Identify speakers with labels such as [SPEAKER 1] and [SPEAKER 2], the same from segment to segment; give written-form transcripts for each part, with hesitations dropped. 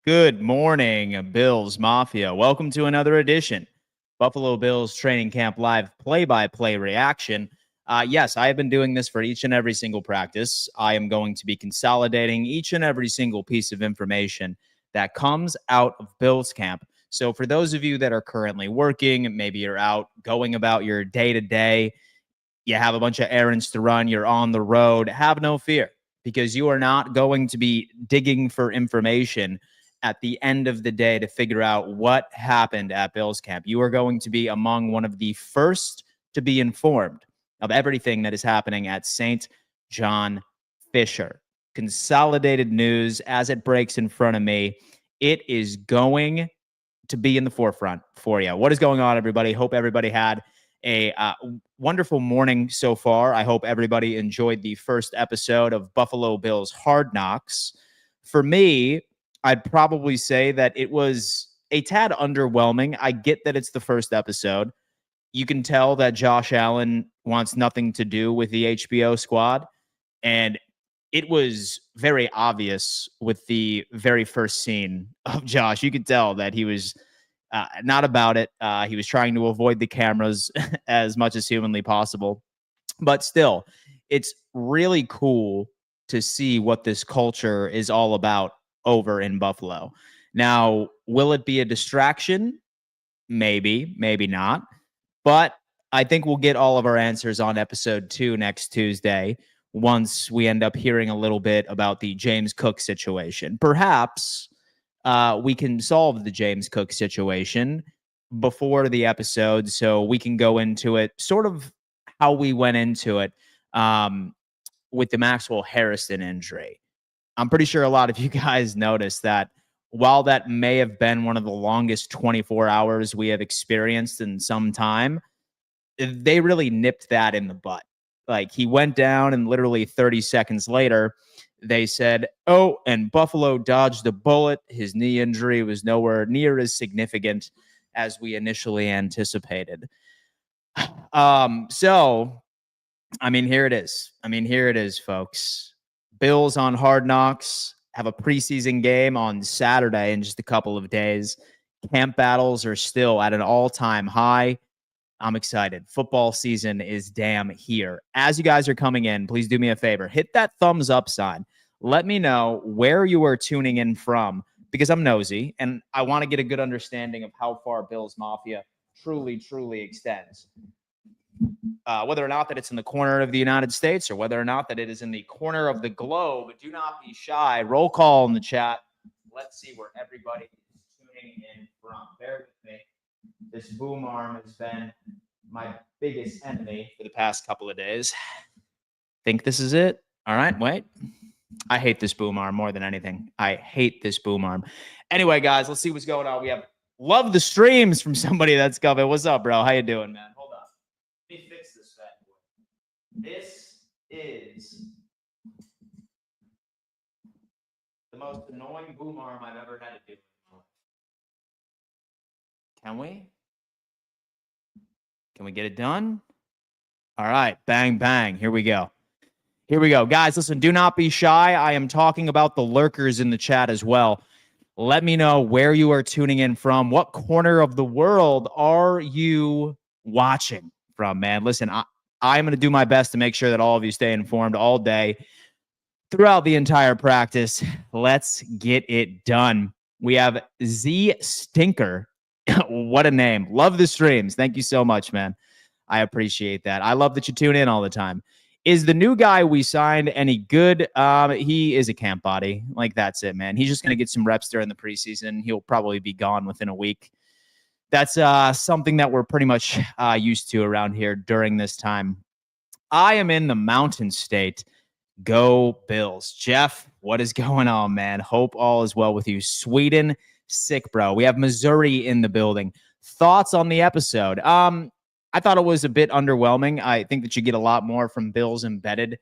[SPEAKER 1] Good morning, Bills Mafia. Welcome to another edition. Buffalo Bills Training Camp Live play-by-play reaction. Yes, I have been doing this for each and every single practice. I am going to be consolidating each and every single piece of information that comes out of Bills camp. So for those of you that are currently working, maybe you're out going about your day-to-day, you have a bunch of errands to run, you're on the road, have no fear because you are not going to be digging for information at the end of the day to figure out what happened at Bills camp. You are going to be among one of the first to be informed of everything that is happening at St. John Fisher. Consolidated news as it breaks in front of me. It is going to be in the forefront for you. What is going on, everybody? Hope everybody had a wonderful morning so far. I hope everybody enjoyed the first episode of Buffalo Bills Hard Knocks. For me, I'd probably say that it was a tad underwhelming. I get that it's the first episode. You can tell that Josh Allen wants nothing to do with the HBO squad. And it was very obvious with the very first scene of Josh. You could tell that he was not about it. He was trying to avoid the cameras as much as humanly possible. But still, it's really cool to see what this culture is all about over in Buffalo. Now, will it be a distraction? Maybe, maybe not. But I think we'll get all of our answers on episode 2 next Tuesday once we end up hearing a little bit about the James Cook situation. Perhaps we can solve the James Cook situation before the episode so we can go into it sort of how we went into it with the Maxwell Harrison injury. I'm pretty sure a lot of you guys noticed that while that may have been one of the longest 24 hours we have experienced in some time, they really nipped that in the butt. Like, he went down and literally 30 seconds later, they said, oh, and Buffalo dodged a bullet. His knee injury was nowhere near as significant as we initially anticipated. So, here it is. Here it is, folks. Bills on Hard Knocks have a preseason game on Saturday in just a couple of days. Camp battles are still at an all-time high. I'm excited. Football season is damn here. As you guys are coming in, please do me a favor. Hit that thumbs up sign. Let me know where you are tuning in from because I'm nosy and I want to get a good understanding of how far Bills Mafia truly extends. Whether or not that it's in the corner of the United States or whether or not that it is in the corner of the globe, do not be shy. Roll call in the chat. Let's see where everybody is tuning in from. Bear with me. This boom arm has been my biggest enemy for the past couple of days. Think this is it? All right, wait. I hate this boom arm more than anything. I hate this boom arm. Anyway, guys, let's see what's going on. We have love the streams from somebody that's coming. What's up, bro? How you doing, man? Hold on. Let me fix this bad boy. This is the most annoying boom arm I've ever had to do. Can we? Can we get it done? All right. Bang, bang. Here we go. Here we go. Guys, listen, do not be shy. I am talking about the lurkers in the chat as well. Let me know where you are tuning in from. What corner of the world are you watching from, man? Listen, I'm going to do my best to make sure that all of you stay informed all day throughout the entire practice. Let's get it done. We have Z Stinker. What a name. Love the streams. Thank you so much, man. I appreciate that. I love that you tune in all the time. Is the new guy we signed any good? He is a camp body. Like, that's it, man. He's just going to get some reps during the preseason. He'll probably be gone within a week. That's something that we're pretty much used to around here during this time. I am in the Mountain State. Go Bills. Jeff, what is going on, man? Hope all is well with you. Sweden, sick, bro. We have Missouri in the building. Thoughts on the episode? I thought it was a bit underwhelming. I think that you get a lot more from Bills Embedded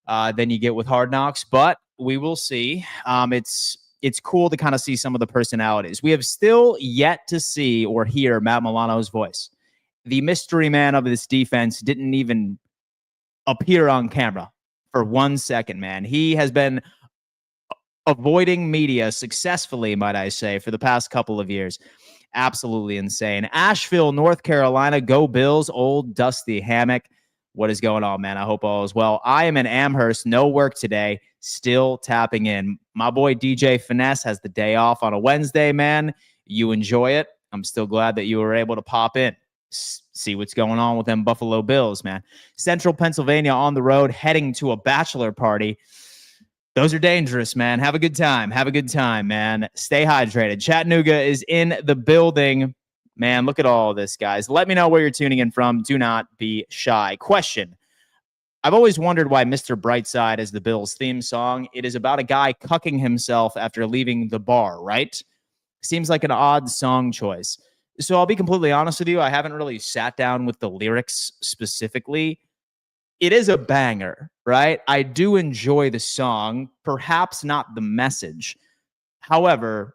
[SPEAKER 1] than you get with Hard Knocks, but we will see. It's cool to kind of see some of the personalities. We have still yet to see or hear Matt Milano's voice. The mystery man of this defense didn't even appear on camera for 1 second, man. He has been avoiding media successfully, might I say, for the past couple of years. Absolutely insane. Asheville, North Carolina, go Bills, old Dusty Hammock. What is going on, man? I hope all is well. I am in Amherst, no work today, still tapping in. My boy DJ Finesse has the day off on a Wednesday, man. You enjoy it. I'm still glad that you were able to pop in. See what's going on with them Buffalo Bills, man. Central Pennsylvania on the road, heading to a bachelor party. Those are dangerous, man. Have a good time. Have a good time, man. Stay hydrated. Chattanooga is in the building. Man, look at all this, guys. Let me know where you're tuning in from. Do not be shy. Question. I've always wondered why Mr. Brightside is the Bills theme song. It is about a guy cucking himself after leaving the bar, right? Seems like an odd song choice. So I'll be completely honest with you. I haven't really sat down with the lyrics specifically. It is a banger, right? I do enjoy the song, perhaps not the message. However,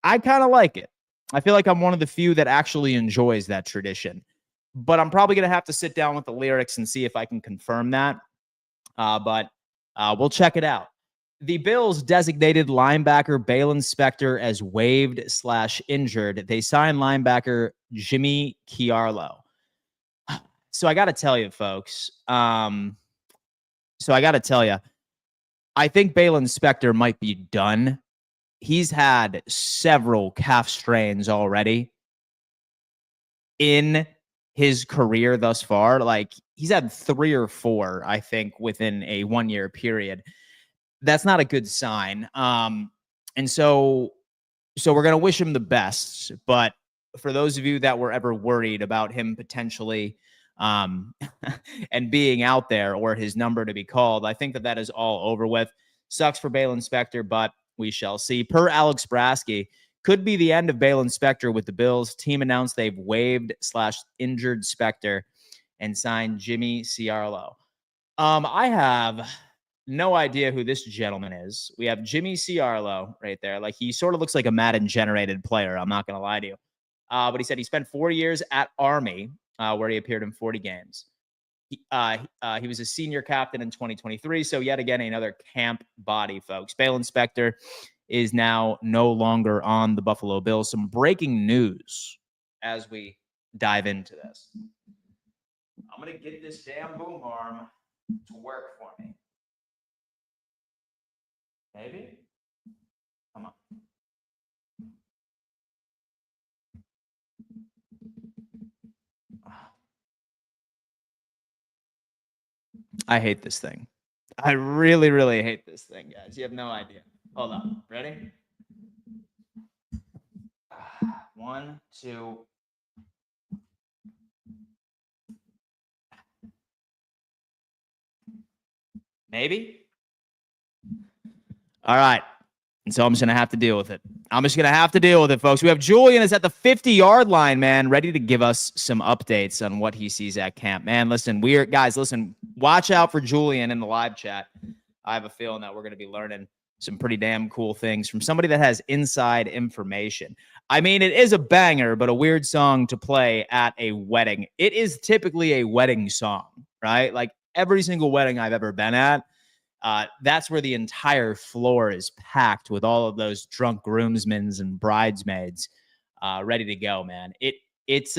[SPEAKER 1] I kind of like it. I feel like I'm one of the few that actually enjoys that tradition. But I'm probably going to have to sit down with the lyrics and see if I can confirm that. But we'll check it out. The Bills designated linebacker Balin Spector as waived/injured. They signed linebacker Jimmy Ciarlo. So I got to tell you, folks. I think Balin Spector might be done. He's had several calf strains already in his career thus far. Like, he's had 3 or 4, I think, within a 1-year period. That's not a good sign. And so we're going to wish him the best. But for those of you that were ever worried about him potentially and being out there or his number to be called, I think that is all over with. Sucks for Balin Spector, but we shall see. Per Alex Brasky, could be the end of Balin Spector with the Bills. Team announced they've waived/injured Spector and signed Jimmy Ciarlo. I have no idea who this gentleman is. We have Jimmy Ciarlo right there. Like, he sort of looks like a Madden-generated player. I'm not going to lie to you. But he said he spent 4 years at Army, where he appeared in 40 games. He was a senior captain in 2023. So yet again, another camp body, folks. Balin Spector is now no longer on the Buffalo Bills. Some breaking news as we dive into this. I'm going to get this damn boom arm to work for me. Maybe? Come on. I hate this thing. I really, really hate this thing, guys. You have no idea. Hold on. Ready? 1, 2. Maybe? All right. And so I'm just going to have to deal with it. Folks. We have Julian is at the 50-yard line, man, ready to give us some updates on what he sees at camp. Man, listen, watch out for Julian in the live chat. I have a feeling that we're going to be learning some pretty damn cool things from somebody that has inside information. I mean, it is a banger, but a weird song to play at a wedding. It is typically a wedding song, right? Like, every single wedding I've ever been at, that's where the entire floor is packed with all of those drunk groomsmen and bridesmaids ready to go, man. It's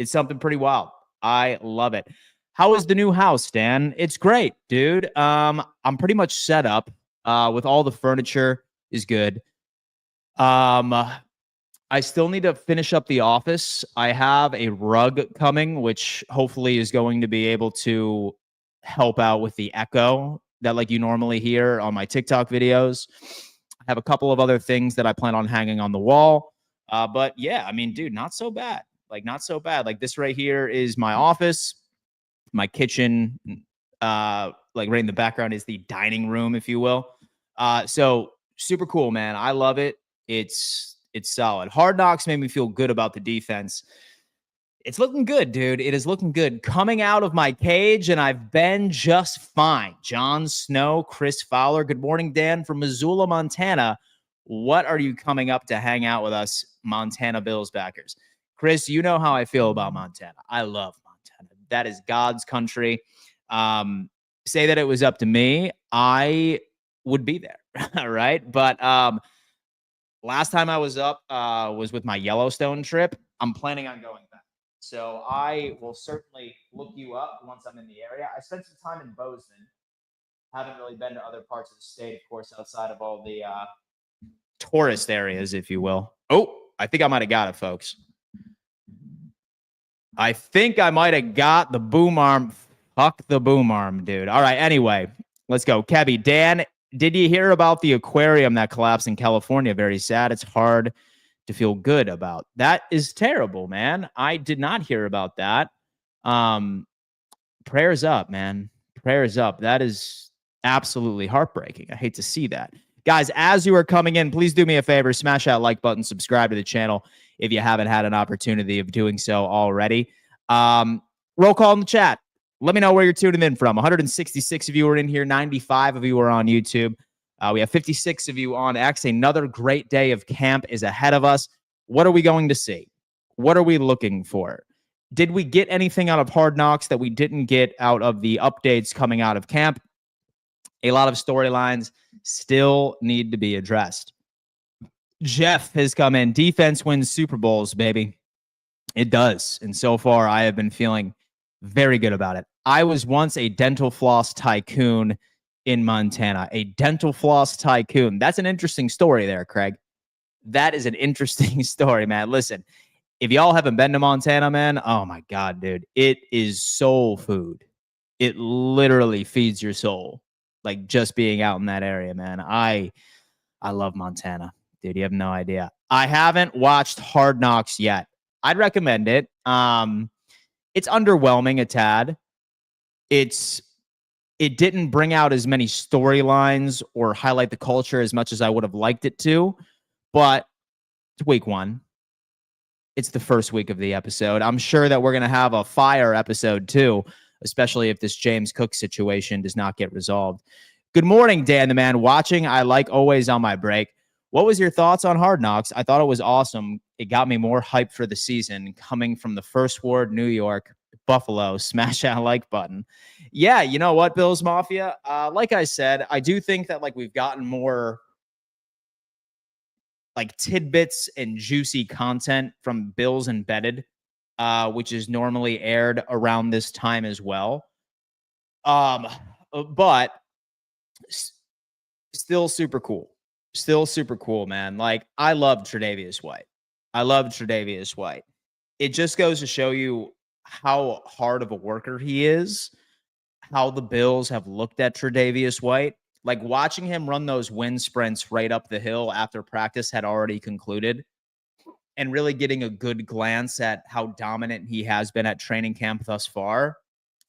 [SPEAKER 1] something pretty wild. I love it. How is the new house, Dan? It's great, dude. I'm pretty much set up with all the furniture is good. I still need to finish up the office. I have a rug coming, which hopefully is going to be able to help out with the echo that like you normally hear on my TikTok videos. I have a couple of other things that I plan on hanging on the wall. But yeah, I mean, dude, not so bad. Like, this right here is my office, my kitchen. Like, right in the background is the dining room, if you will. So super cool, man. I love it. It's solid. Hard Knocks made me feel good about the defense. It's looking good, dude. It is looking good. Coming out of my cage, and I've been just fine. Jon Snow, Chris Fowler. Good morning, Dan, from Missoula, Montana. What are you coming up to hang out with us, Montana Bills backers? Chris, you know how I feel about Montana. I love Montana. That is God's country. Say that it was up to me, I would be there. right? But last time I was up was with my Yellowstone trip. I'm planning on going back. So I will certainly look you up once I'm in the area. I spent some time in Bozeman. Haven't really been to other parts of the state, of course, outside of all the tourist areas, if you will. Oh, I think I might have got it, folks. I think I might have got the boom arm. Fuck the boom arm, dude. All right. Anyway, let's go. Kebby, Dan, did you hear about the aquarium that collapsed in California? Very sad. It's hard to feel good about. That is terrible, man. I did not hear about that. Um, Prayers up, man. Prayers up. That is absolutely heartbreaking. I hate to see that. Guys, as you are coming in, please do me a favor, smash that like button, subscribe to the channel if you haven't had an opportunity of doing so already. Roll call in the chat. Let me know where you're tuning in from. 166 of you are in here. 95 of you are on YouTube. We have 56 of you on X. Another great day of camp is ahead of us. What are we going to see? What are we looking for? Did we get anything out of Hard Knocks that we didn't get out of the updates coming out of camp? A lot of storylines still need to be addressed. Jeff has come in. Defense wins Super Bowls, baby. It does. And so far, I have been feeling very good about it. I was once a dental floss tycoon in Montana. A dental floss tycoon. That's an interesting story there, Craig. That is an interesting story, man. Listen, if y'all haven't been to Montana, man, oh my God, dude. It is soul food. It literally feeds your soul. Like just being out in that area, man. I love Montana. Dude, you have no idea. I haven't watched Hard Knocks yet. I'd recommend it. It's underwhelming a tad. It didn't bring out as many storylines or highlight the culture as much as I would have liked it to, but it's week one. It's the first week of the episode. I'm sure that we're going to have a fire episode too, especially if this James Cook situation does not get resolved. Good morning, Dan the man watching. I like always on my break. What was your thoughts on Hard Knocks? I thought it was awesome. It got me more hyped for the season coming from the First Ward, New York, Buffalo. Smash that like button. Yeah, you know what, Bills Mafia? Like I said, I do think that like we've gotten more like tidbits and juicy content from Bills Embedded, which is normally aired around this time as well. But still super cool. Still super cool, man. Like, I love Tre'Davious White. I love Tre'Davious White. It just goes to show you how hard of a worker he is, how the Bills have looked at Tre'Davious White. Like, watching him run those wind sprints right up the hill after practice had already concluded and really getting a good glance at how dominant he has been at training camp thus far.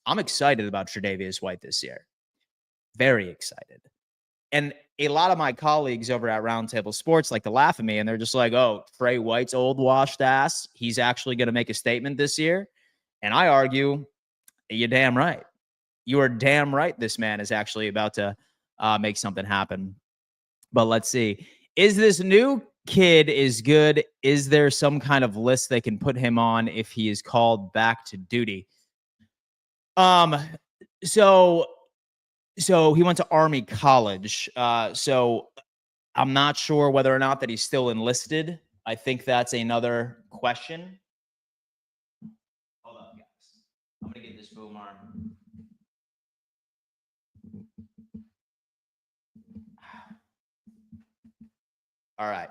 [SPEAKER 1] I'm excited about Tre'Davious White this year. Very excited. And a lot of my colleagues over at Roundtable Sports like to laugh at me, and they're just like, oh, Trey White's old washed ass. He's actually going to make a statement this year. And I argue, you're damn right. You are damn right this man is actually about to make something happen. But let's see. Is this new kid is good? Is there some kind of list they can put him on if he is called back to duty? So he went to Army College. So I'm not sure whether or not that he's still enlisted. I think that's another question. Hold on, guys. I'm going to get this boom arm. All right.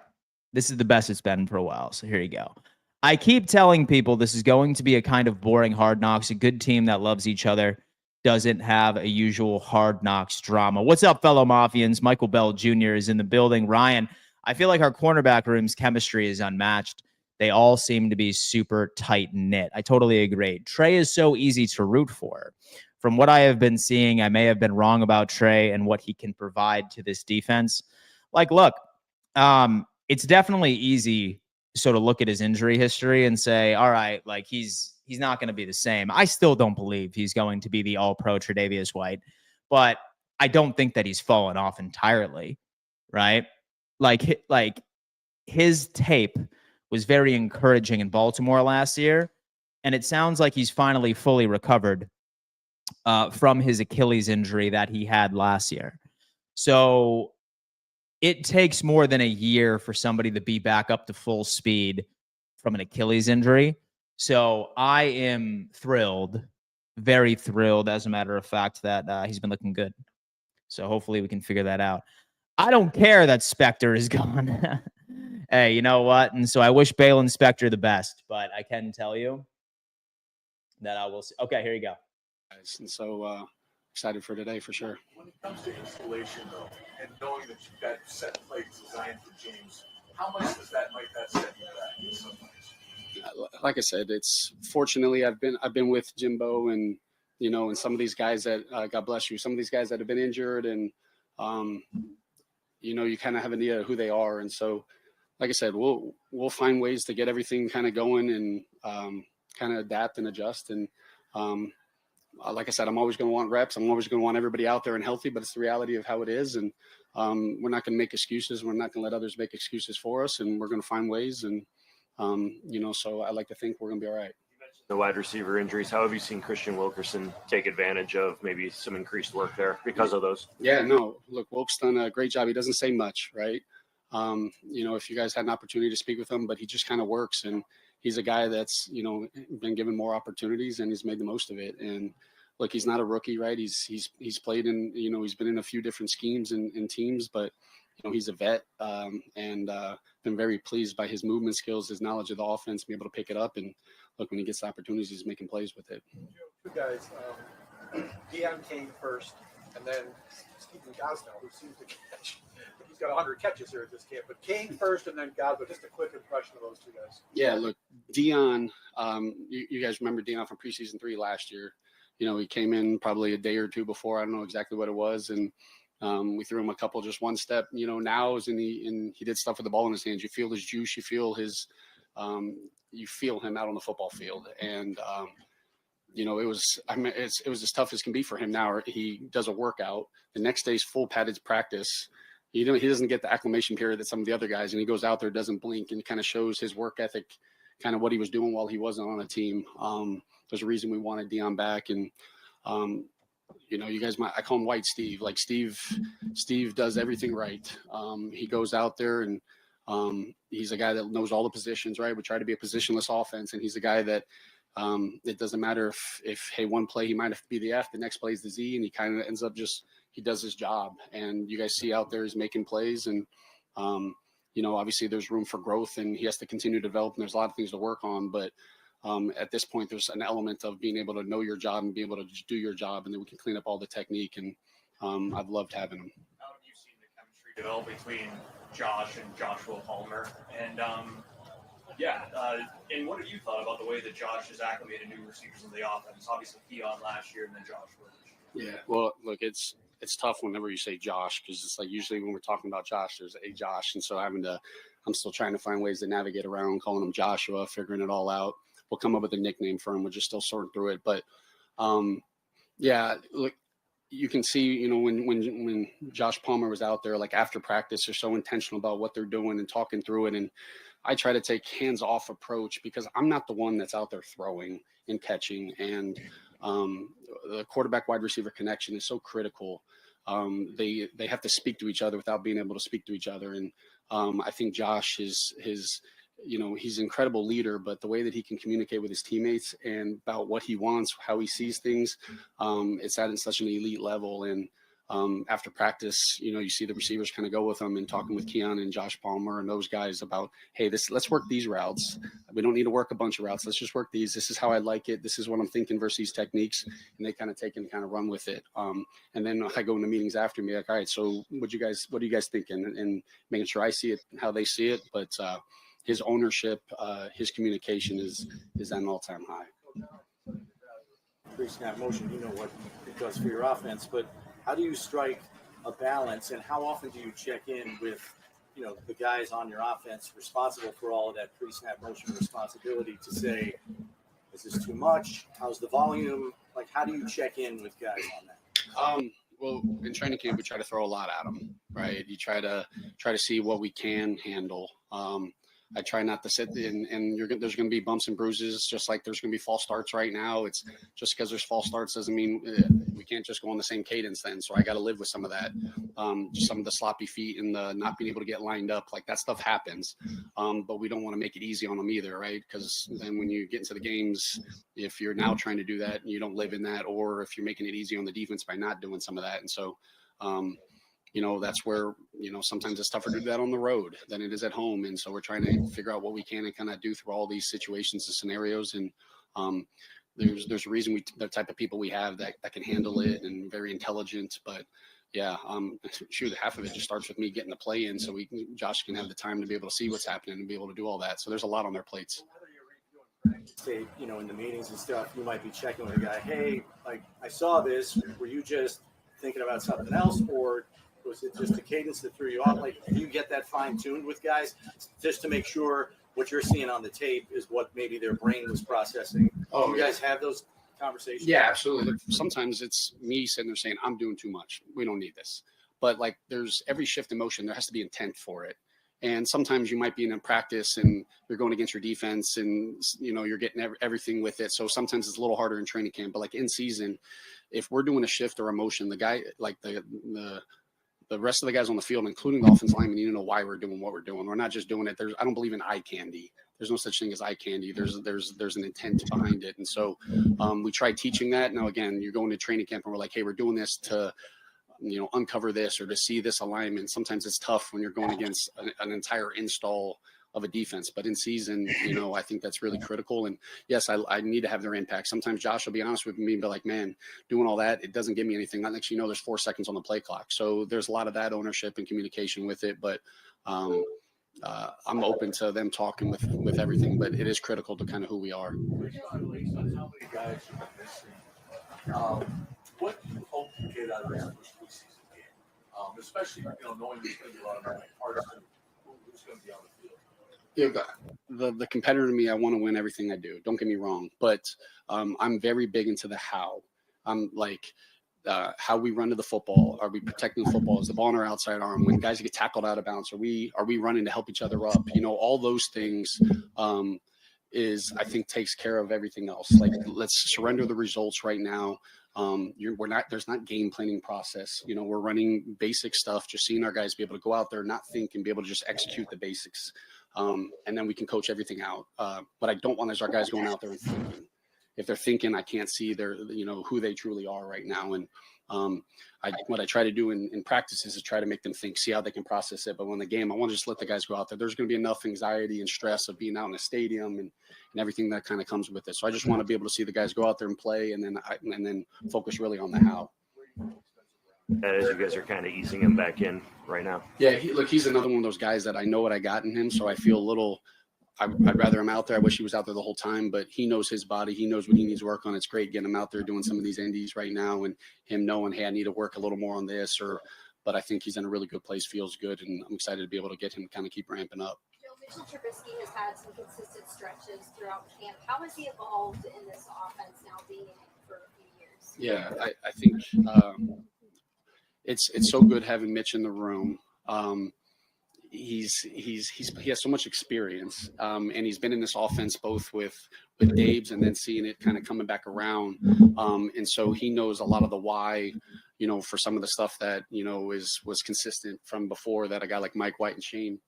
[SPEAKER 1] This is the best it's been for a while. So here you go. I keep telling people this is going to be a kind of boring Hard Knocks, a good team that loves each other, doesn't have a usual Hard Knocks drama. What's up, fellow Mafians? Michael Bell Jr. is in the building. Ryan, I feel like our cornerback room's chemistry is unmatched. They all seem to be super tight-knit. I totally agree. Trey is so easy to root for. From what I have been seeing, I may have been wrong about Trey and what he can provide to this defense. Like, look, it's definitely easy to sort of look at his injury history and say, all right, like he's not going to be the same. I still don't believe he's going to be the all-pro Tre'Davious White, but I don't think that he's fallen off entirely, right? Like his tape was very encouraging in Baltimore last year, and it sounds like he's finally fully recovered from his Achilles injury that he had last year. So it takes more than a year for somebody to be back up to full speed from an Achilles injury. So I am thrilled, very thrilled, as a matter of fact, that he's been looking good. So hopefully we can figure that out. I don't care that Spector is gone. Hey, you know what? And so I wish Bale and Spector the best, but I can tell you that I will see. Okay, here you go.
[SPEAKER 2] And so excited for today for sure.
[SPEAKER 3] When it comes to installation, though, and knowing that you've got set plays designed for James, how much does that set you back in some ways?
[SPEAKER 2] Like I said, it's fortunately I've been with Jimbo and and some of these guys that God bless you, some of these guys that have been injured, and you kind of have an idea of who they are, and so like I said, we'll find ways to get everything kind of going and kind of adapt and adjust. And like I said, I'm always going to want reps. I'm always going to want everybody out there and healthy, but it's the reality of how it is. And we're not going to make excuses. We're not going to let others make excuses for us, and we're going to find ways. And so I like to think we're going to be all right.
[SPEAKER 4] You mentioned the wide receiver injuries. How have you seen Christian Wilkerson take advantage of maybe some increased work there because of those?
[SPEAKER 2] Yeah, no, look, Wilk's done a great job. He doesn't say much, right? If you guys had an opportunity to speak with him, but he just kind of works, and he's a guy that's, been given more opportunities and he's made the most of it. And look, he's not a rookie, right? He's played in, he's been in a few different schemes and teams, but he's a vet, and been very pleased by his movement skills, his knowledge of the offense, be able to pick it up. And look, when he gets the opportunities, he's making plays with it.
[SPEAKER 3] Two guys, Deion came first, and then Stephen Gosnell, who seems to catch. He's got 100 catches here at this camp, but Kane first and then Gosnell. Just a quick impression of those two guys.
[SPEAKER 2] Yeah, look, Deion, you guys remember Deion from preseason 3 last year. He came in probably a day or two before. I don't know exactly what it was, and we threw him a couple, just one step. Now is he did stuff with the ball in his hands. You feel his juice. You feel his, you feel him out on the football field, and it was as tough as can be for him now. He does a workout. The next day's full padded practice. He doesn't get the acclimation period that some of the other guys, and he goes out there, doesn't blink, and kind of shows his work ethic, kind of what he was doing while he wasn't on a team. There's a reason we wanted Deion back, and you guys I call him White Steve. Like Steve does everything right. He goes out there and he's a guy that knows all the positions, right? We try to be a positionless offense, and he's a guy that it doesn't matter if hey, one play he might have to be the F, the next play is the Z, and he kind of ends up he does his job. And you guys see out there he's making plays, and obviously there's room for growth, and he has to continue to develop, and there's a lot of things to work on. But at this point, there's an element of being able to know your job and be able to just do your job, and then we can clean up all the technique. And I've loved having him.
[SPEAKER 4] How have you seen the chemistry develop between Josh and Joshua Palmer? And and what have you thought about the way that Josh has acclimated new receivers in the offense? Obviously, Keon last year, and then Joshua.
[SPEAKER 2] Yeah, well, look, it's tough whenever you say Josh, because it's like usually when we're talking about Josh, there's a Josh, and so I'm still trying to find ways to navigate around calling him Joshua, figuring it all out. We'll come up with a nickname for him. We're just still sorting through it, but look, you can see, when Josh Palmer was out there, like after practice, they're so intentional about what they're doing and talking through it. And I try to take hands-off approach, because I'm not the one that's out there throwing and catching. And the quarterback wide receiver connection is so critical. They have to speak to each other without being able to speak to each other. And I think Josh is he's an incredible leader, but the way that he can communicate with his teammates and about what he wants, how he sees things, it's at such an elite level. And after practice, you see the receivers kind of go with him and talking with Keon and Josh Palmer and those guys about, hey, let's work these routes. We don't need to work a bunch of routes. Let's just work these. This is how I like it. This is what I'm thinking versus these techniques. And they kind of take and kind of run with it. And then I go into meetings after me, like, all right, so what are you guys thinking? And making sure I see it how they see it. But his ownership, his communication is at an all-time high.
[SPEAKER 5] Pre-snap motion, what it does for your offense, but how do you strike a balance, and how often do you check in with, the guys on your offense responsible for all of that pre-snap motion responsibility to say, is this too much? How's the volume? Like, how do you check in with guys on that?
[SPEAKER 2] Well, in training camp, we try to throw a lot at them, right? You try to see what we can handle. I try not to sit and there's going to be bumps and bruises, just like there's going to be false starts right now. It's just because there's false starts doesn't mean we can't just go on the same cadence then. So I got to live with some of that, just some of the sloppy feet and the not being able to get lined up. Like that stuff happens, but we don't want to make it easy on them either, right? Because then when you get into the games, if you're now trying to do that and you don't live in that, or if you're making it easy on the defense by not doing some of that, and so. That's where, sometimes it's tougher to do that on the road than it is at home. And so we're trying to figure out what we can and kind of do through all these situations and scenarios. And there's a reason the type of people we have that can handle it and very intelligent. But yeah, shoot, half of it just starts with me getting the play in so Josh can have the time to be able to see what's happening and be able to do all that. So there's a lot on their plates.
[SPEAKER 5] Say, in the meetings and stuff, you might be checking with a guy, hey, like I saw this, were you just thinking about something else, or was it just the cadence that threw you off? Like, do you get that fine-tuned with guys just to make sure what you're seeing on the tape is what maybe their brain was processing? Do you guys have those conversations?
[SPEAKER 2] Yeah, absolutely. Sometimes it's me sitting there saying, I'm doing too much. We don't need this. But like there's every shift in motion, there has to be intent for it. And sometimes you might be in a practice and you're going against your defense and, you're getting everything with it. So sometimes it's a little harder in training camp. But like in season, if we're doing a shift or a motion, the guy, like the rest of the guys on the field, including the offensive linemen, you know why we're doing what we're doing. We're not just doing it. I don't believe in eye candy. There's no such thing as eye candy. There's an intent behind it. And so we try teaching that. Now, again, you're going to training camp and we're like, hey, we're doing this to, uncover this or to see this alignment. Sometimes it's tough when you're going against an entire install of a defense, but in season, I think that's really critical. And yes, I need to have their impact. Sometimes Josh will be honest with me and be like, man, doing all that, it doesn't give me anything. Not next, there's 4 seconds on the play clock. So there's a lot of that ownership and communication with it, but I'm open to them talking with everything, but it is critical to kind of who we are.
[SPEAKER 6] What do you hope to get out of this first preseason game? Especially, knowing there's going to be a lot of parts and who's going to be on the field.
[SPEAKER 2] Yeah, the competitor in me, I want to win everything I do. Don't get me wrong, but I'm very big into the how. I'm like how we run to the football. Are we protecting the football? Is the ball on our outside arm? When guys get tackled out of bounds, are we running to help each other up? All those things I think takes care of everything else. Like let's surrender the results right now. There's not game planning process. We're running basic stuff, just seeing our guys be able to go out there, not think, and be able to just execute the basics. And then we can coach everything out. What I don't want is our guys going out there and thinking. If they're thinking, I can't see their, who they truly are right now. And what I try to do in practices is try to make them think, see how they can process it. But when the game, I want to just let the guys go out there. There's going to be enough anxiety and stress of being out in a stadium and everything that kind of comes with it. So I just want to be able to see the guys go out there and play, and then focus really on the how.
[SPEAKER 4] As you guys are kind of easing him back in right now.
[SPEAKER 2] Yeah, he's another one of those guys that I know what I got in him, so I feel a little. I'd rather him out there. I wish he was out there the whole time, but he knows his body. He knows what he needs to work on. It's great getting him out there doing some of these indies right now, and him knowing, hey, I need to work a little more on this. But I think he's in a really good place. Feels good, and I'm excited to be able to get him to kind of keep ramping up.
[SPEAKER 7] Mitchell Trubisky has had some consistent stretches throughout camp. How has he evolved in this offense now, being in it for a few years?
[SPEAKER 2] Yeah, I think it's so good having Mitch in the room. He has so much experience, and he's been in this offense both with Dave's and then seeing it kind of coming back around. And so he knows a lot of the why, for some of the stuff that, was consistent from before that a guy like Mike White and Shane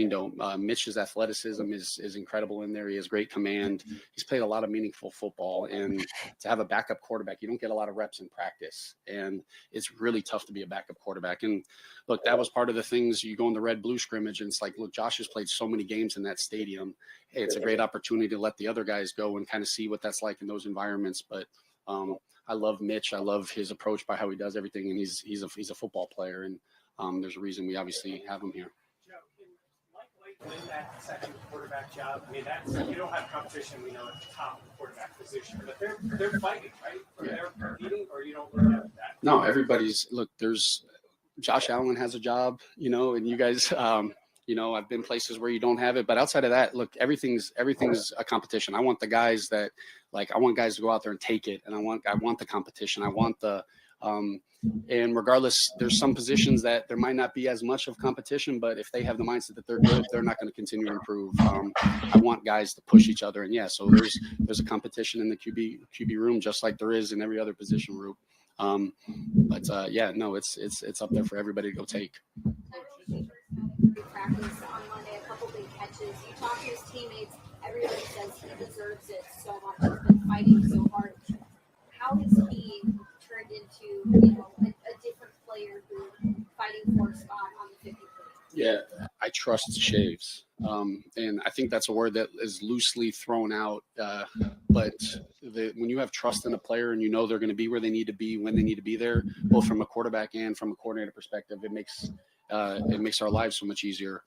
[SPEAKER 2] don't. Mitch's athleticism is incredible in there. He has great command. He's played a lot of meaningful football, and to have a backup quarterback, you don't get a lot of reps in practice, and it's really tough to be a backup quarterback. And look, that was part of the things. You go in the red-blue scrimmage, and it's like, look, Josh has played so many games in that stadium. Hey, it's a great opportunity to let the other guys go and kind of see what that's like in those environments. But I love Mitch. I love his approach by how he does everything, and he's a football player, and there's a reason we obviously have him here.
[SPEAKER 8] Win that second quarterback job. I mean, you don't have competition, we know, at the top of the quarterback position, but they're fighting, right? Or they're competing, or you don't really have that. No,
[SPEAKER 2] there's Josh Allen has a job, and you guys, I've been places where you don't have it, but outside of that, look, everything's a competition. I want the guys I want guys to go out there and take it, and I want the competition. I want And regardless, there's some positions that there might not be as much of competition, but if they have the mindset that they're good, they're not going to continue to improve. I want guys to push each other, and yeah, so there's a competition in the QB room just like there is in every other position group. But yeah, no, it's up there for everybody to go take.
[SPEAKER 7] Practice on Monday, a couple big catches. You talk to his teammates. Everybody says he deserves it so much. He's been fighting so hard. How has he turned into, a different player who fighting for a spot on the 53?
[SPEAKER 2] Yeah, I trust shaves. And I think that's a word that is loosely thrown out. But when you have trust in a player and you know they're going to be where they need to be when they need to be there, both from a quarterback and from a coordinator perspective, it makes our lives so much easier.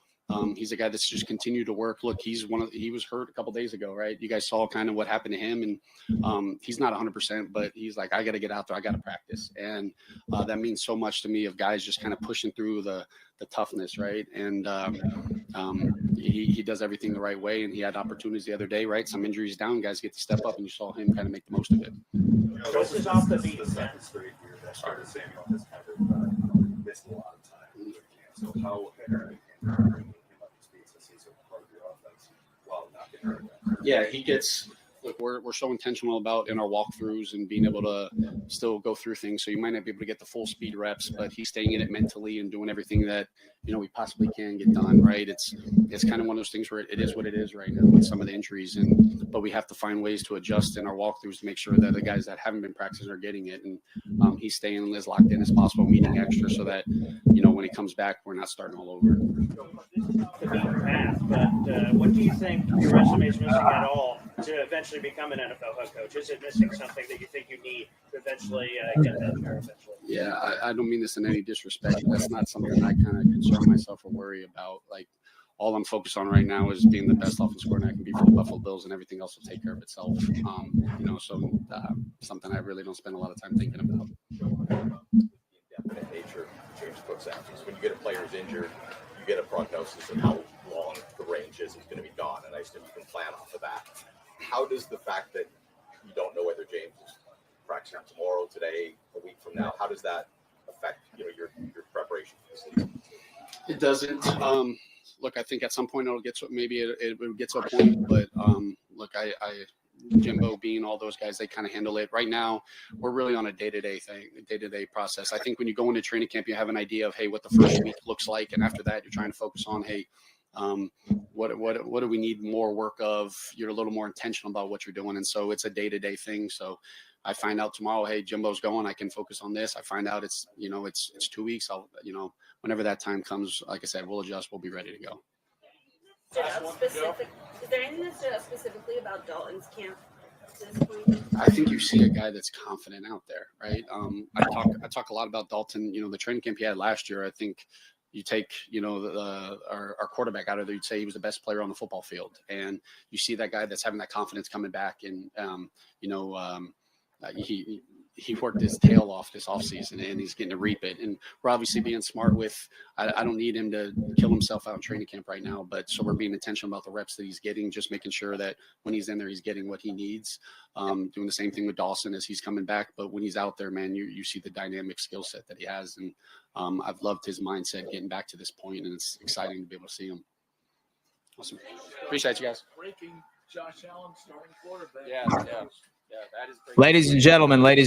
[SPEAKER 2] He's a guy that's just continued to work. Look, he was hurt a couple days ago, right? You guys saw kind of what happened to him, and he's not 100%, but he's like, I got to get out there, I got to practice, and that means so much to me of guys just kind of pushing through the toughness, right? And he does everything the right way, and he had opportunities the other day, right? Some injuries down, guys get to step up, and you saw him kind of make the most of it.
[SPEAKER 8] This is off the beat.
[SPEAKER 6] The second straight year that started Samuel has kind of missed a lot of time. So how bringing him up to speed since he's a part of your offense while not getting hurt?
[SPEAKER 2] Yeah, he gets. Look, we're so intentional about in our walkthroughs and being able to still go through things. So you might not be able to get the full speed reps, but he's staying in it mentally and doing everything that we possibly can get done. Right? It's kind of one of those things where it is what it is right now with some of the injuries, but we have to find ways to adjust in our walkthroughs to make sure that the guys that haven't been practicing are getting it, and he's staying as locked in as possible, meeting extra, so that when he comes back, we're not starting all over.
[SPEAKER 8] The beaten path, but what do you think your resume is missing at all to eventually become an NFL head coach? Is it missing something that you think you need to eventually get that there eventually?
[SPEAKER 2] Yeah, I don't mean this in any disrespect. That's not something I kind of concern myself or worry about. Like, all I'm focused on right now is being the best offensive coordinator I can be for the Buffalo Bills, and everything else will take care of itself. Something I really don't spend a lot of time thinking about.
[SPEAKER 9] Indefinite nature change Cook's absence. When you get a player's injured, you get a prognosis of how long the range is he's going to be gone, and I assume you can plan off of that. How does the fact that you don't know whether James is practicing tomorrow, today, a week from now, how does that affect your preparation for the season?
[SPEAKER 2] It doesn't. Look, I think at some point it will get to a point, but look, I Jimbo, Bean, all those guys, they kind of handle it. Right now, we're really on a day-to-day process. I think when you go into training camp, you have an idea of, hey, what the first week looks like, and after that, you're trying to focus on, hey, what do we need more work of? You're a little more intentional about what you're doing, and so it's a day-to-day thing. So I find out tomorrow, hey, Jimbo's going, I can focus on this. I find out it's 2 weeks. I'll whenever that time comes, like I said, we'll adjust. We'll be ready to go.
[SPEAKER 10] Is there anything that stood out specifically about Dalton's camp at this point?
[SPEAKER 2] I think you see a guy that's confident out there, right? I talk a lot about Dalton. The training camp he had last year. I think you take our quarterback out of there, you'd say he was the best player on the football field, and you see that guy that's having that confidence coming back, and he worked his tail off this offseason, and he's getting to reap it. And we're obviously being smart with, I don't need him to kill himself out in training camp right now, but so we're being intentional about the reps that he's getting, just making sure that when he's in there, he's getting what he needs. Doing the same thing with Dawson as he's coming back. But when he's out there, man, you see the dynamic skill set that he has. And I've loved his mindset getting back to this point, and it's exciting to be able to see him. Awesome. Appreciate you guys.
[SPEAKER 6] Breaking Josh Allen starting quarterback.
[SPEAKER 2] Yeah, that is great.
[SPEAKER 1] Ladies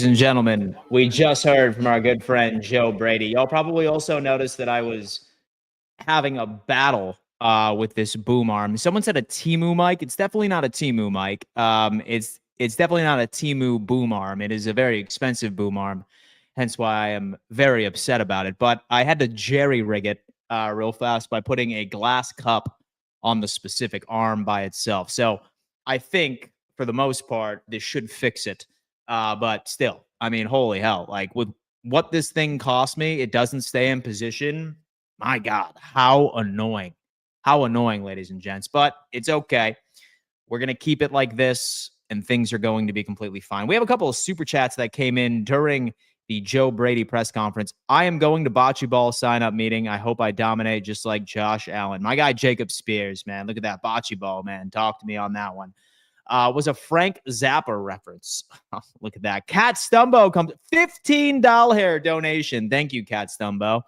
[SPEAKER 1] and gentlemen, we just heard from our good friend Joe Brady. Y'all probably also noticed that I was having a battle with this boom arm. Someone said a Temu mic. It's definitely not a Temu mic. It's definitely not a Temu boom arm. It is a very expensive boom arm, hence why I am very upset about it. But I had to jerry-rig it real fast by putting a glass cup on the specific arm by itself. So I think, for the most part, this should fix it. But still, I mean, holy hell. Like, with what this thing cost me, it doesn't stay in position. My God, how annoying. How annoying, ladies and gents. But it's okay. We're going to keep it like this, and things are going to be completely fine. We have a couple of super chats that came in during the Joe Brady press conference. I am going to Bocce Ball sign-up meeting. I hope I dominate just like Josh Allen. My guy, Jacob Spears, man. Look at that Bocce Ball, man. Talk to me on that one. was a Frank Zappa reference. Look at that. Cat Stumbo comes $15 donation. Thank you, Cat Stumbo.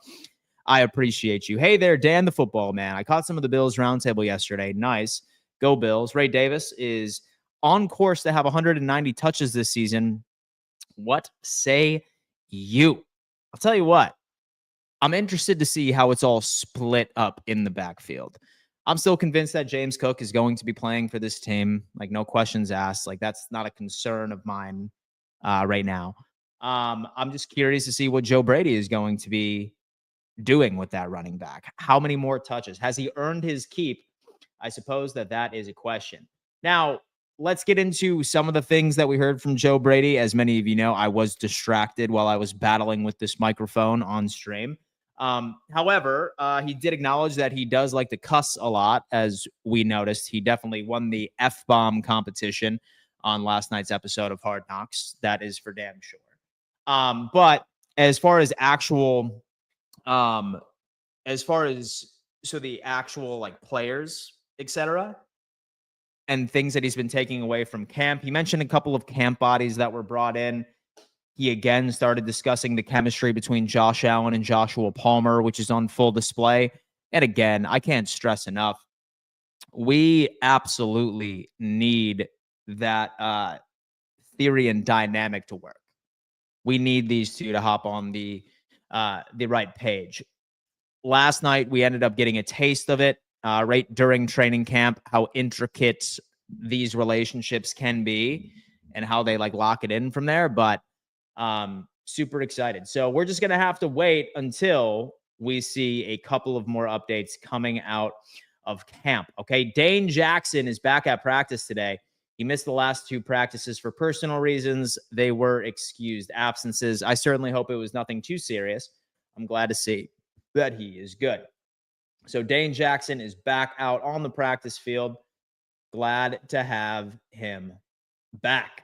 [SPEAKER 1] I appreciate you. Hey there, Dan the football man. I caught some of the Bills roundtable yesterday. Nice. Go Bills. Ray Davis is on course to have 190 touches this season. What say you? I'll tell you what. I'm interested to see how it's all split up in the backfield. I'm still convinced that James Cook is going to be playing for this team. Like, no questions asked. Like, that's not a concern of mine right now. I'm just curious to see what Joe Brady is going to be doing with that running back. How many more touches? Has he earned his keep? I suppose that is a question. Now, let's get into some of the things that we heard from Joe Brady. As many of you know, I was distracted while I was battling with this microphone on stream. However, he did acknowledge that he does like to cuss a lot, as we noticed. He definitely won the F-bomb competition on last night's episode of Hard Knocks. That is for damn sure. But as far as actual the actual like players, etc., and things that he's been taking away from camp, he mentioned a couple of camp bodies that were brought in. He again started discussing the chemistry between Josh Allen and Joshua Palmer, which is on full display. And again, I can't stress enough, we absolutely need that theory and dynamic to work. We need these two to hop on the right page. Last night, we ended up getting a taste of it right during training camp, how intricate these relationships can be and how they like lock it in from there. But super excited. So we're just going to have to wait until we see a couple of more updates coming out of camp. Okay. Dane Jackson is back at practice today. He missed the last two practices for personal reasons. They were excused absences. I certainly hope it was nothing too serious. I'm glad to see that he is good. So Dane Jackson is back out on the practice field. Glad to have him back.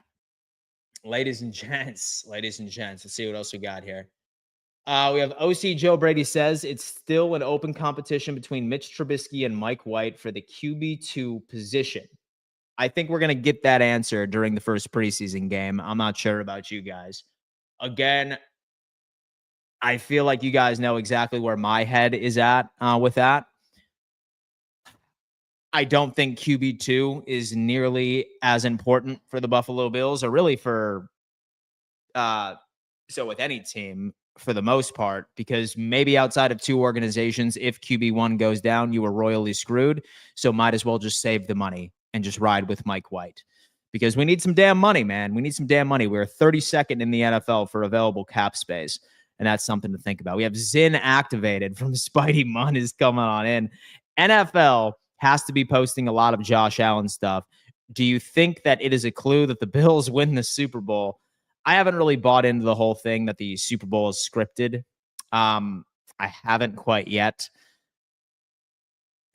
[SPEAKER 1] Ladies and gents, let's see what else we got here. We have OC Joe Brady says it's still an open competition between Mitch Trubisky and Mike White for the QB2 position. I think we're going to get that answer during the first preseason game. I'm not sure about you guys. Again, I feel like you guys know exactly where my head is at with that. I don't think QB2 is nearly as important for the Buffalo Bills, or really for with any team for the most part, because maybe outside of two organizations, if QB1 goes down, you are royally screwed. So might as well just save the money and just ride with Mike White, because we need some damn money, man. We need some damn money. We're 32nd in the NFL for available cap space, and that's something to think about. We have Zin activated from Spidey Munn is coming on in. NFL has to be posting a lot of Josh Allen stuff. Do you think that it is a clue that the Bills win the Super Bowl? I haven't really bought into the whole thing that the Super Bowl is scripted. I haven't quite yet.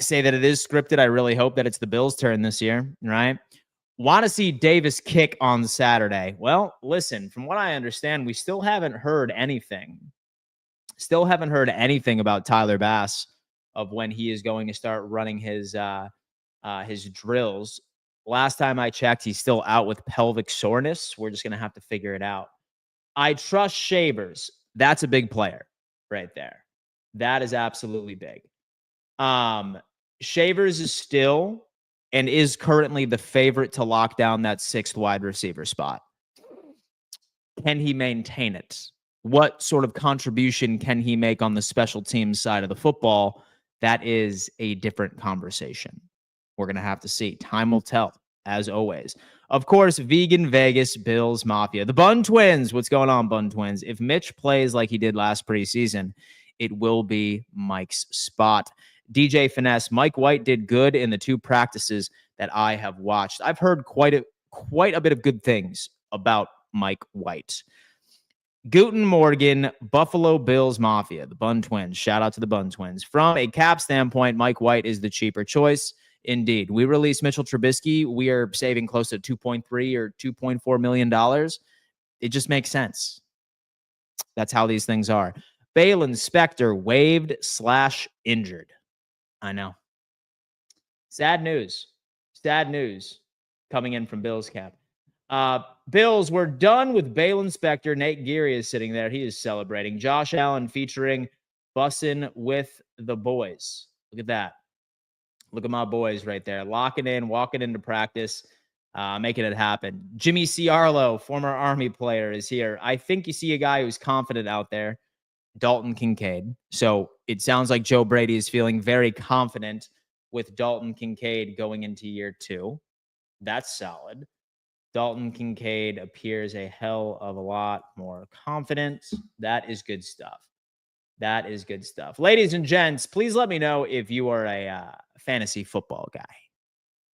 [SPEAKER 1] Say that it is scripted. I really hope that it's the Bills' turn this year, right? Want to see Davis kick on Saturday? Well, listen, from what I understand, we still haven't heard anything. Still haven't heard anything about Tyler Bass of when he is going to start running his drills. Last time I checked, he's still out with pelvic soreness. We're just going to have to figure it out. I trust Shavers. That's a big player right there. That is absolutely big. Shavers is still and is currently the favorite to lock down that sixth wide receiver spot. Can he maintain it? What sort of contribution can he make on the special teams side of the football? That is a different conversation. We're going to have to see. Time will tell, as always. Of course, Vegan Vegas, Bills Mafia. The Bun Twins. What's going on, Bun Twins? If Mitch plays like he did last preseason, it will be Mike's spot. DJ Finesse. Mike White did good in the two practices that I have watched. I've heard quite a bit of good things about Mike White. Guten Morgan, Buffalo Bills Mafia, the Bun Twins. Shout out to the Bun Twins. From a cap standpoint, Mike White is the cheaper choice. Indeed. We release Mitchell Trubisky. We are saving close to $2.3 or $2.4 million. It just makes sense. That's how these things are. Balin Spector, waived/injured. I know. Sad news. Sad news. coming in from Bills camp. Bills, we're done with Balin Spector. Nate Geary is sitting there. He is celebrating. Josh Allen featuring Bussin' with the Boys. Look at that. Look at my boys right there. Locking in, walking into practice, making it happen. Jimmy Ciarlo, former Army player, is here. I think you see a guy who's confident out there, Dalton Kincaid. So it sounds like Joe Brady is feeling very confident with Dalton Kincaid going into year 2. That's solid. Dalton Kincaid appears a hell of a lot more confident. That is good stuff. That is good stuff. Ladies and gents, please let me know if you are a fantasy football guy.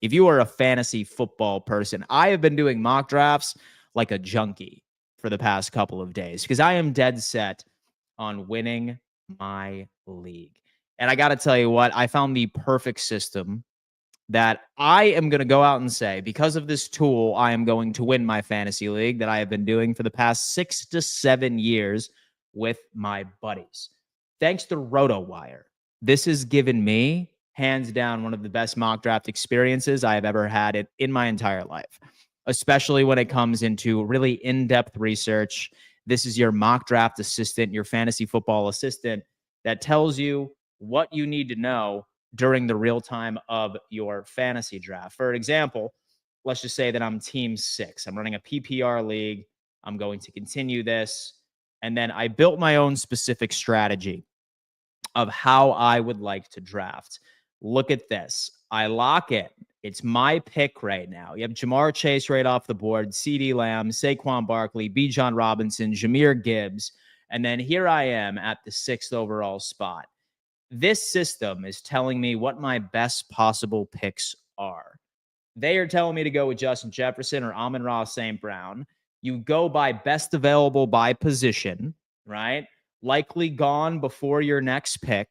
[SPEAKER 1] If you are a fantasy football person, I have been doing mock drafts like a junkie for the past couple of days because I am dead set on winning my league. And I got to tell you what, I found the perfect system that I am going to go out and say, because of this tool, I am going to win my fantasy league that I have been doing for the past 6 to 7 years with my buddies. Thanks to RotoWire, this has given me, hands down, one of the best mock draft experiences I have ever had in my entire life, especially when it comes into really in-depth research. This is your mock draft assistant, your fantasy football assistant that tells you what you need to know during the real time of your fantasy draft. For example, let's just say that I'm team 6. I'm running a PPR league. I'm going to continue this. And then I built my own specific strategy of how I would like to draft. Look at this. I lock it. It's my pick right now. You have Jamar Chase right off the board, CeeDee Lamb, Saquon Barkley, Bijan Robinson, Jahmyr Gibbs. And then here I am at the 6th overall spot. This system is telling me what my best possible picks are. They are telling me to go with Justin Jefferson or Amon-Ra St. Brown. You go by best available by position, right? Likely gone before your next pick.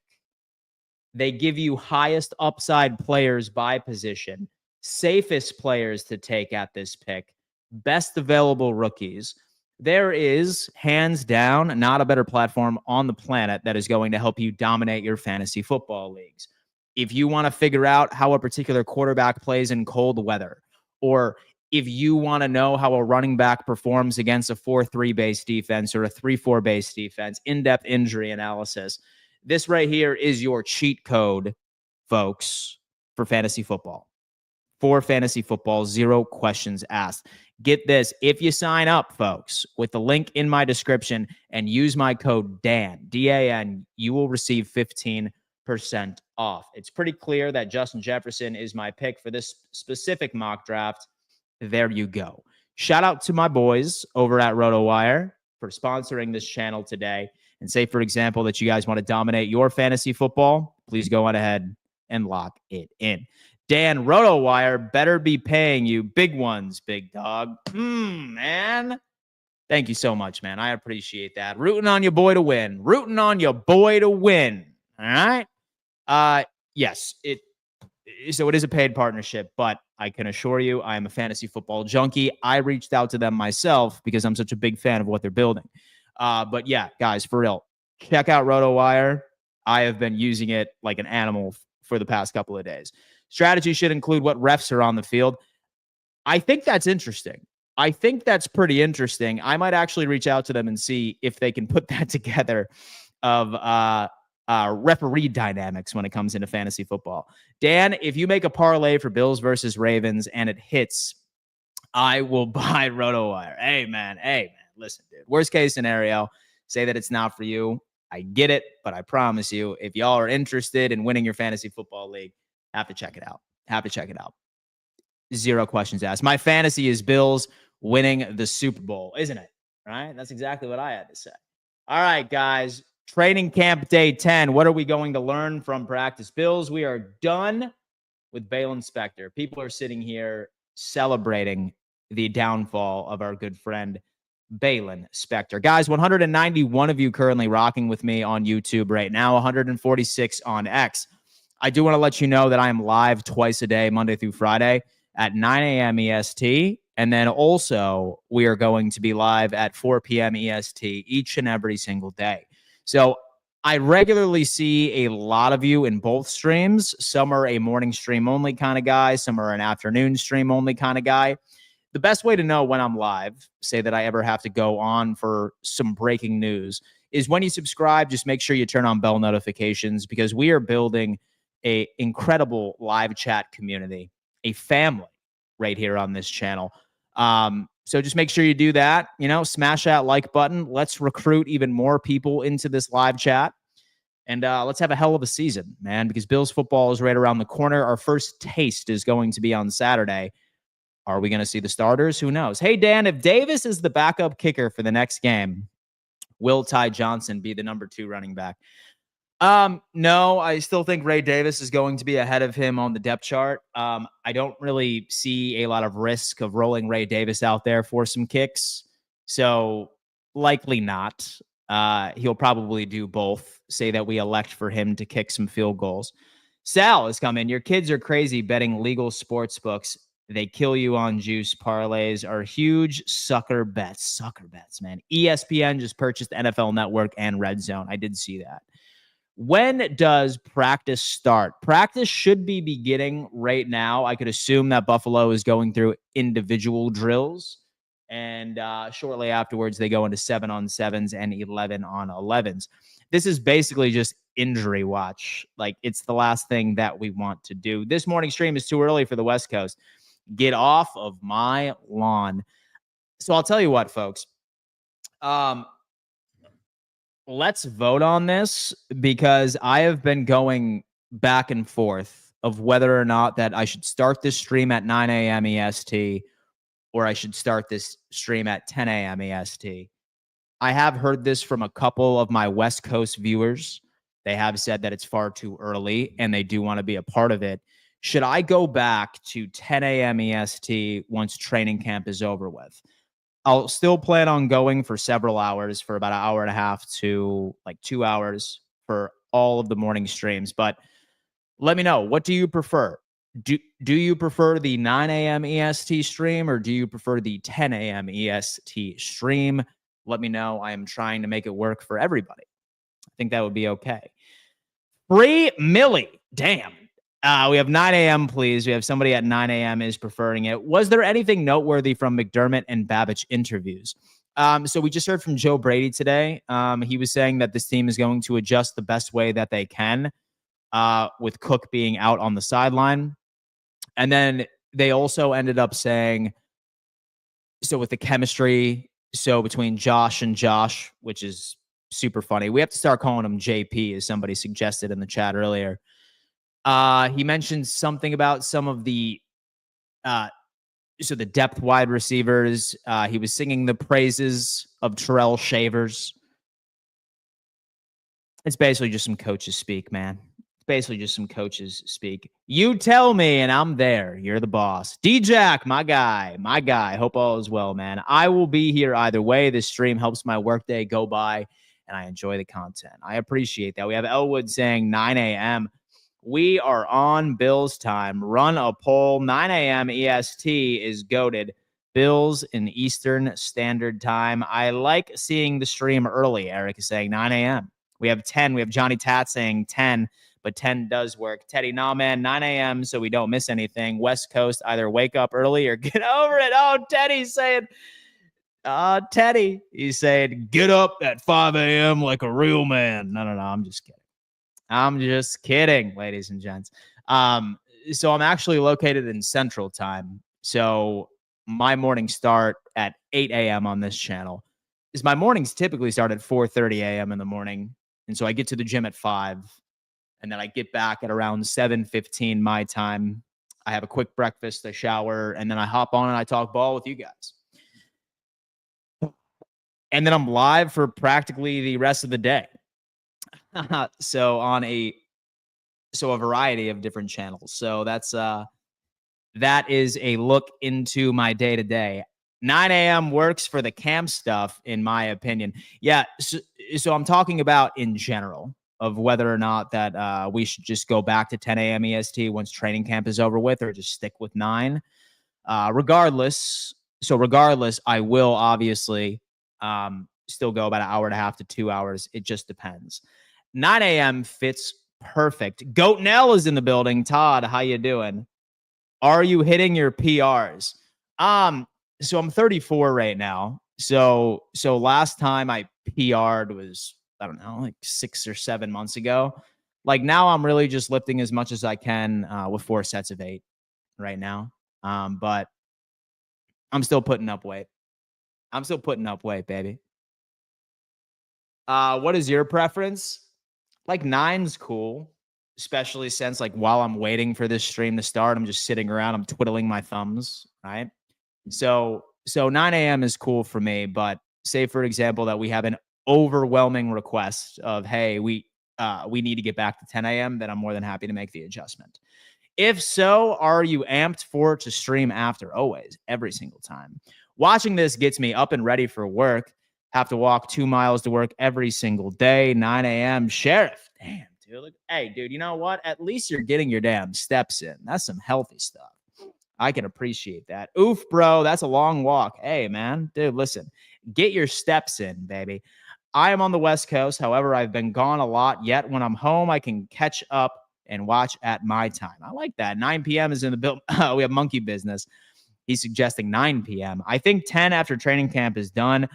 [SPEAKER 1] They give you highest upside players by position, safest players to take at this pick, best available rookies. There is, hands down, not a better platform on the planet that is going to help you dominate your fantasy football leagues. If you want to figure out how a particular quarterback plays in cold weather, or if you want to know how a running back performs against a 4-3 base defense or a 3-4 base defense, in-depth injury analysis, this right here is your cheat code, folks, for fantasy football. For fantasy football, 0 questions asked. Get this. If you sign up, folks, with the link in my description and use my code DAN, D-A-N, you will receive 15% off. It's pretty clear that Justin Jefferson is my pick for this specific mock draft. There you go. Shout out to my boys over at RotoWire for sponsoring this channel today. And say, for example, that you guys want to dominate your fantasy football, please go on ahead and lock it in. Dan, RotoWire better be paying you big ones, big dog. Man. Thank you so much, man. I appreciate that. Rooting on your boy to win. Rooting on your boy to win. All right? Yes, so it is a paid partnership, but I can assure you I am a fantasy football junkie. I reached out to them myself because I'm such a big fan of what they're building. But yeah, guys, for real, check out RotoWire. I have been using it like an animal for the past couple of days. Strategy should include what refs are on the field. I think that's interesting. I think that's pretty interesting. I might actually reach out to them and see if they can put that together of referee dynamics when it comes into fantasy football. Dan, if you make a parlay for Bills versus Ravens and it hits, I will buy RotoWire. Hey, man. Listen, dude. Worst case scenario, say that it's not for you. I get it, but I promise you, if y'all are interested in winning your fantasy football league, have to check it out. 0 questions asked. My fantasy is Bills winning the Super Bowl, isn't it? Right? That's exactly what I had to say. All right, guys. Training camp day 10. What are we going to learn from practice? Bills, we are done with Balin Spector. People are sitting here celebrating the downfall of our good friend Balin Spector. Guys, 191 of you currently rocking with me on YouTube right now, 146 on X. I do want to let you know that I am live twice a day, Monday through Friday at 9 a.m. EST. And then also we are going to be live at 4 p.m. EST each and every single day. So I regularly see a lot of you in both streams. Some are a morning stream only kind of guy. Some are an afternoon stream only kind of guy. The best way to know when I'm live, say that I ever have to go on for some breaking news, is when you subscribe, just make sure you turn on bell notifications, because we are building a incredible live chat community, a family right here on this channel. So just make sure you do that, smash that like button. Let's recruit even more people into this live chat. And let's have a hell of a season, man, because Bills football is right around the corner. Our first taste is going to be on Saturday. Are we going to see the starters? Who knows? Hey, Dan, if Davis is the backup kicker for the next game, will Ty Johnson be the number 2 running back? No, I still think Ray Davis is going to be ahead of him on the depth chart. I don't really see a lot of risk of rolling Ray Davis out there for some kicks. So likely not. He'll probably do both. Say that we elect for him to kick some field goals. Sal has come in. Your kids are crazy betting legal sports books. They kill you on juice. Parlays are huge sucker bets. Sucker bets, man. ESPN just purchased NFL Network and Red Zone. I did see that. When does practice start? Practice should be beginning right now. I could assume that Buffalo is going through individual drills, and shortly afterwards, they go into 7-on-7s and 11-on-11s. This is basically just injury watch. Like, it's the last thing that we want to do. This morning stream is too early for the West Coast. Get off of my lawn. So I'll tell you what, folks. Let's vote on this, because I have been going back and forth of whether or not that I should start this stream at 9 a.m. EST or I should start this stream at 10 a.m. EST. I have heard this from a couple of my West Coast viewers. They have said that it's far too early and they do want to be a part of it. Should I go back to 10 a.m. EST once training camp is over with? I'll still plan on going for several hours, for about an hour and a half to like 2 hours for all of the morning streams. But let me know, what do you prefer? Do you prefer the 9 a.m. EST stream, or do you prefer the 10 a.m. EST stream? Let me know. I am trying to make it work for everybody. I think that would be okay. Free Millie. Damn. We have 9 a.m., please. We have somebody at 9 a.m. is preferring it. Was there anything noteworthy from McDermott and Babich interviews? So we just heard from Joe Brady today. He was saying that this team is going to adjust the best way that they can, with Cook being out on the sideline. And then they also ended up saying, so with the chemistry, so between Josh and Josh, which is super funny. We have to start calling him JP, as somebody suggested in the chat earlier. He mentioned something about some of the the depth wide receivers. He was singing the praises of Terrell Shavers. It's basically just some coaches speak, man. It's basically just some coaches speak. You tell me, and I'm there. You're the boss. D-Jack, my guy. Hope all is well, man. I will be here either way. This stream helps my workday go by, and I enjoy the content. I appreciate that. We have Elwood saying 9 a.m. We are on Bills time. Run a poll. 9 a.m. EST is goated. Bills in Eastern Standard Time. I like seeing the stream early. Eric is saying 9 a.m. We have 10. We have Johnny Tat saying 10, but 10 does work. Teddy, nah, man, 9 a.m. so we don't miss anything. West Coast, either wake up early or get over it. Oh, Teddy's saying, he's saying, get up at 5 a.m. like a real man. No, I'm just kidding. I'm just kidding, ladies and gents. So I'm actually located in Central Time. So my mornings start at 8 a.m. on this channel. My mornings typically start at 4:30 a.m. in the morning. And so I get to the gym at 5. And then I get back at around 7:15 my time. I have a quick breakfast, a shower, and then I hop on and I talk ball with you guys. And then I'm live for practically the rest of the day. So a variety of different channels. So that is a look into my day to day. 9 a.m. works for the camp stuff, in my opinion. Yeah. So I'm talking about in general of whether or not that we should just go back to 10 a.m. EST once training camp is over with, or just stick with 9. Regardless, I will obviously still go about an hour and a half to 2 hours. It just depends. 9 a.m. fits perfect. Goat Nell is in the building. Todd, how you doing? Are you hitting your PRs? So I'm 34 right now. So last time I PR'd was, I don't know, like 6 or 7 months ago. Like now I'm really just lifting as much as I can with 4 sets of 8 right now. But I'm still putting up weight. I'm still putting up weight, baby. What is your preference? Like 9's cool, especially since like while I'm waiting for this stream to start, I'm just sitting around, I'm twiddling my thumbs, right? So 9 a.m. is cool for me, but say for example that we have an overwhelming request of, hey, we need to get back to 10 a.m., then I'm more than happy to make the adjustment. If so, are you amped for it to stream after? Always, every single time. Watching this gets me up and ready for work. Have to walk 2 miles to work every single day, 9 a.m. Sheriff, damn, dude. Hey, dude, you know what? At least you're getting your damn steps in. That's some healthy stuff. I can appreciate that. Oof, bro, that's a long walk. Hey, man, dude, listen, get your steps in, baby. I am on the West Coast. However, I've been gone a lot. Yet when I'm home, I can catch up and watch at my time. I like that. 9 p.m. is in the bill. We have monkey business. He's suggesting 9 p.m. I think 10 after training camp is done.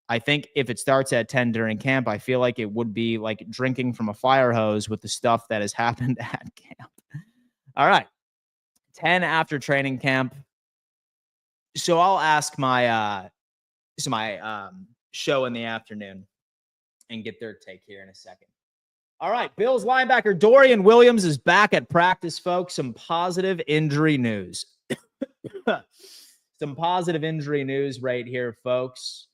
[SPEAKER 1] I think if it starts at 10 during camp, I feel like it would be like drinking from a fire hose with the stuff that has happened at camp. All right. 10 after training camp. So I'll ask my show in the afternoon and get their take here in a second. All right, Bills linebacker Dorian Williams is back at practice, folks. Some positive injury news. Some positive injury news right here, folks.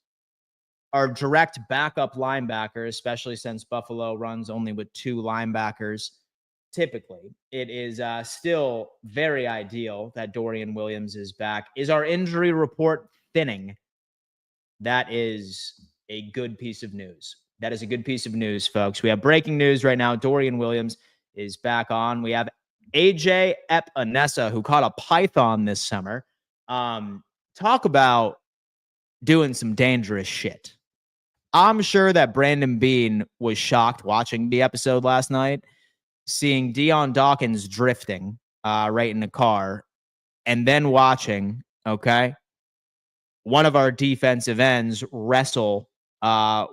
[SPEAKER 1] Our direct backup linebacker, especially since Buffalo runs only with 2 linebackers, typically, it is still very ideal that Dorian Williams is back. Is our injury report thinning? That is a good piece of news. That is a good piece of news, folks. We have breaking news right now. Dorian Williams is back on. We have AJ Epinesa, who caught a python this summer. Talk about doing some dangerous shit. I'm sure that Brandon Beane was shocked watching the episode last night, seeing Deion Dawkins drifting right in the car, and then watching, okay, one of our defensive ends wrestle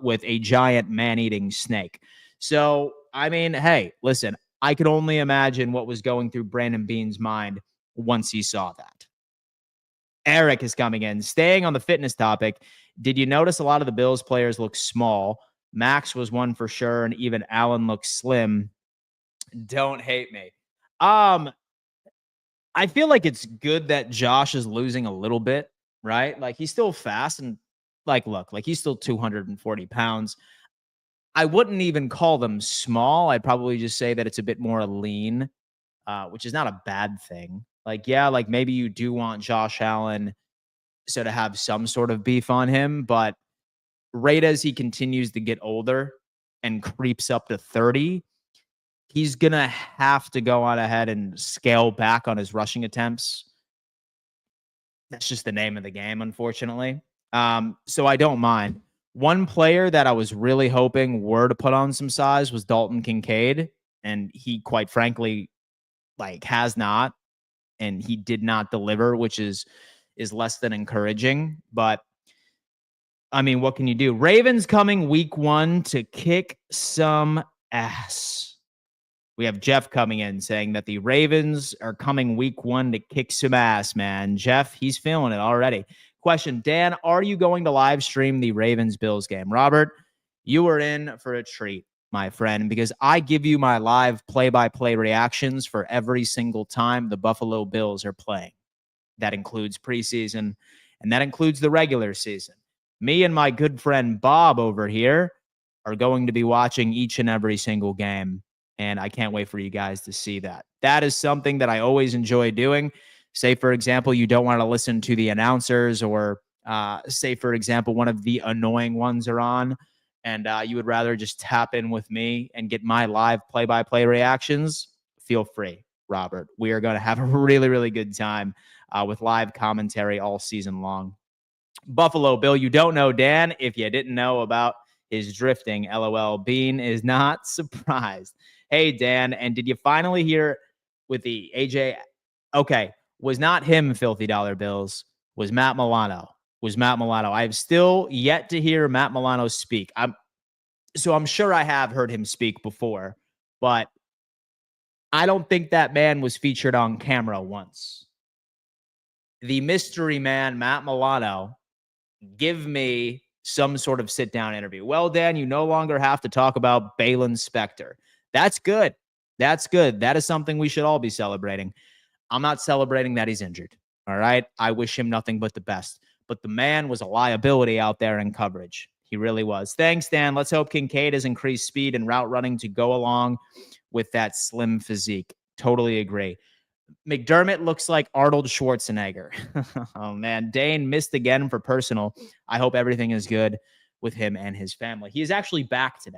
[SPEAKER 1] with a giant man-eating snake. So, I mean, hey, listen, I could only imagine what was going through Brandon Beane's mind once he saw that. Eric is coming in. Staying on the fitness topic, did you notice a lot of the Bills players look small? Max was one for sure, and even Allen looks slim. Don't hate me. I feel like it's good that Josh is losing a little bit, right? Like he's still fast and like he's still 240 pounds. I wouldn't even call them small. I'd probably just say that it's a bit more lean, which is not a bad thing. Like, yeah, like maybe you do want Josh Allen so to have some sort of beef on him, but right as he continues to get older and creeps up to 30, he's going to have to go on ahead and scale back on his rushing attempts. That's just the name of the game, unfortunately. So I don't mind. One player that I was really hoping were to put on some size was Dalton Kincaid, and he, quite frankly, like has not, and he did not deliver, which is less than encouraging. But I mean, what can you do? Ravens coming week 1 to kick some ass. We have Jeff coming in saying that the Ravens are coming week 1 to kick some ass, man. Jeff, he's feeling it already. Question, Dan, are you going to live stream the Ravens-Bills game? Robert, you are in for a treat, my friend, because I give you my live play-by-play reactions for every single time the Buffalo Bills are playing. That includes preseason, and that includes the regular season. Me and my good friend Bob over here are going to be watching each and every single game, and I can't wait for you guys to see that. That is something that I always enjoy doing. Say, for example, you don't want to listen to the announcers, or say, for example, one of the annoying ones are on, and you would rather just tap in with me and get my live play-by-play reactions. Feel free, Robert. We are going to have a really, really good time with live commentary all season long. Buffalo Bill, you don't know Dan if you didn't know about is drifting. LOL. Bean is not surprised. Hey, Dan, and did you finally hear with the AJ? Okay, was not him, Filthy Dollar Bills. Was Matt Milano. I have still yet to hear Matt Milano speak. I'm sure I have heard him speak before, but I don't think that man was featured on camera once. The mystery man, Matt Milano, give me some sort of sit-down interview. Well, Dan, you no longer have to talk about Balin Spector. That's good. That's good. That is something we should all be celebrating. I'm not celebrating that he's injured. All right? I wish him nothing but the best. But the man was a liability out there in coverage. He really was. Thanks, Dan. Let's hope Kincaid has increased speed and route running to go along with that slim physique. Totally agree. McDermott looks like Arnold Schwarzenegger. Oh, man. Dane missed again for personal. I hope everything is good with him and his family. He is actually back today.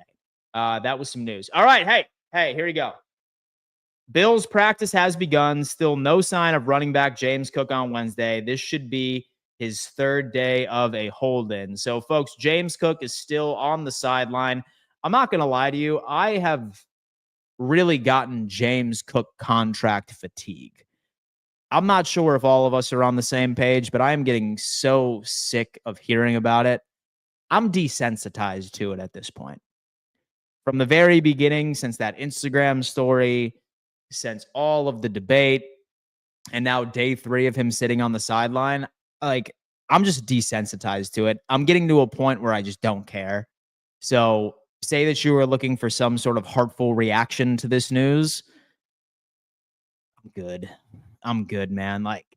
[SPEAKER 1] That was some news. All right. Hey, here we go. Bills practice has begun. Still no sign of running back James Cook on Wednesday. This should be his third day of a hold-in. So, folks, James Cook is still on the sideline. I'm not going to lie to you. I have really gotten James Cook contract fatigue. I'm not sure if all of us are on the same page, but I am getting so sick of hearing about it. I'm desensitized to it at this point. From the very beginning, since that Instagram story, since all of the debate, and now day 3 of him sitting on the sideline, like, I'm just desensitized to it. I'm getting to a point where I just don't care. So say that you were looking for some sort of heartful reaction to this news. I'm good, man. Like,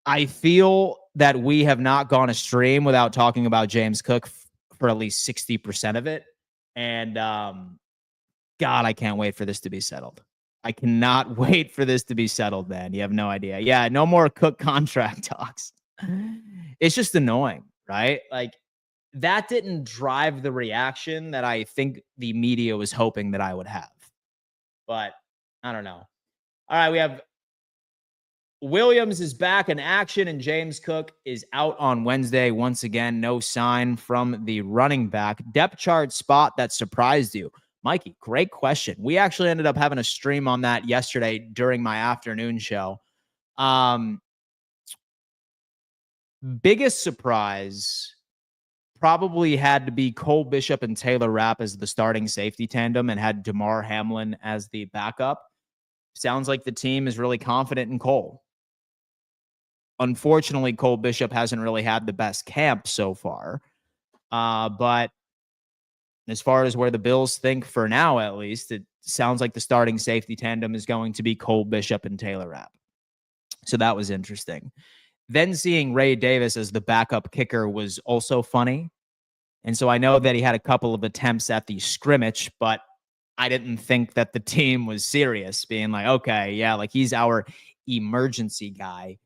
[SPEAKER 1] I feel that we have not gone a stream without talking about James Cook for at least 60% of it. And God, I can't wait for this to be settled. I cannot wait for this to be settled, man. You have no idea. Yeah, no more Cook contract talks. It's just annoying, right? Like, that didn't drive the reaction that I think the media was hoping that I would have. But I don't know. All right, we have Williams is back in action, and James Cook is out on Wednesday. Once again, no sign from the running back. Depth chart spot that surprised you. Mikey, great question. We actually ended up having a stream on that yesterday during my afternoon show. Biggest surprise probably had to be Cole Bishop and Taylor Rapp as the starting safety tandem and had DeMar Hamlin as the backup. Sounds like the team is really confident in Cole. Unfortunately, Cole Bishop hasn't really had the best camp so far. But as far as where the Bills think for now, at least, it sounds like the starting safety tandem is going to be Cole Bishop and Taylor Rapp. So that was interesting. Then seeing Ray Davis as the backup kicker was also funny. And so I know that he had a couple of attempts at the scrimmage, but I didn't think that the team was serious, being like, okay, yeah, like he's our emergency guy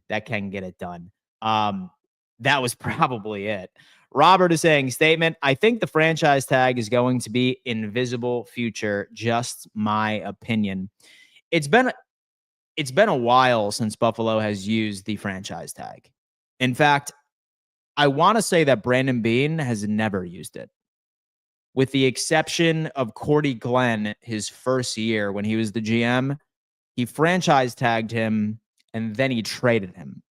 [SPEAKER 1] that can get it done. That was probably it. Robert is saying, statement, I think the franchise tag is going to be invisible future. Just my opinion. It's been a while since Buffalo has used the franchise tag. In fact, I want to say that Brandon Beane has never used it, with the exception of Cordy Glenn, his first year when he was the GM. He franchise tagged him and then he traded him.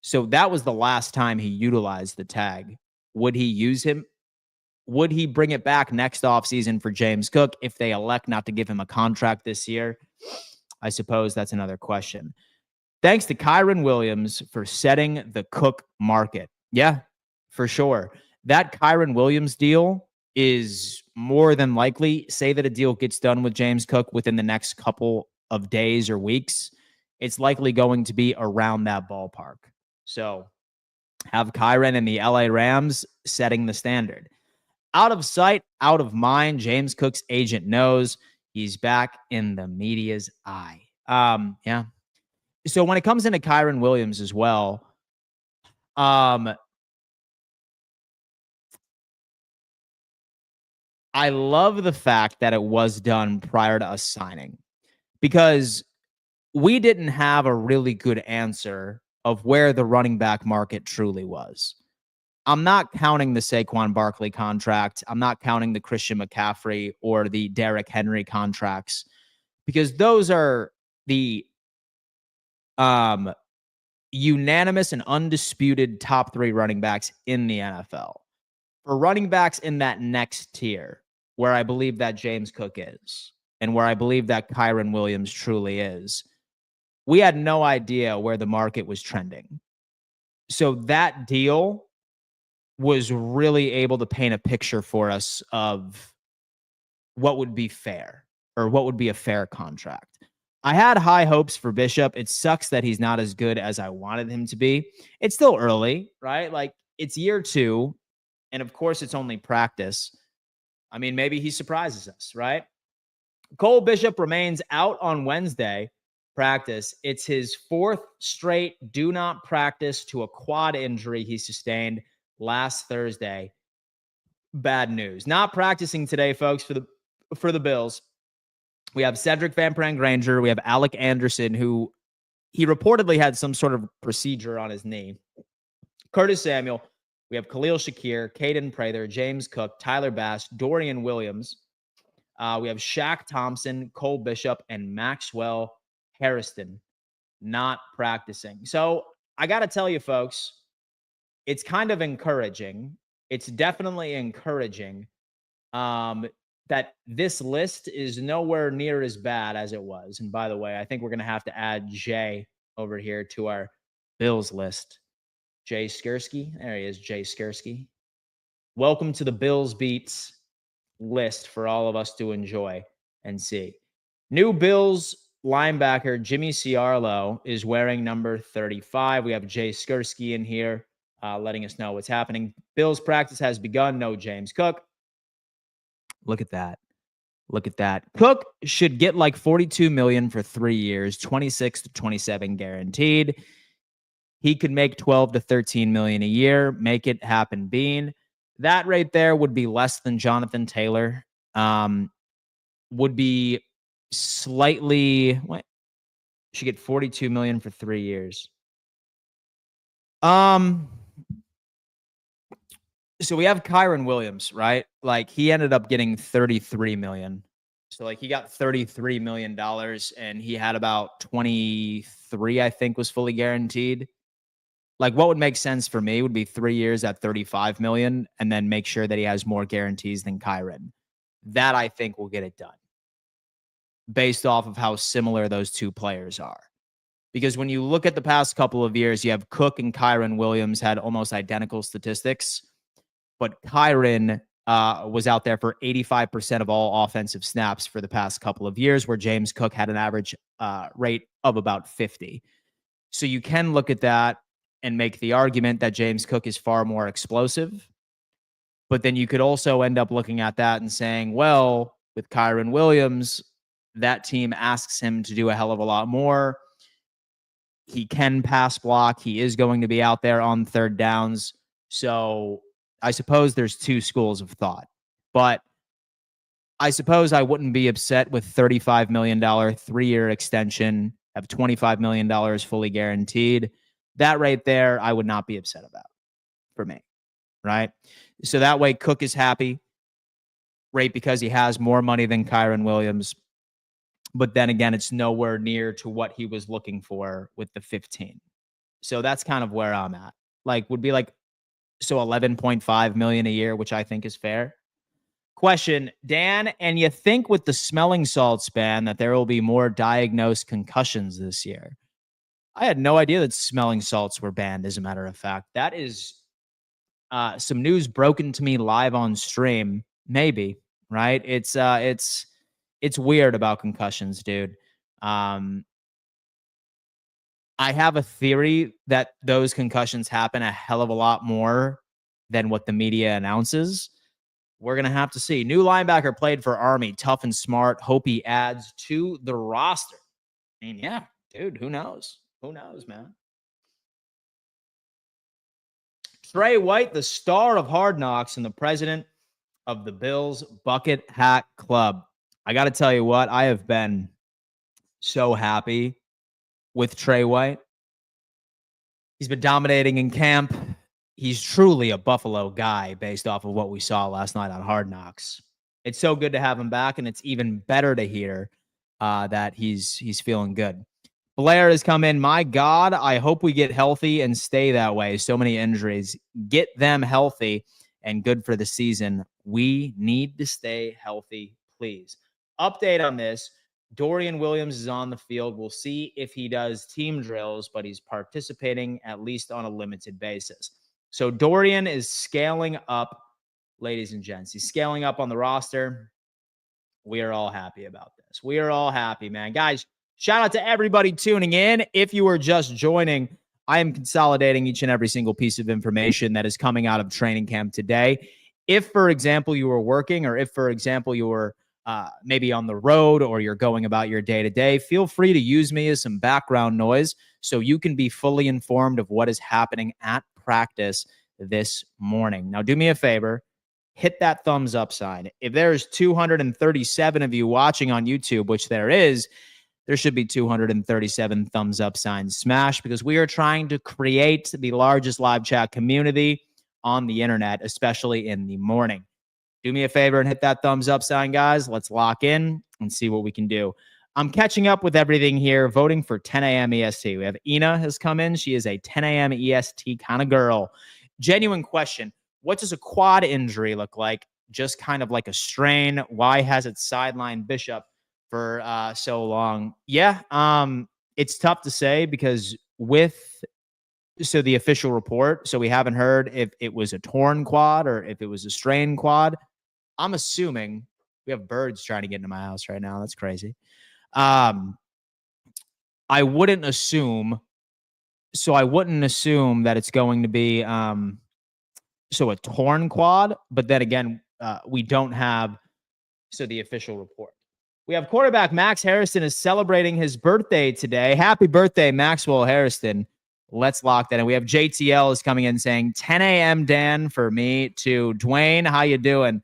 [SPEAKER 1] So that was the last time he utilized the tag. Would he use him? Would he bring it back next offseason for James Cook if they elect not to give him a contract this year? I suppose that's another question. Thanks to Kyron Williams for setting the Cook market. Yeah, for sure. That Kyron Williams deal is more than likely, say that a deal gets done with James Cook within the next couple of days or weeks, it's likely going to be around that ballpark. So have Kyron and the LA Rams setting the standard. Out of sight, out of mind, James Cook's agent knows he's back in the media's eye. Yeah. So when it comes into Kyron Williams as well, I love the fact that it was done prior to us signing, because we didn't have a really good answer of where the running back market truly was. I'm not counting the Saquon Barkley contract. I'm not counting the Christian McCaffrey or the Derrick Henry contracts, because those are the unanimous and undisputed top 3 running backs in the NFL. For running backs in that next tier, where I believe that James Cook is, and where I believe that Kyron Williams truly is, we had no idea where the market was trending. So that deal was really able to paint a picture for us of what would be fair, or what would be a fair contract. I had high hopes for Bishop. It sucks that he's not as good as I wanted him to be. It's still early, right? Like, it's year 2, and of course it's only practice. I mean, maybe he surprises us, right? Cole Bishop remains out on Wednesday practice. It's his 4th straight do not practice to a quad injury he sustained last Thursday. Bad news. Not practicing today, folks, for the Bills. We have Cedric Van Pran Granger. We have Alec Anderson, who he reportedly had some sort of procedure on his knee. Curtis Samuel. We have Khalil Shakir, Caden Prather, James Cook, Tyler Bass, Dorian Williams. We have Shaq Thompson, Cole Bishop, and Maxwell Harrison not practicing. So I got to tell you, folks, it's kind of encouraging. It's definitely encouraging that this list is nowhere near as bad as it was. And by the way, I think we're going to have to add Jay over here to our Bills list. Jay Skirsky. There he is, Jay Skirsky. Welcome to the Bills Beats list for all of us to enjoy and see. New Bills linebacker Jimmy Ciarlo is wearing number 35. We have Jay Skirsky in here letting us know what's happening. Bills practice has begun. No James Cook. Look at that. Look at that. Cook should get like $42 million for 3 years, 26 to 27 guaranteed. He could make 12 to 13 million a year. Make it happen, Bean. That right there would be less than Jonathan Taylor. Would be slightly. What? Should get 42 million for 3 years. So we have Kyron Williams, right? Like, he ended up getting 33 million. So like, he got $33 million and he had about 23, I think, was fully guaranteed. Like, what would make sense for me would be 3 years at 35 million and then make sure that he has more guarantees than Kyron. That, I think, will get it done based off of how similar those two players are. Because when you look at the past couple of years, you have Cook and Kyron Williams had almost identical statistics. But Kyron was out there for 85% of all offensive snaps for the past couple of years, where James Cook had an average rate of about 50. So you can look at that and make the argument that James Cook is far more explosive. But then you could also end up looking at that and saying, well, with Kyron Williams, that team asks him to do a hell of a lot more. He can pass block. He is going to be out there on third downs. So I suppose there's two schools of thought. But I suppose I wouldn't be upset with $35 million 3-year extension, have $25 million fully guaranteed. That right there, I would not be upset about for me, right? So that way Cook is happy, right, because he has more money than Kyron Williams. But then again, it's nowhere near to what he was looking for with the 15. So that's kind of where I'm at. Like, would be like, so 11.5 million a year, which I think is fair. Question, Dan, and you think with the smelling salts ban that there will be more diagnosed concussions this year? I had no idea that smelling salts were banned, as a matter of fact. That is some news broken to me live on stream. Maybe, right? It's weird about concussions, dude. I have a theory that those concussions happen a hell of a lot more than what the media announces. We're going to have to see. New linebacker played for Army, tough and smart. Hope he adds to the roster. I mean, yeah, dude, who knows? Who knows, man? Trey White, the star of Hard Knocks and the president of the Bills Bucket Hat Club. I got to tell you what, I have been so happy with Trey White. He's been dominating in camp. he's truly a Buffalo guy based off of what we saw last night on Hard Knocks. It's so good to have him back, and it's even better to hear that he's feeling good. Blair has come in. My God, I hope we get healthy and stay that way. So many injuries. Get them healthy and good for the season. We need to stay healthy, please. Update on this. Dorian Williams is on the field. We'll see if he does team drills, but he's participating at least on a limited basis. So Dorian is scaling up, ladies and gents. He's scaling up on the roster. We are all happy about this. We are all happy, man. Guys, shout out to everybody tuning in. If you are just joining, I am consolidating each and every single piece of information that is coming out of training camp today. If, for example, you were working, or if, for example, you were maybe on the road, or you're going about your day-to-day, feel free to use me as some background noise so you can be fully informed of what is happening at practice this morning. Now, do me a favor. Hit that thumbs up sign. If there's 237 of you watching on YouTube, which there is, there should be 237 thumbs up signs smashed, because we are trying to create the largest live chat community on the internet, especially in the morning. Do me a favor and hit that thumbs up sign, guys. Let's lock in and see what we can do. I'm catching up with everything here, voting for 10 a.m. EST. We have Ina has come in. She is a 10 a.m. EST kind of girl. Genuine question. What does a quad injury look like? Just kind of like a strain. Why has it sidelined Bishop for so long? Yeah, it's tough to say, because the official report, so we haven't heard if it was a torn quad or if it was a strained quad. I'm assuming we have birds trying to get into my house right now. That's crazy. I wouldn't assume that it's going to be a torn quad, but then again, we don't have the official report. We have quarterback Max Harrison is celebrating his birthday today. Happy birthday, Maxwell Harrison. Let's lock that in. We have JTL is coming in saying 10 a.m. Dan for me too. Dwayne, how you doing?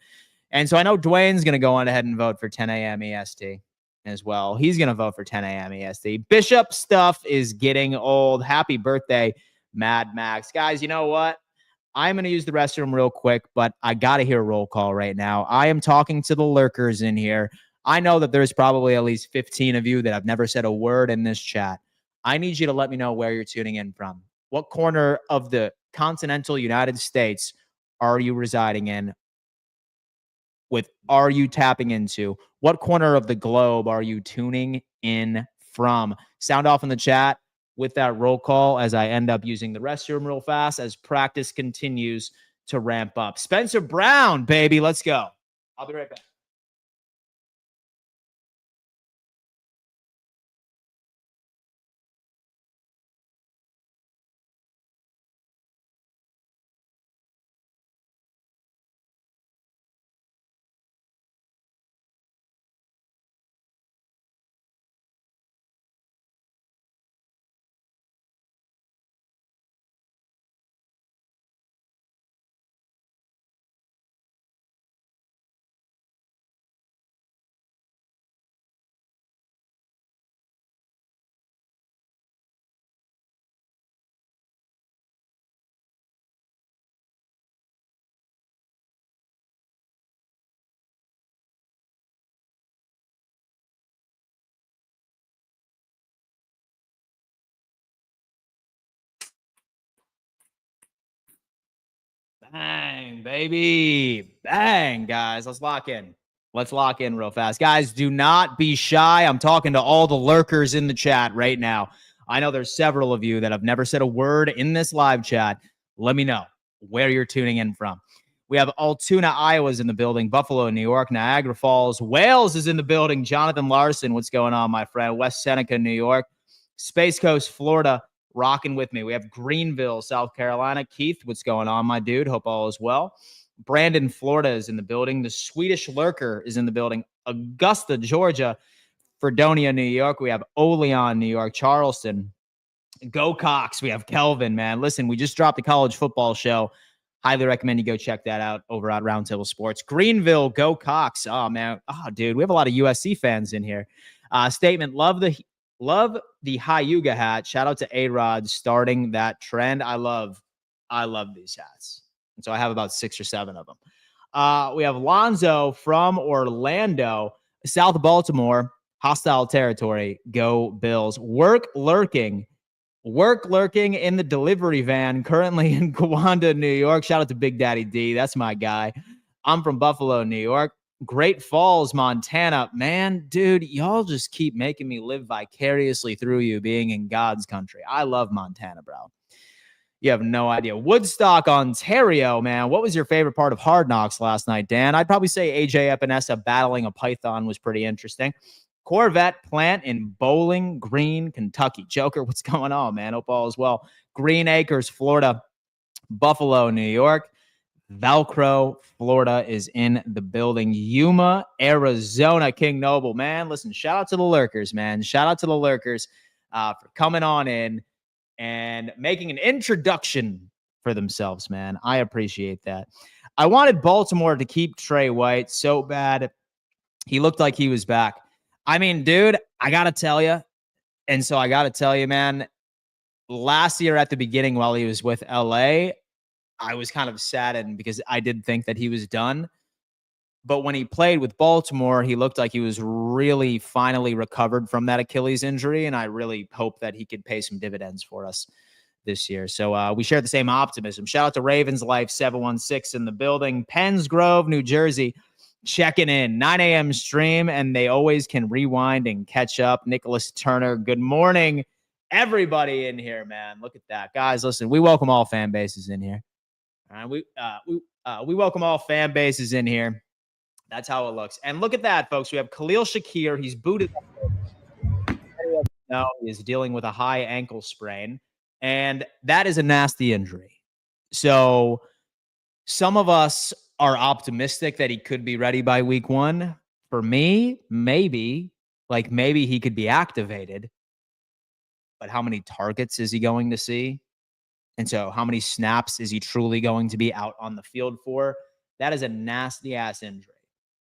[SPEAKER 1] And so I know Dwayne's going to go on ahead and vote for 10 a.m. EST as well. He's going to vote for 10 a.m. EST. Bishop stuff is getting old. Happy birthday, Mad Max. Guys, you know what? I'm going to use the restroom real quick, but I got to hear a roll call right now. I am talking to the lurkers in here. I know that there's probably at least 15 of you that have never said a word in this chat. I need you to let me know where you're tuning in from. What corner of the continental United States are you residing in? Are you tapping into? What corner of the globe are you tuning in from? Sound off in the chat with that roll call as I end up using the restroom real fast as practice continues to ramp up. Spencer Brown, baby, let's go. I'll be right back. Bang, baby. Bang, guys. Let's lock in. Let's lock in real fast. Guys, do not be shy. I'm talking to all the lurkers in the chat right now. I know there's several of you that have never said a word in this live chat. Let me know where you're tuning in from. We have Altoona, Iowa's in the building. Buffalo, New York. Niagara Falls. Wales is in the building. Jonathan Larson, what's going on, my friend? West Seneca, New York. Space Coast, Florida. Rocking with me. We have Greenville, South Carolina. Keith, what's going on, my dude? Hope all is well. Brandon, Florida is in the building. The Swedish Lurker is in the building. Augusta, Georgia. Fredonia, New York. We have Olean, New York. Charleston. Go Cox. We have Kelvin, man. Listen, we just dropped the college football show. Highly recommend you go check that out over at Roundtable Sports. Greenville, go Cox. Oh, man. Oh, dude, we have a lot of USC fans in here. Statement, love the Hyuga hat. Shout out to A-Rod starting that trend. I love I love these hats. And so I have about 6 or 7 of them. We have Lonzo from Orlando, South Baltimore, hostile territory. Go Bills. Work lurking in the delivery van, currently in Gowanda, New York. Shout out to Big Daddy D. That's my guy. I'm from Buffalo, New York. Great Falls, Montana. Man, dude, y'all just keep making me live vicariously through you being in God's country. I love Montana, bro. You have no idea. Woodstock, Ontario, man. What was your favorite part of Hard Knocks last night, Dan? I'd probably say AJ Epinesa battling a python was pretty interesting. Corvette plant in Bowling Green, Kentucky. Joker, what's going on, man? Hope all is well. Green Acres, Florida. Buffalo, New York. Velcro, Florida is in the building. Yuma, Arizona. King Noble, man. Listen, shout out to the lurkers, man. Shout out to the lurkers for coming on in and making an introduction for themselves, man. I appreciate that. I wanted Baltimore to keep Trey White so bad. He looked like he was back. I mean, dude, I got to tell you. And so I got to tell you, man, last year at the beginning while he was with LA, I was kind of saddened because I did think that he was done. But when he played with Baltimore, he looked like he was really finally recovered from that Achilles injury. And I really hope that he could pay some dividends for us this year. So we share the same optimism. Shout out to Ravens Life 716 in the building. Penns Grove, New Jersey, checking in. 9 a.m. stream, and they always can rewind and catch up. Nicholas Turner, good morning, everybody in here, man. Look at that. Guys, listen, we welcome all fan bases in here. All right, we welcome all fan bases in here. That's how it looks. And look at that, folks. We have Khalil Shakir. He's booted up. Now he is dealing with a high ankle sprain, and that is a nasty injury. So some of us are optimistic that he could be ready by week 1. For me, maybe he could be activated. But how many targets is he going to see? And so how many snaps is he truly going to be out on the field for? That is a nasty-ass injury.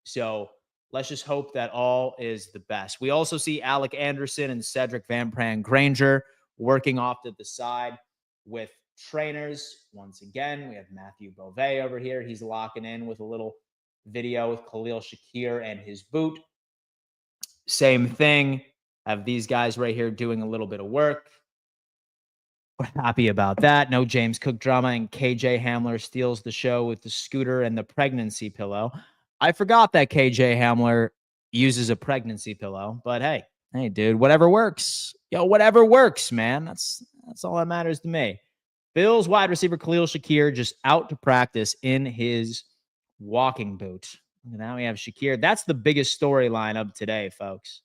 [SPEAKER 1] So let's just hope that all is the best. We also see Alec Anderson and Cedric Van Pran Granger working off to the side with trainers. Once again, we have Matthew Beauvais over here. He's locking in with a little video with Khalil Shakir and his boot. Same thing. Have these guys right here doing a little bit of work. We're happy about that. No James Cook drama, and KJ Hamler steals the show with the scooter and the pregnancy pillow. I forgot that KJ Hamler uses a pregnancy pillow, but hey, dude, whatever works. Yo, whatever works, man. That's all that matters to me. Bills wide receiver Khalil Shakir just out to practice in his walking boot. Now we have Shakir. That's the biggest storyline of today, folks.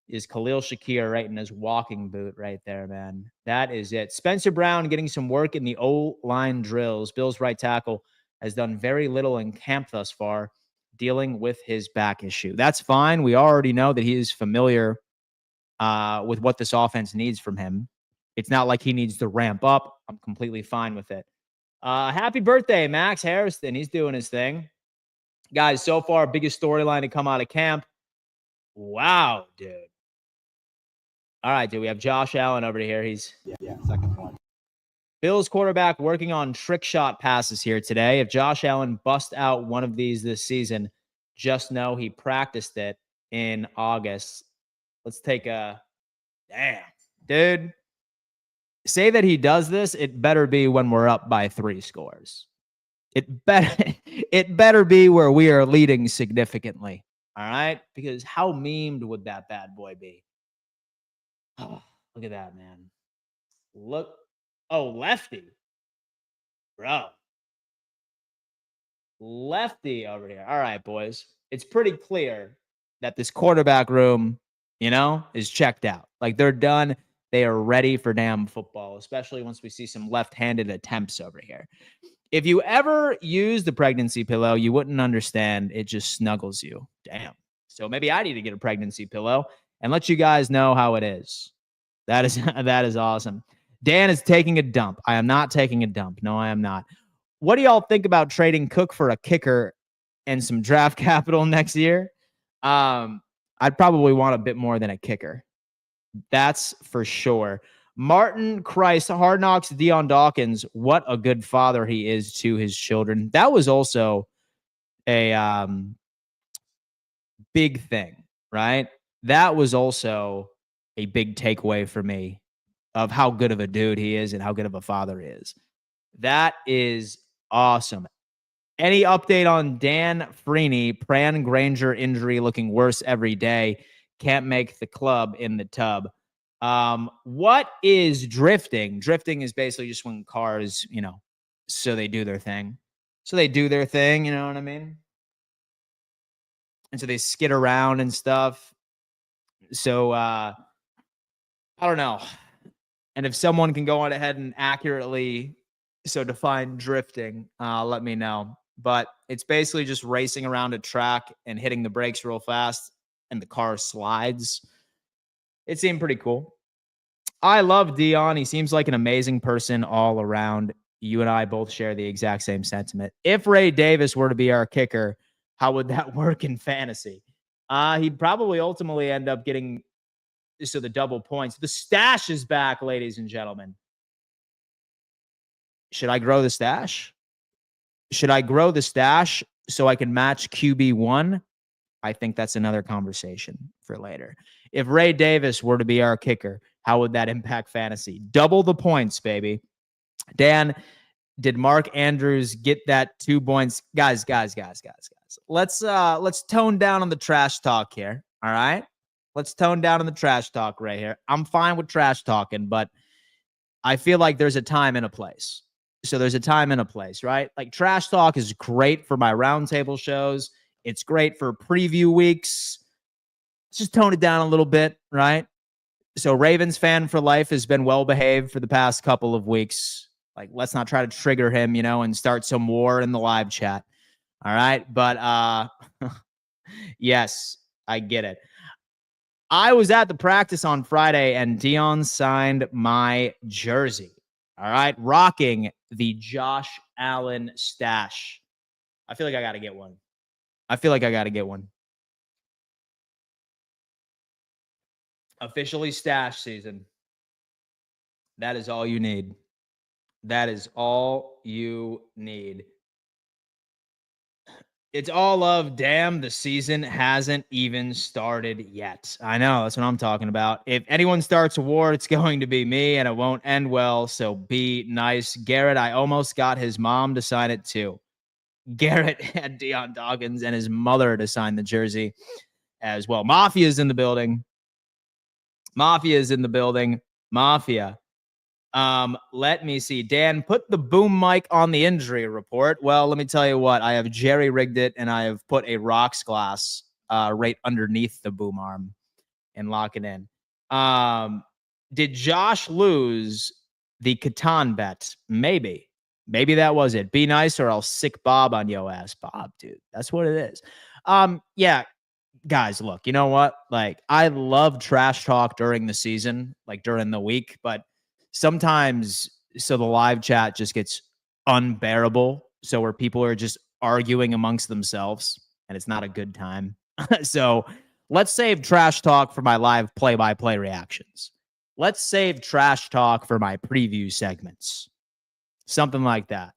[SPEAKER 1] Is Khalil Shakir right in his walking boot right there, man. That is it. Spencer Brown getting some work in the O-line drills. Bills right tackle has done very little in camp thus far, dealing with his back issue. That's fine. We already know that he is familiar with what this offense needs from him. It's not like he needs to ramp up. I'm completely fine with it. Happy birthday, Max Harrison. He's doing his thing. Guys, so far, biggest storyline to come out of camp. Wow, dude. All right, dude. We have Josh Allen over here. He's
[SPEAKER 5] second one.
[SPEAKER 1] Bills quarterback working on trick shot passes here today. If Josh Allen busts out one of these this season, just know he practiced it in August. Let's take a damn, dude. Say that he does this, it better be when we're up by 3 scores. It better be where we are leading significantly. All right? Because how memed would that bad boy be? Oh, look at that, man. Look. Oh, lefty. Bro. Lefty over here. All right, boys. It's pretty clear that this quarterback room, is checked out. Like, they're done. They are ready for damn football, especially once we see some left-handed attempts over here. If you ever use the pregnancy pillow, you wouldn't understand. It just snuggles you. Damn. So maybe I need to get a pregnancy pillow and let you guys know how it is. That is awesome. Dan is taking a dump. I am not taking a dump. No, I am not. What do y'all think about trading Cook for a kicker and some draft capital next year? I'd probably want a bit more than a kicker. That's for sure. Martin Christ, Hard Knocks, Dion Dawkins. What a good father he is to his children. That was also a big thing, right? That was also a big takeaway for me of how good of a dude he is and how good of a father he is. That is awesome. Any update on Dan Freeney? Pran Granger injury looking worse every day. Can't make the club in the tub. What is drifting? Drifting is basically just when cars, so they do their thing. So they do their thing, you know what I mean? And so they skid around and stuff. So I don't know. And if someone can go on ahead and accurately define drifting, let me know. But it's basically just racing around a track and hitting the brakes real fast and the car slides. It seemed pretty cool. I love Dion. He seems like an amazing person all around. You and I both share the exact same sentiment. If Ray Davis were to be our kicker, how would that work in fantasy? He'd probably ultimately end up getting the double points. The stash is back, ladies and gentlemen. Should I grow the stash? Should I grow the stash so I can match QB1? I think that's another conversation for later. If Ray Davis were to be our kicker, how would that impact fantasy? Double the points, baby. Dan, did Mark Andrews get that 2 points? Guys. Let's tone down on the trash talk here. All right. Let's tone down on the trash talk right here. I'm fine with trash talking, but I feel like there's a time and a place. So there's a time and a place, right? Like trash talk is great for my roundtable shows. It's great for preview weeks. Let's just tone it down a little bit, right? So Ravens fan for life has been well behaved for the past couple of weeks. Like, let's not try to trigger him, and start some war in the live chat. All right. But yes, I get it. I was at the practice on Friday and Dion signed my jersey. All right. Rocking the Josh Allen stash. I feel like I got to get one. Officially stash season. That is all you need. It's all of, damn, the season hasn't even started yet. I know, that's what I'm talking about. If anyone starts a war, it's going to be me, and it won't end well, so be nice. Garrett, I almost got his mom to sign it too. Garrett had Dion Dawkins and his mother to sign the jersey as well. Mafia's in the building. Mafia. Let me see. Dan, put the boom mic on the injury report. Well, let me tell you what. I have jerry rigged it, and I have put a rocks glass right underneath the boom arm and lock it in. Did Josh lose the Catan bet? Maybe that was it. Be nice, or I'll sick Bob on yo ass. Bob, dude, that's what it is. Yeah. Guys, look, you know what? Like, I love trash talk during the season, like during the week, but sometimes the live chat just gets unbearable. So where people are just arguing amongst themselves and it's not a good time. So let's save trash talk for my live play-by-play reactions. Let's save trash talk for my preview segments. Something like that.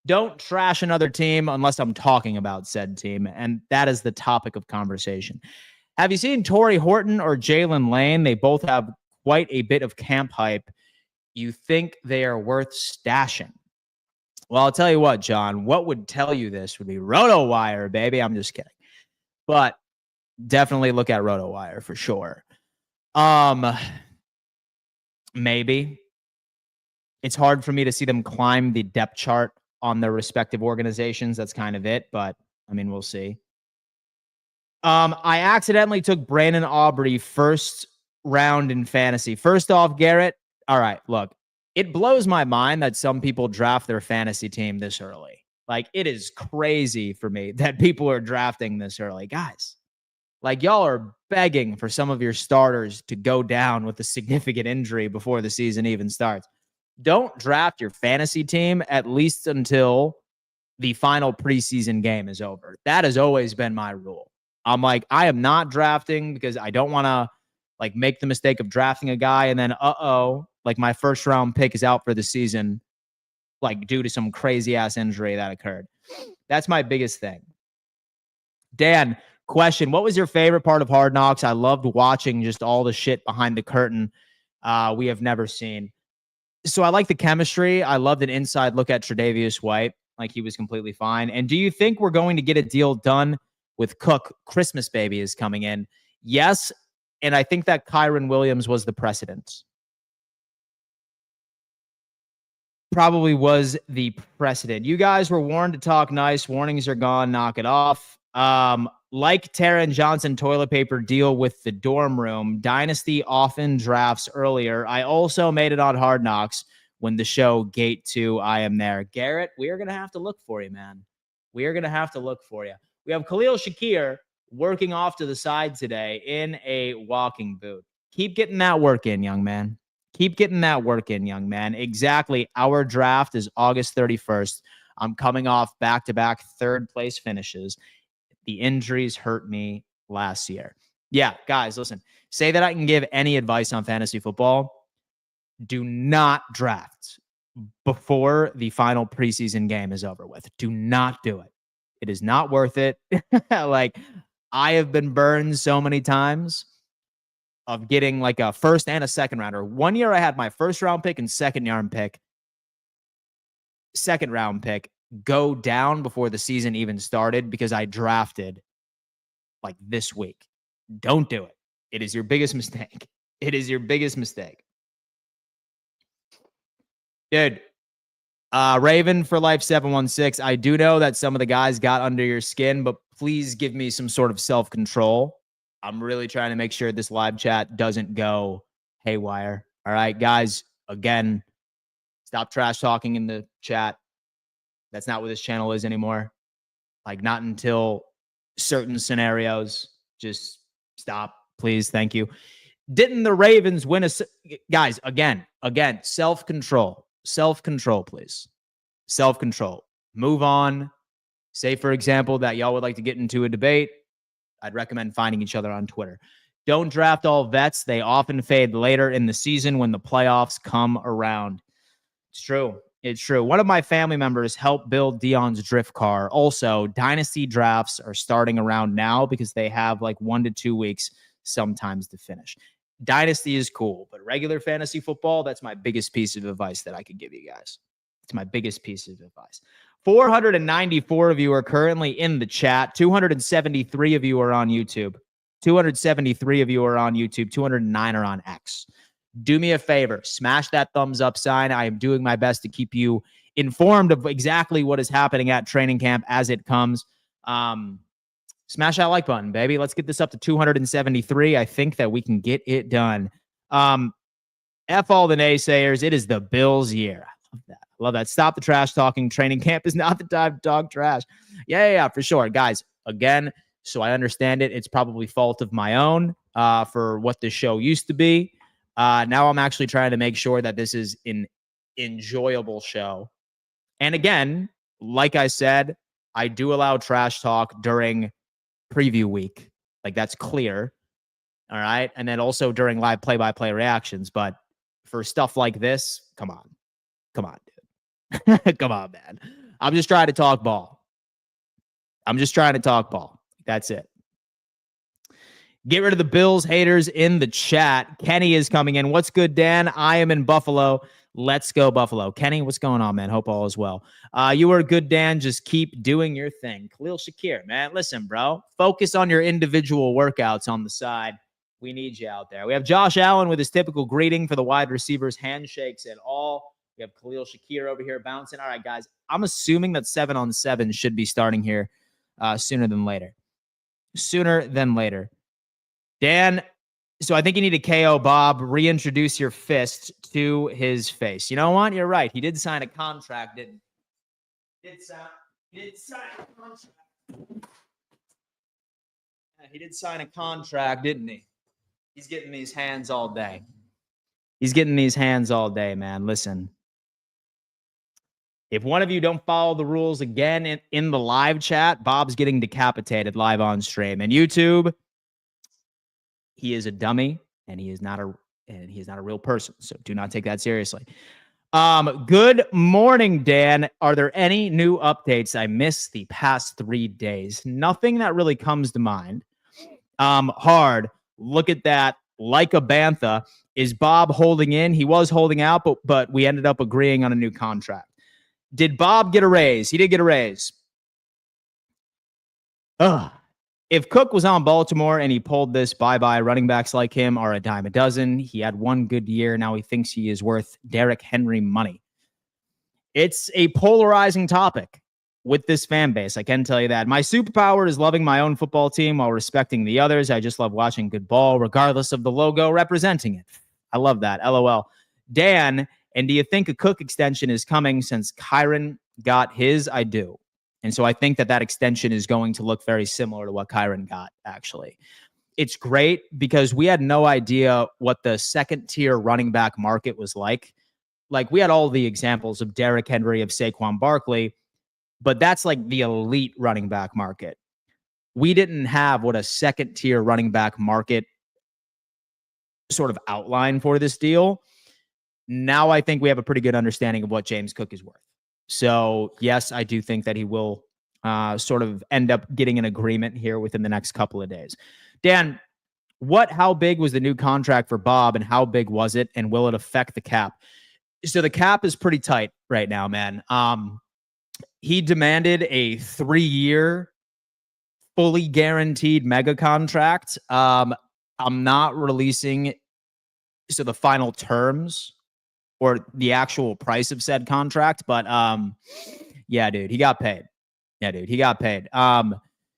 [SPEAKER 1] Don't trash another team unless I'm talking about said team. And that is the topic of conversation. Have you seen Torrey Horton or Jalen Lane? They both have quite a bit of camp hype. You think they are worth stashing? Well, I'll tell you what, John, what would tell you this would be RotoWire, baby. I'm just kidding. But definitely look at RotoWire for sure. Maybe. It's hard for me to see them climb the depth chart on their respective organizations. That's kind of it, but I mean, we'll see. I accidentally took Brandon Aubrey first round in fantasy. First off, Garrett, all right, look, it blows my mind that some people draft their fantasy team this early. Like, it is crazy for me that people are drafting this early. Guys, like, y'all are begging for some of your starters to go down with a significant injury before the season even starts. Don't draft your fantasy team at least until the final preseason game is over. That has always been my rule. I'm like, I am not drafting because I don't want to like make the mistake of drafting a guy and then, like my first round pick is out for the season, like due to some crazy ass injury that occurred. That's my biggest thing. Dan, question: what was your favorite part of Hard Knocks? I loved watching just all the shit behind the curtain we have never seen. So I like the chemistry. I loved an inside look at Tre'Davious White. Like, he was completely fine. And do you think we're going to get a deal done with Cook? Christmas baby is coming in. Yes. And I think that Kyron Williams was the precedent. Probably was the precedent. You guys were warned to talk nice. Warnings are gone. Knock it off. Like Taron Johnson toilet paper deal with the dorm room, Dynasty often drafts earlier. I also made it on Hard Knocks when the show Gate 2, I am there. Garrett, we are going to have to look for you, man. We are going to have to look for you. We have Khalil Shakir working off to the side today in a walking boot. Keep getting that work in, young man. Keep getting that work in, young man. Exactly. Our draft is August 31st. I'm coming off back-to-back third-place finishes. The injuries hurt me last year. Yeah, guys, listen. Say that I can give any advice on fantasy football. Do not draft before the final preseason game is over with. Do not do it. It is not worth it. Like, I have been burned so many times of getting like a first and a second rounder. 1 year I had my first round pick and second round pick go down before the season even started because I drafted like this week. Don't do it. It is your biggest mistake. It is your biggest mistake. Dude, Raven for Life 716. I do know that some of the guys got under your skin, but please give me some sort of self-control. I'm really trying to make sure this live chat doesn't go haywire. All right, guys, again, stop trash talking in the chat. That's not what this channel is anymore. Like, not until certain scenarios. Just stop, please. Thank you. Didn't the Ravens win guys, again, self-control. Self-control, please. Self-control. Move on. Say, for example, that y'all would like to get into a debate. I'd recommend finding each other on Twitter. Don't draft all vets. They often fade later in the season when the playoffs come around. It's true. It's true. One of my family members helped build Dion's drift car. Also, dynasty drafts are starting around now because they have like 1 to 2 weeks sometimes to finish. Dynasty is cool, but regular fantasy football, that's my biggest piece of advice that I could give you guys. It's my biggest piece of advice. 494 of you are currently in the chat. 273 of you are on YouTube. 273 of you are on YouTube. 209 are on X. Do me a favor. Smash that thumbs up sign. I am doing my best to keep you informed of exactly what is happening at training camp as it comes. Smash that like button, baby. Let's get this up to 273. I think that we can get it done. F all the naysayers. It is the Bills' year. I love that. I love that. Stop the trash talking. Training camp is not the time to talk trash. Yeah, for sure. Guys, again, so I understand it. It's probably fault of my own for what this show used to be. Now I'm actually trying to make sure that this is an enjoyable show. And again, like I said, I do allow trash talk during preview week. Like, that's clear. All right. And then also during live play-by-play reactions. But for stuff like this, come on, dude. Come on, man. I'm just trying to talk ball. That's it. Get rid of the Bills haters in the chat. Kenny is coming in. What's good, Dan? I am in Buffalo. Let's go, Buffalo. Kenny, what's going on, man? Hope all is well. You are good, Dan. Just keep doing your thing. Khalil Shakir, man. Listen, bro. Focus on your individual workouts on the side. We need you out there. We have Josh Allen with his typical greeting for the wide receivers, handshakes and all. We have Khalil Shakir over here bouncing. All right, guys. I'm assuming that 7-on-7 should be starting here sooner than later. Dan, so I think you need to KO Bob, reintroduce your fist to his face. You know what? You're right. He did sign a contract, didn't he? He did sign a contract, didn't he? He's getting these hands all day. Man. Listen. If one of you don't follow the rules again in the live chat, Bob's getting decapitated live on stream. And YouTube, he is a dummy. and he is not a real person. So do not take that seriously. Good morning, Dan. Are there any new updates I missed the past 3 days? Nothing that really comes to mind. Hard. Look at that. Like a bantha. Is Bob holding in? He was holding out, but we ended up agreeing on a new contract. Did Bob get a raise? He did get a raise. Ugh. If Cook was on Baltimore and he pulled this bye-bye, running backs like him are a dime a dozen. He had one good year. Now he thinks he is worth Derrick Henry money. It's a polarizing topic with this fan base. I can tell you that. My superpower is loving my own football team while respecting the others. I just love watching good ball, regardless of the logo representing it. I love that. LOL. Dan, and do you think a Cook extension is coming since Kyron got his? I do. And so I think that extension is going to look very similar to what Kyron got, actually. It's great because we had no idea what the second-tier running back market was like. Like, we had all the examples of Derrick Henry, of Saquon Barkley, but that's like the elite running back market. We didn't have what a second-tier running back market sort of outline for this deal. Now I think we have a pretty good understanding of what James Cook is worth. So, yes, I do think that he will sort of end up getting an agreement here within the next couple of days. Dan, how big was the new contract for Bob, and how big was it, and will it affect the cap? So the cap is pretty tight right now, man. He demanded a 3-year, fully guaranteed mega contract. I'm not releasing the final terms or the actual price of said contract. But yeah, dude, he got paid.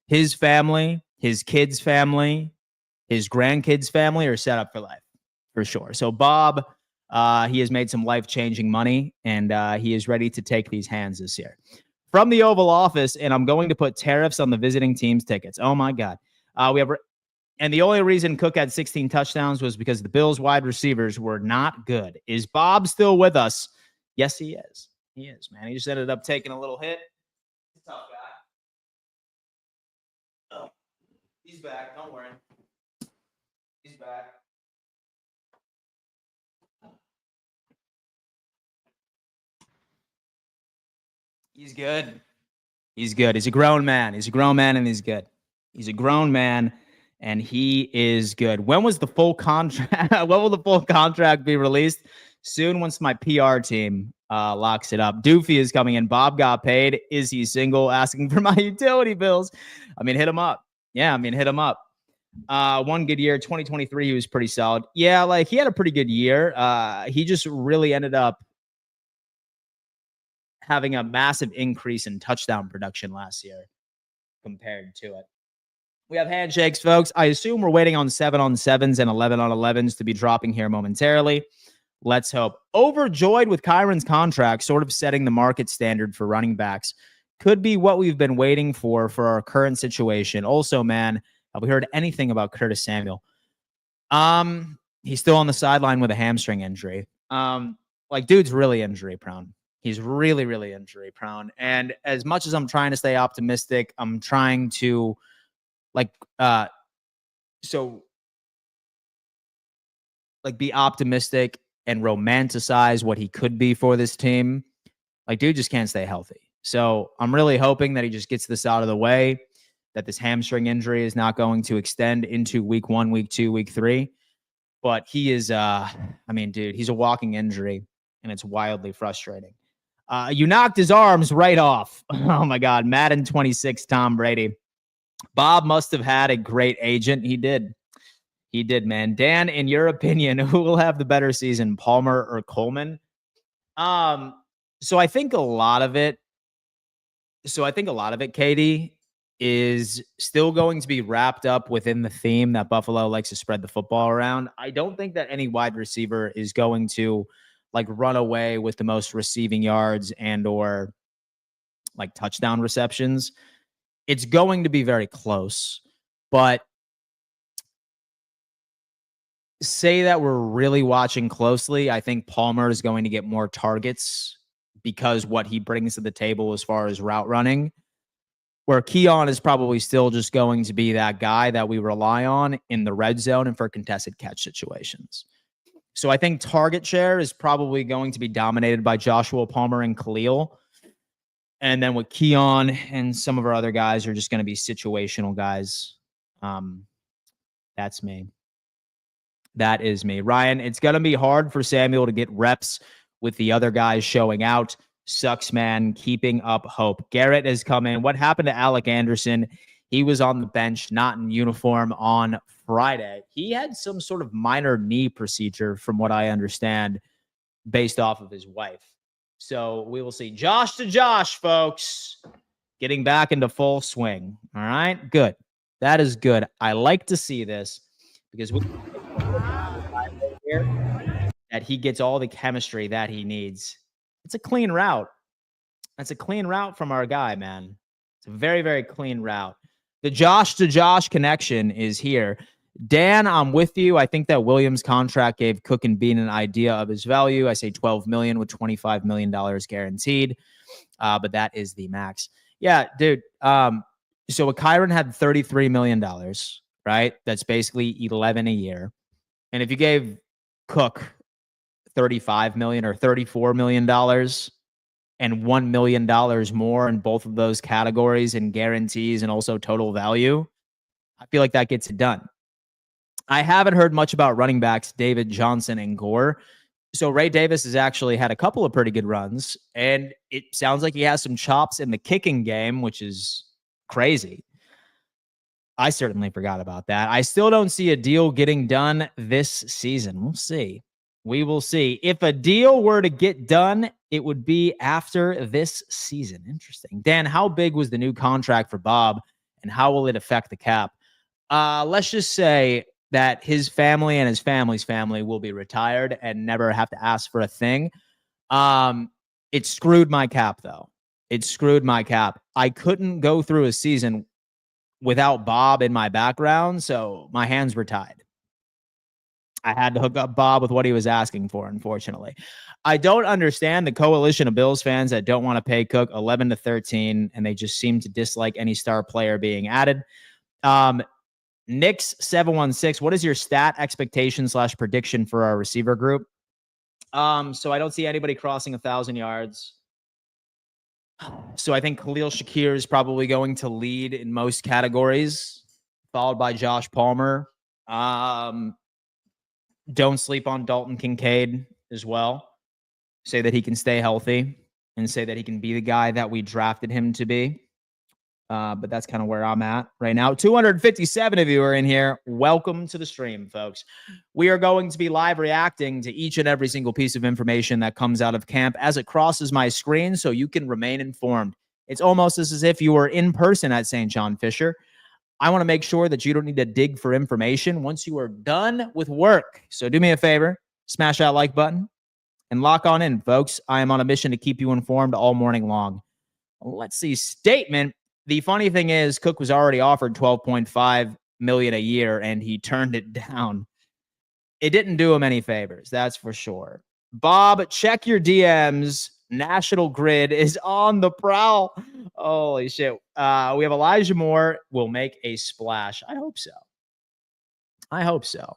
[SPEAKER 1] His family, his kids' family, his grandkids' family are set up for life, for sure. So Bob, he has made some life-changing money, and he is ready to take these hands this year. From the Oval Office, and I'm going to put tariffs on the visiting team's tickets. Oh, my God. And the only reason Cook had 16 touchdowns was because the Bills' wide receivers were not good. Is Bob still with us? Yes, he is. He is, man. He just ended up taking a little hit. He's a tough guy. Oh, he's back. Don't worry. He's back. He's good. He's good. He's a grown man. And he's good. He's a grown man. And he is good. When was the full contract? When will the full contract be released? Soon, once my PR team locks it up. Doofy is coming in. Bob got paid. Is he single? Asking for my utility bills. I mean, hit him up. Yeah, hit him up. One good year. 2023, he was pretty solid. Yeah, like, he had a pretty good year. He just really ended up having a massive increase in touchdown production last year compared to it. We have handshakes, folks. I assume we're waiting on 7-on-7s and 11-on-11s to be dropping here momentarily. Let's hope. Overjoyed with Kyron's contract, sort of setting the market standard for running backs. Could be what we've been waiting for our current situation. Also, man, have we heard anything about Curtis Samuel? He's still on the sideline with a hamstring injury. Dude's really injury prone. He's really, really injury prone. And as much as I'm trying to stay optimistic, I'm trying to be optimistic and romanticize what he could be for this team. Like, dude just can't stay healthy. So I'm really hoping that he just gets this out of the way, that this hamstring injury is not going to extend into week 1, week 2, week 3. But he is, dude, he's a walking injury, and it's wildly frustrating. You knocked his arms right off. Oh, my God. Madden 26, Tom Brady. Bob must have had a great agent. He did. He did, man. Dan, in your opinion, who will have the better season, Palmer or Coleman? So I think a lot of it, Katie, is still going to be wrapped up within the theme that Buffalo likes to spread the football around. I don't think that any wide receiver is going to run away with the most receiving yards and or touchdown receptions. It's going to be very close, but say that we're really watching closely, I think Palmer is going to get more targets because what he brings to the table as far as route running. where Keon is probably still just going to be that guy that we rely on in the red zone and for contested catch situations. So I think target share is probably going to be dominated by Joshua Palmer and Khalil. And then with Keon and some of our other guys are just going to be situational guys. That's me. That is me. Ryan, it's going to be hard for Samuel to get reps with the other guys showing out. Sucks, man. Keeping up hope. Garrett has come in. What happened to Alec Anderson? He was on the bench, not in uniform on Friday. He had some sort of minor knee procedure, from what I understand, based off of his wife. So we will see. Josh to Josh, folks. Getting back into full swing. All right? Good. That is good. I like to see this because we that he gets all the chemistry that he needs. It's a clean route. That's a clean route from our guy, man. It's a very, very clean route. The Josh to Josh connection is here. Dan, I'm with you. I think that Williams' contract gave Cook and Bean an idea of his value. I say $12 million with $25 million guaranteed, but that is the max. Yeah, dude. So Kyron had $33 million, right? That's basically 11 a year. And if you gave Cook $35 million or $34 million and $1 million more in both of those categories and guarantees and also total value, I feel like that gets it done. I haven't heard much about running backs David Johnson and Gore. So Ray Davis has actually had a couple of pretty good runs, and it sounds like he has some chops in the kicking game, which is crazy. I certainly forgot about that. I still don't see a deal getting done this season. We'll see. We will see. If a deal were to get done, it would be after this season. Interesting. Dan, how big was the new contract for Bob, and how will it affect the cap? Let's just say that his family and his family's family will be retired and never have to ask for a thing. It screwed my cap, though. It screwed my cap. I couldn't go through a season without Bob in my background, so my hands were tied. I had to hook up Bob with what he was asking for, unfortunately. I don't understand the coalition of Bills fans that don't want to pay Cook 11 to 13, and they just seem to dislike any star player being added. Nick's 716, what is your stat expectation / prediction for our receiver group? So I don't see anybody crossing 1,000 yards. So I think Khalil Shakir is probably going to lead in most categories, followed by Josh Palmer. Don't sleep on Dalton Kincaid as well. Say that he can stay healthy and say that he can be the guy that we drafted him to be. But that's kind of where I'm at right now. 257 of you are in here. Welcome to the stream, folks. We are going to be live reacting to each and every single piece of information that comes out of camp as it crosses my screen so you can remain informed. It's almost as if you were in person at St. John Fisher. I want to make sure that you don't need to dig for information once you are done with work. So do me a favor, smash that like button and lock on in, folks. I am on a mission to keep you informed all morning long. Let's see. Statement. The funny thing is, Cook was already offered $12.5 million a year, and he turned it down. It didn't do him any favors, that's for sure. Bob, check your DMs. National Grid is on the prowl. Holy shit. We have Elijah Moore will make a splash. I hope so. I hope so.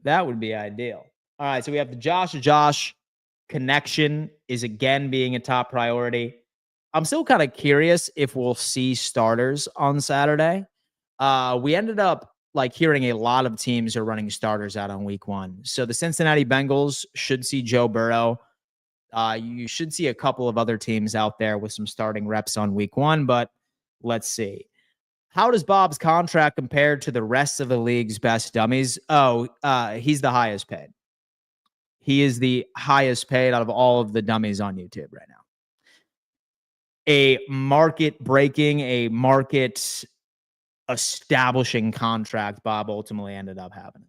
[SPEAKER 1] That would be ideal. All right, so we have the Josh to Josh connection is again being a top priority. I'm still kind of curious if we'll see starters on Saturday. We ended up hearing a lot of teams are running starters out on week 1. So the Cincinnati Bengals should see Joe Burrow. You should see a couple of other teams out there with some starting reps on week 1, but let's see. How does Bob's contract compare to the rest of the league's best dummies? He's the highest paid. He is the highest paid out of all of the dummies on YouTube right now. A market-breaking, a market-establishing contract Bob ultimately ended up having.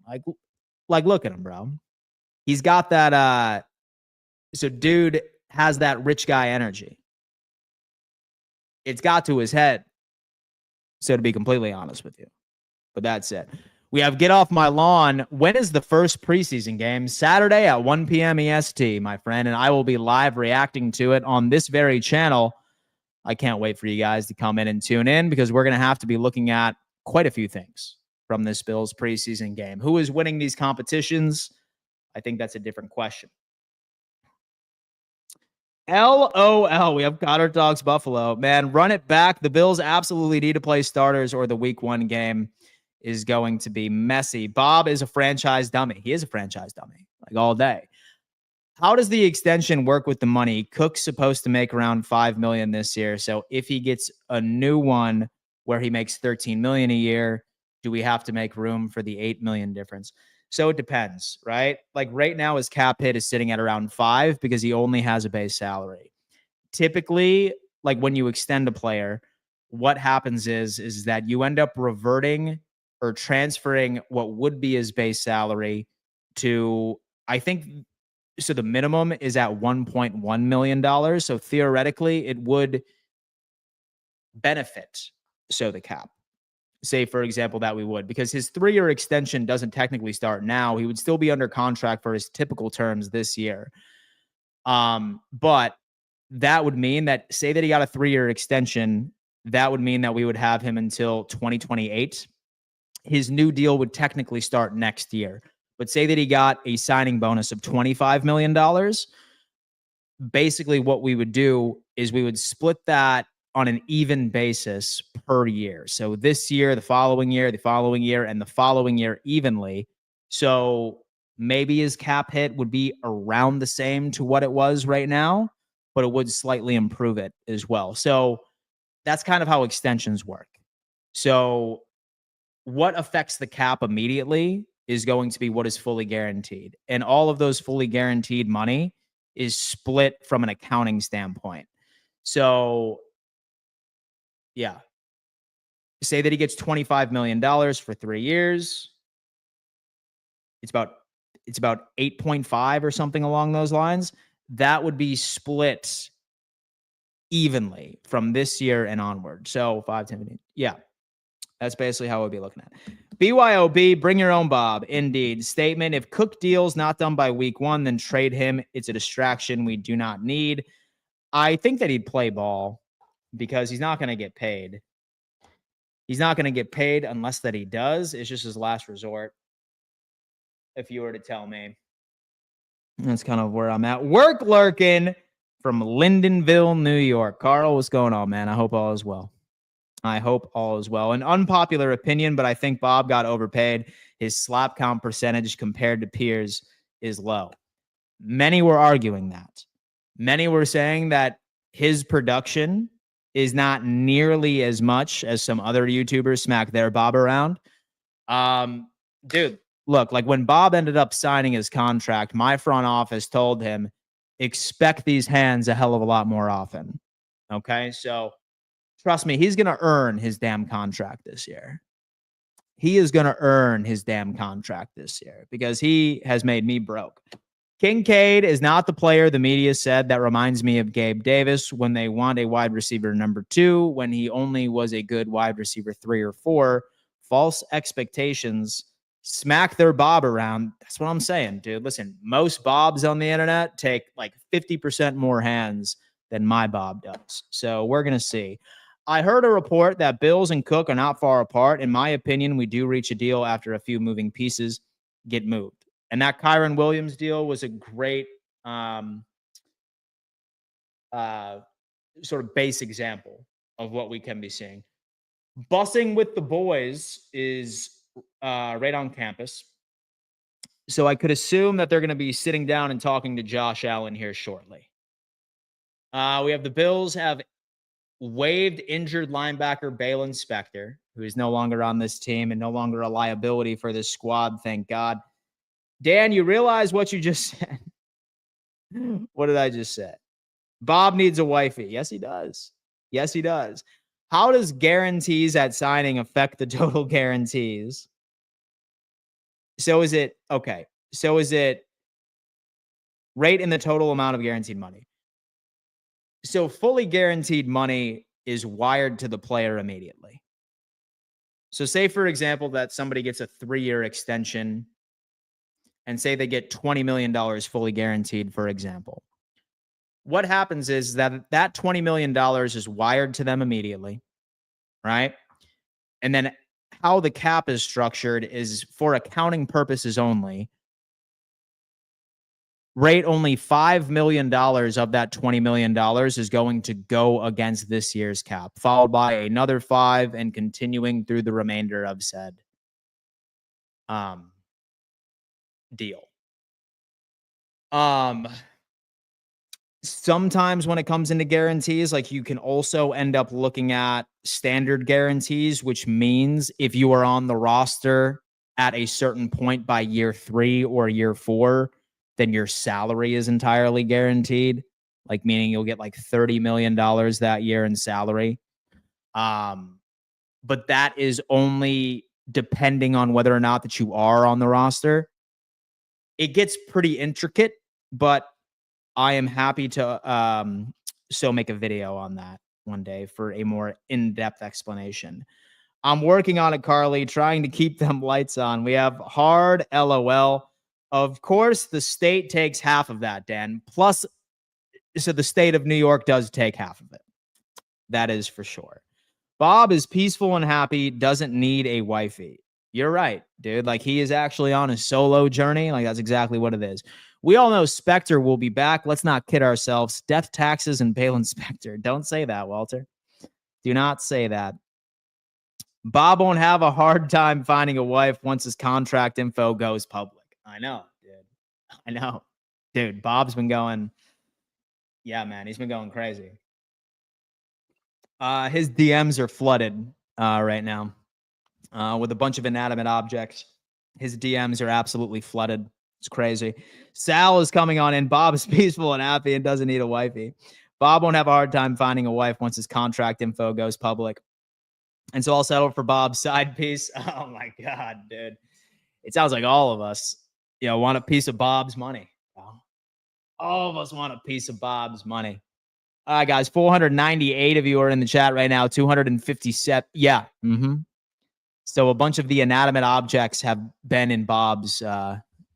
[SPEAKER 1] Look at him, bro. He's got that, so dude has that rich guy energy. It's got to his head. So to be completely honest with you. But that's it. We have Get Off My Lawn. When is the first preseason game? Saturday at 1 p.m. EST, my friend. And I will be live reacting to it on this very channel. I can't wait for you guys to come in and tune in because we're going to have to be looking at quite a few things from this Bills preseason game. Who is winning these competitions? I think that's a different question. LOL. We have Cotter Dogs Buffalo. Man, run it back. The Bills absolutely need to play starters or the week 1 game is going to be messy. Bob is a franchise dummy. He is a franchise dummy, like all day. How does the extension work with the money? Cook's supposed to make around $5 million this year. So if he gets a new one where he makes $13 million a year, do we have to make room for the $8 million difference? So it depends, right? Like right now, his cap hit is sitting at around 5 because he only has a base salary. Typically, like when you extend a player, what happens is that you end up reverting or transferring what would be his base salary to, I think, so the minimum is at $1.1 million. So theoretically, it would benefit the cap. Say, for example, that we would, because his 3-year extension doesn't technically start now. He would still be under contract for his typical terms this year. But that would mean that, say that he got a 3-year extension, that would mean that we would have him until 2028. His new deal would technically start next year. But say that he got a signing bonus of $25 million. Basically, what we would do is we would split that on an even basis per year. So this year, the following year, the following year, and the following year evenly. So maybe his cap hit would be around the same to what it was right now, but it would slightly improve it as well. So that's kind of how extensions work. So what affects the cap immediately is going to be what is fully guaranteed. And all of those fully guaranteed money is split from an accounting standpoint. So yeah. Say that he gets $25 million for 3 years. It's about 8.5 or something along those lines. That would be split evenly from this year and onward. So 5, 10, 15. Yeah. That's basically how we'll be looking at it. BYOB, bring your own Bob. Indeed. Statement: if Cook deal's not done by week 1, then trade him. It's a distraction we do not need. I think that he'd play ball because he's not going to get paid. He's not going to get paid unless that he does. It's just his last resort. If you were to tell me. That's kind of where I'm at. Work lurking from Lindenville, New York. Carl, what's going on, man? I hope all is well. I hope all is well. An unpopular opinion, but I think Bob got overpaid. His slap count percentage compared to peers is low. Many were arguing that. Many were saying that his production is not nearly as much as some other YouTubers smack their Bob around. Dude, look, like when Bob ended up signing his contract, my front office told him, expect these hands a hell of a lot more often. Okay, so trust me, he's going to earn his damn contract this year. He is going to earn his damn contract this year because he has made me broke. Kincaid is not the player the media said. That reminds me of Gabe Davis when they want a wide receiver number 2 when he only was a good wide receiver 3 or 4. False expectations. Smack their Bob around. That's what I'm saying, dude. Listen, most Bobs on the internet take like 50% more hands than my Bob does. So we're going to see. I heard a report that Bills and Cook are not far apart. In my opinion, we do reach a deal after a few moving pieces get moved. And that Kyron Williams deal was a great sort of base example of what we can be seeing. Busing with the boys is right on campus. So I could assume that they're going to be sitting down and talking to Josh Allen here shortly. We have the Bills have waived injured linebacker Balin Spector, who is no longer on this team and no longer a liability for this squad, thank God. Dan, you realize what you just said? What did I just say? Bob needs a wifey. Yes, he does. Yes, he does. How does guarantees at signing affect the total guarantees? So is it rate in the total amount of guaranteed money? So fully guaranteed money is wired to the player immediately. So say, for example, that somebody gets a 3-year extension and say they get $20 million fully guaranteed, for example. what happens is that $20 million is wired to them immediately, right? And then how the cap is structured is for accounting purposes only. Rate only $5 million of that $20 million is going to go against this year's cap, followed by another 5 and continuing through the remainder of said deal. Sometimes when it comes into guarantees, like you can also end up looking at standard guarantees, which means if you are on the roster at a certain point by year 3 or year 4, then your salary is entirely guaranteed. Like meaning you'll get like $30 million that year in salary. But that is only depending on whether or not that you are on the roster. It gets pretty intricate, but I am happy to make a video on that one day for a more in-depth explanation. I'm working on it, Carly, trying to keep them lights on. We have hard LOL. Of course, the state takes half of that, Dan. Plus, so the state of New York does take half of it. That is for sure. Bob is peaceful and happy, doesn't need a wifey. You're right, dude. Like, he is actually on a solo journey. Like, that's exactly what it is. We all know Spector will be back. Let's not kid ourselves. Death, taxes, and Palin Spector. Don't say that, Walter. Do not say that. Bob won't have a hard time finding a wife once his contract info goes public. I know, dude. I know. Dude, Bob's been going. Yeah, man. He's been going crazy. His DMs are flooded right now with a bunch of inanimate objects. His DMs are absolutely flooded. It's crazy. Sal is coming on in. Bob is peaceful and happy and doesn't need a wifey. Bob won't have a hard time finding a wife once his contract info goes public. And so I'll settle for Bob's side piece. Oh, my God, dude. It sounds like all of us, want a piece of Bob's money. All of us want a piece of Bob's money. All right, guys, 498 of you are in the chat right now. 257. Yeah. So a bunch of the inanimate objects have been in Bob's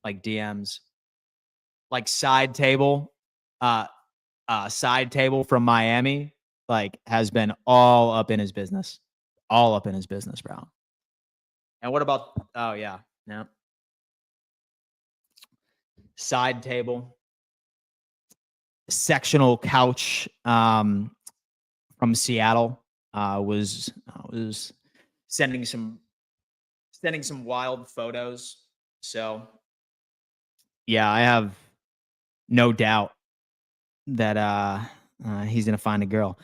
[SPEAKER 1] DMs. Like side table from Miami, has been all up in his business. All up in his business, bro. And what about, oh, yeah. No. Side table. Sectional couch from Seattle was sending some wild photos. So, yeah, I have no doubt that he's going to find a girl.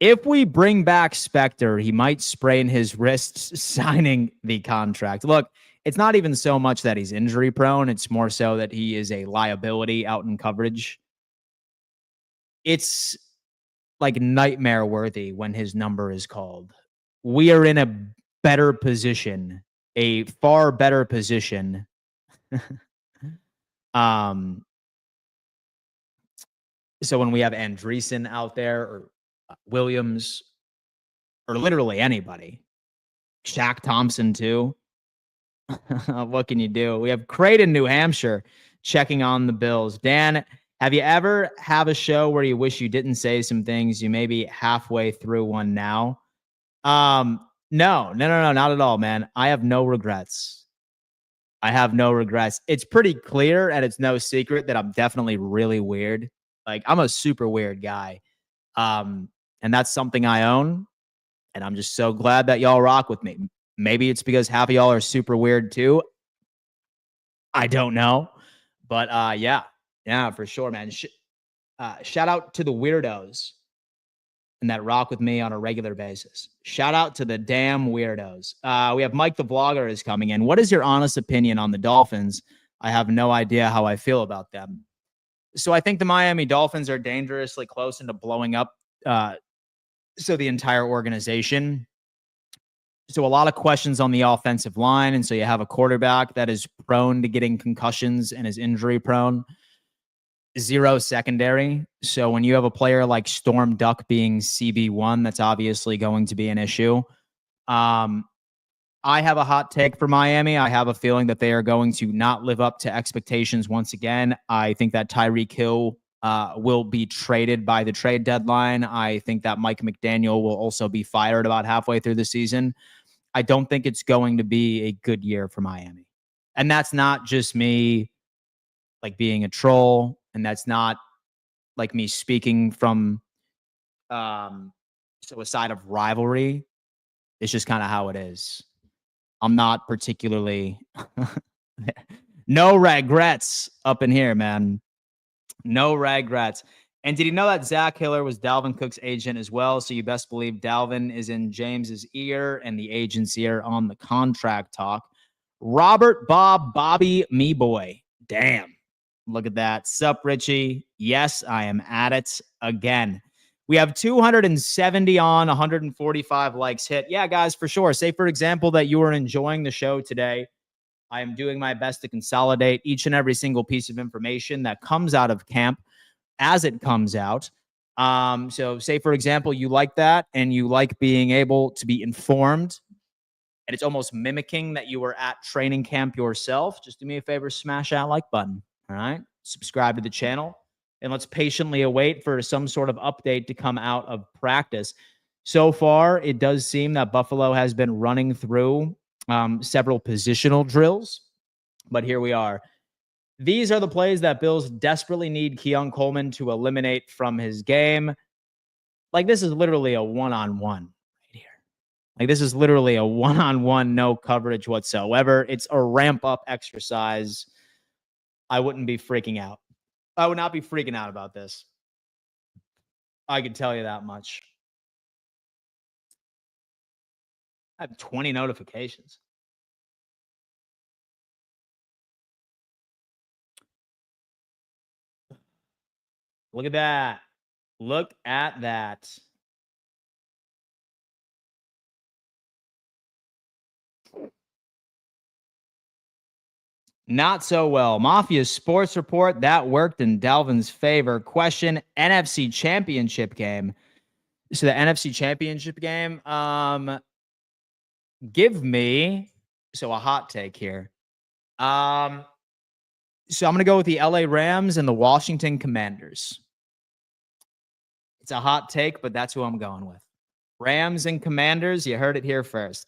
[SPEAKER 1] If we bring back Spector, he might sprain his wrists signing the contract. Look, it's not even so much that he's injury prone. It's more so that he is a liability out in coverage. It's like nightmare worthy when his number is called. We are in a better position, a far better position. So when we have Andreessen out there or Williams or literally anybody, Shaq Thompson too. What can you do? We have Creighton, New Hampshire checking on the Bills. Dan, have you ever have a show where you wish you didn't say some things? You may be halfway through one now. No, not at all, man. I have no regrets. It's pretty clear and it's no secret that I'm definitely really weird. Like, I'm a super weird guy. And that's something I own. And I'm just so glad that y'all rock with me. Maybe it's because half of y'all are super weird too. I don't know. But yeah, for sure, man. Shout out to the weirdos and that rock with me on a regular basis. Shout out to the damn weirdos. We have Mike the Vlogger is coming in. What is your honest opinion on the Dolphins? I have no idea how I feel about them. So I think the Miami Dolphins are dangerously close into blowing up so the entire organization. So a lot of questions on the offensive line. And so you have a quarterback that is prone to getting concussions and is injury prone. Zero secondary. So when you have a player like Storm Duck being CB1, that's obviously going to be an issue. I have a hot take for Miami. I have a feeling that they are going to not live up to expectations once again. I think that Tyreek Hill will be traded by the trade deadline. I think that Mike McDaniel will also be fired about halfway through the season. I don't think it's going to be a good year for Miami. And that's not just me like being a troll, and that's not like me speaking from so a side of rivalry. It's just kind of how it is. I'm not particularly no regrets up in here, man. No regrets. And did you know that Zach Hiller was Dalvin Cook's agent as well? So you best believe Dalvin is in James's ear and the agent's ear on the contract talk. Robert Bob Bobby Me Boy. Damn. Look at that. Sup, Richie? Yes, I am at it again. We have 270 on, 145 likes hit. Yeah, guys, for sure. Say, for example, that you are enjoying the show today. I am doing my best to consolidate each and every single piece of information that comes out of camp as it comes out. So say, for example, you like that and you like being able to be informed, and it's almost mimicking that you were at training camp yourself. Just do me a favor, smash that like button. All right. Subscribe to the channel, and let's patiently await for some sort of update to come out of practice. So far, it does seem that Buffalo has been running through several positional drills, but here we are. These are the plays that Bills desperately need Keon Coleman to eliminate from his game. Like, this is literally a one-on-one right here. Like, this is literally a one-on-one, no coverage whatsoever. It's a ramp-up exercise. I wouldn't be freaking out. I would not be freaking out about this. I can tell you that much. I have 20 notifications. Look at that. Look at that. Not so well. Mafia Sports Report, that worked in Dalvin's favor. Question, NFC Championship game. So the NFC Championship game, give me, so a hot take here. So I'm going to go with the LA Rams and the Washington Commanders. It's a hot take, but that's who I'm going with. Rams and Commanders, you heard it here first.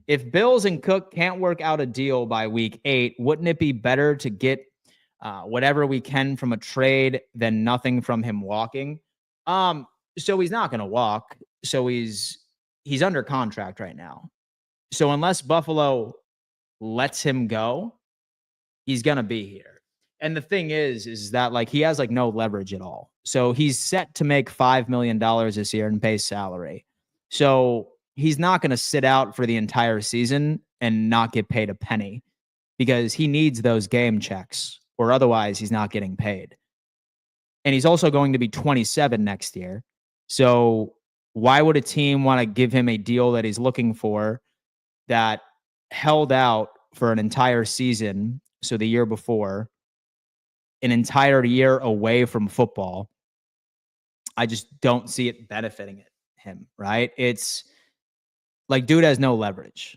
[SPEAKER 1] If Bills and Cook can't work out a deal by week 8, wouldn't it be better to get whatever we can from a trade than nothing from him walking? So he's not going to walk. So he's under contract right now. So unless Buffalo lets him go, he's going to be here. And the thing is that like he has like no leverage at all. So he's set to make $5 million this year and pay salary. So he's not going to sit out for the entire season and not get paid a penny because he needs those game checks or otherwise he's not getting paid. And he's also going to be 27 next year. So why would a team want to give him a deal that he's looking for that held out for an entire season? So the year before, an entire year away from football. I just don't see it benefiting him, right? It's like, dude has no leverage,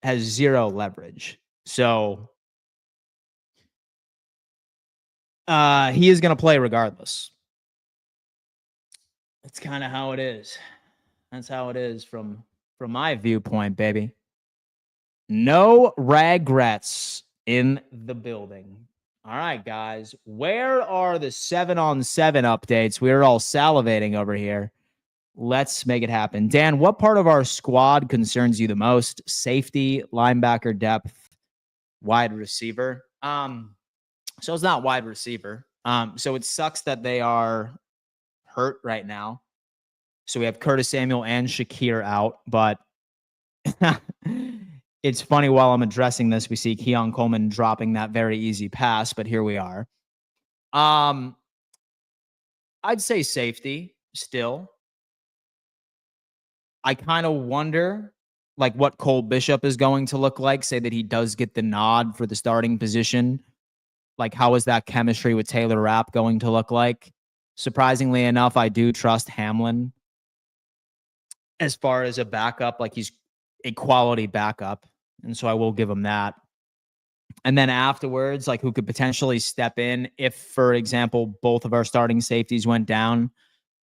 [SPEAKER 1] has zero leverage. So he is going to play regardless. That's kind of how it is. That's how it is from my viewpoint, baby. No regrets in the building. All right, guys. Where are the 7-on-7 updates? We're all salivating over here. Let's make it happen. Dan, what part of our squad concerns you the most? Safety, linebacker depth, wide receiver? So it's not wide receiver. So it sucks that they are hurt right now. So we have Curtis Samuel and Shakir out, but it's funny while I'm addressing this, we see Keon Coleman dropping that very easy pass, but here we are. I'd say safety still. I kind of wonder like what Cole Bishop is going to look like. Say that he does get the nod for the starting position. Like, how is that chemistry with Taylor Rapp going to look like? Surprisingly enough, I do trust Hamlin as far as a backup. Like, he's a quality backup. And so I will give him that. And then afterwards, like, who could potentially step in if, for example, both of our starting safeties went down?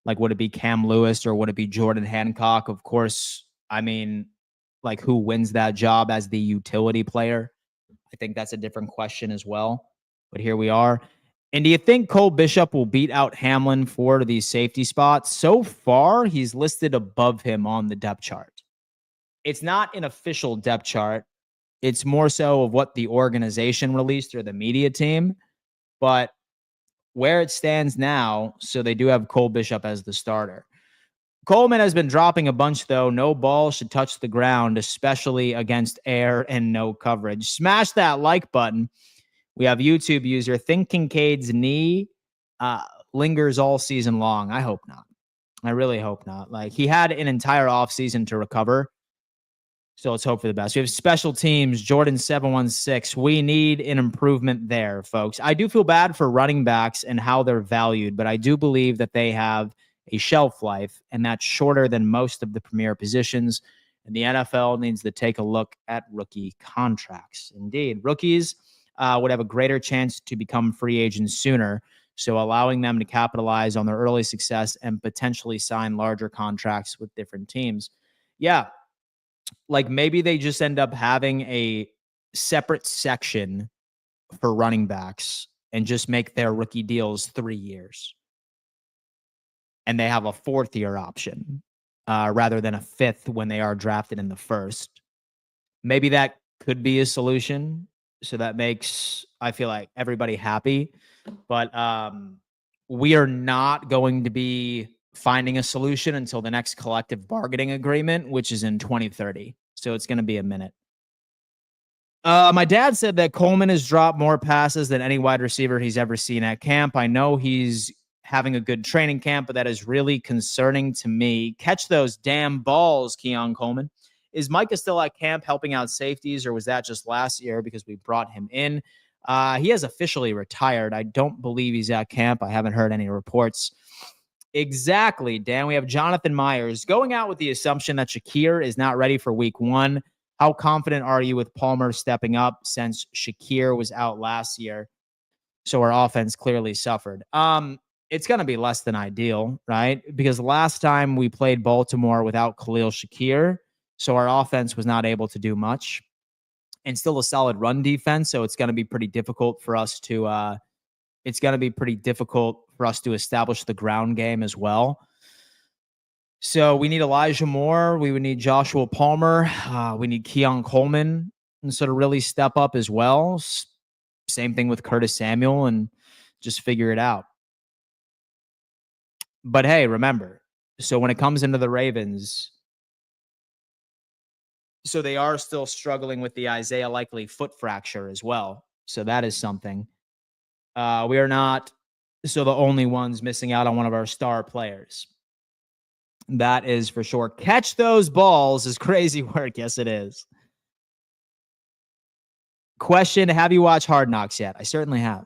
[SPEAKER 1] Like, would it be Cam Lewis or would it be Jordan Hancock? Of course, I mean, like, who wins that job as the utility player? I think that's a different question as well. But here we are. And do you think Cole Bishop will beat out Hamlin for these safety spots? So far, he's listed above him on the depth chart. It's not an official depth chart. It's more so of what the organization released or the media team. But where it stands now, so they do have Cole Bishop as the starter. Coleman has been dropping a bunch, though. No ball should touch the ground, especially against air and no coverage. Smash that like button. We have YouTube user Think Kincaid's knee lingers all season long. I hope not. I really hope not. Like, he had an entire offseason to recover. So let's hope for the best. We have special teams, Jordan 716. We need an improvement there, folks. I do feel bad for running backs and how they're valued, but I do believe that they have a shelf life, and that's shorter than most of the premier positions. And the NFL needs to take a look at rookie contracts. Indeed, rookies would have a greater chance to become free agents sooner, so allowing them to capitalize on their early success and potentially sign larger contracts with different teams. Yeah, like, maybe they just end up having a separate section for running backs and just make their rookie deals 3 years. And they have a 4th year option rather than a 5th when they are drafted in the 1st. Maybe that could be a solution. So that makes, I feel like, everybody happy. But we are not going to be finding a solution until the next collective bargaining agreement, which is in 2030. So it's going to be a minute. My dad said that Coleman has dropped more passes than any wide receiver he's ever seen at camp. I know he's having a good training camp, but that is really concerning to me. Catch those damn balls, Keon Coleman. Is Micah still at camp helping out safeties, or was that just last year because we brought him in? He has officially retired. I don't believe he's at camp. I haven't heard any reports. Exactly, Dan. We have Jonathan Myers going out with the assumption that Shakir is not ready for week 1. How confident are you with Palmer stepping up since Shakir was out last year? So our offense clearly suffered. It's going to be less than ideal, right? Because last time we played Baltimore without Khalil Shakir, so our offense was not able to do much, and still a solid run defense. So it's going to be pretty difficult for us to establish the ground game as well. So we need Elijah Moore. We would need Joshua Palmer. We need Keon Coleman and sort of really step up as well. Same thing with Curtis Samuel, and just figure it out. But hey, remember, so when it comes into the Ravens, so they are still struggling with the Isaiah Likely foot fracture as well. So that is something. We are not the only ones missing out on one of our star players. That is for sure. Catch those balls is crazy work. Yes, it is. Question, have you watched Hard Knocks yet? I certainly have.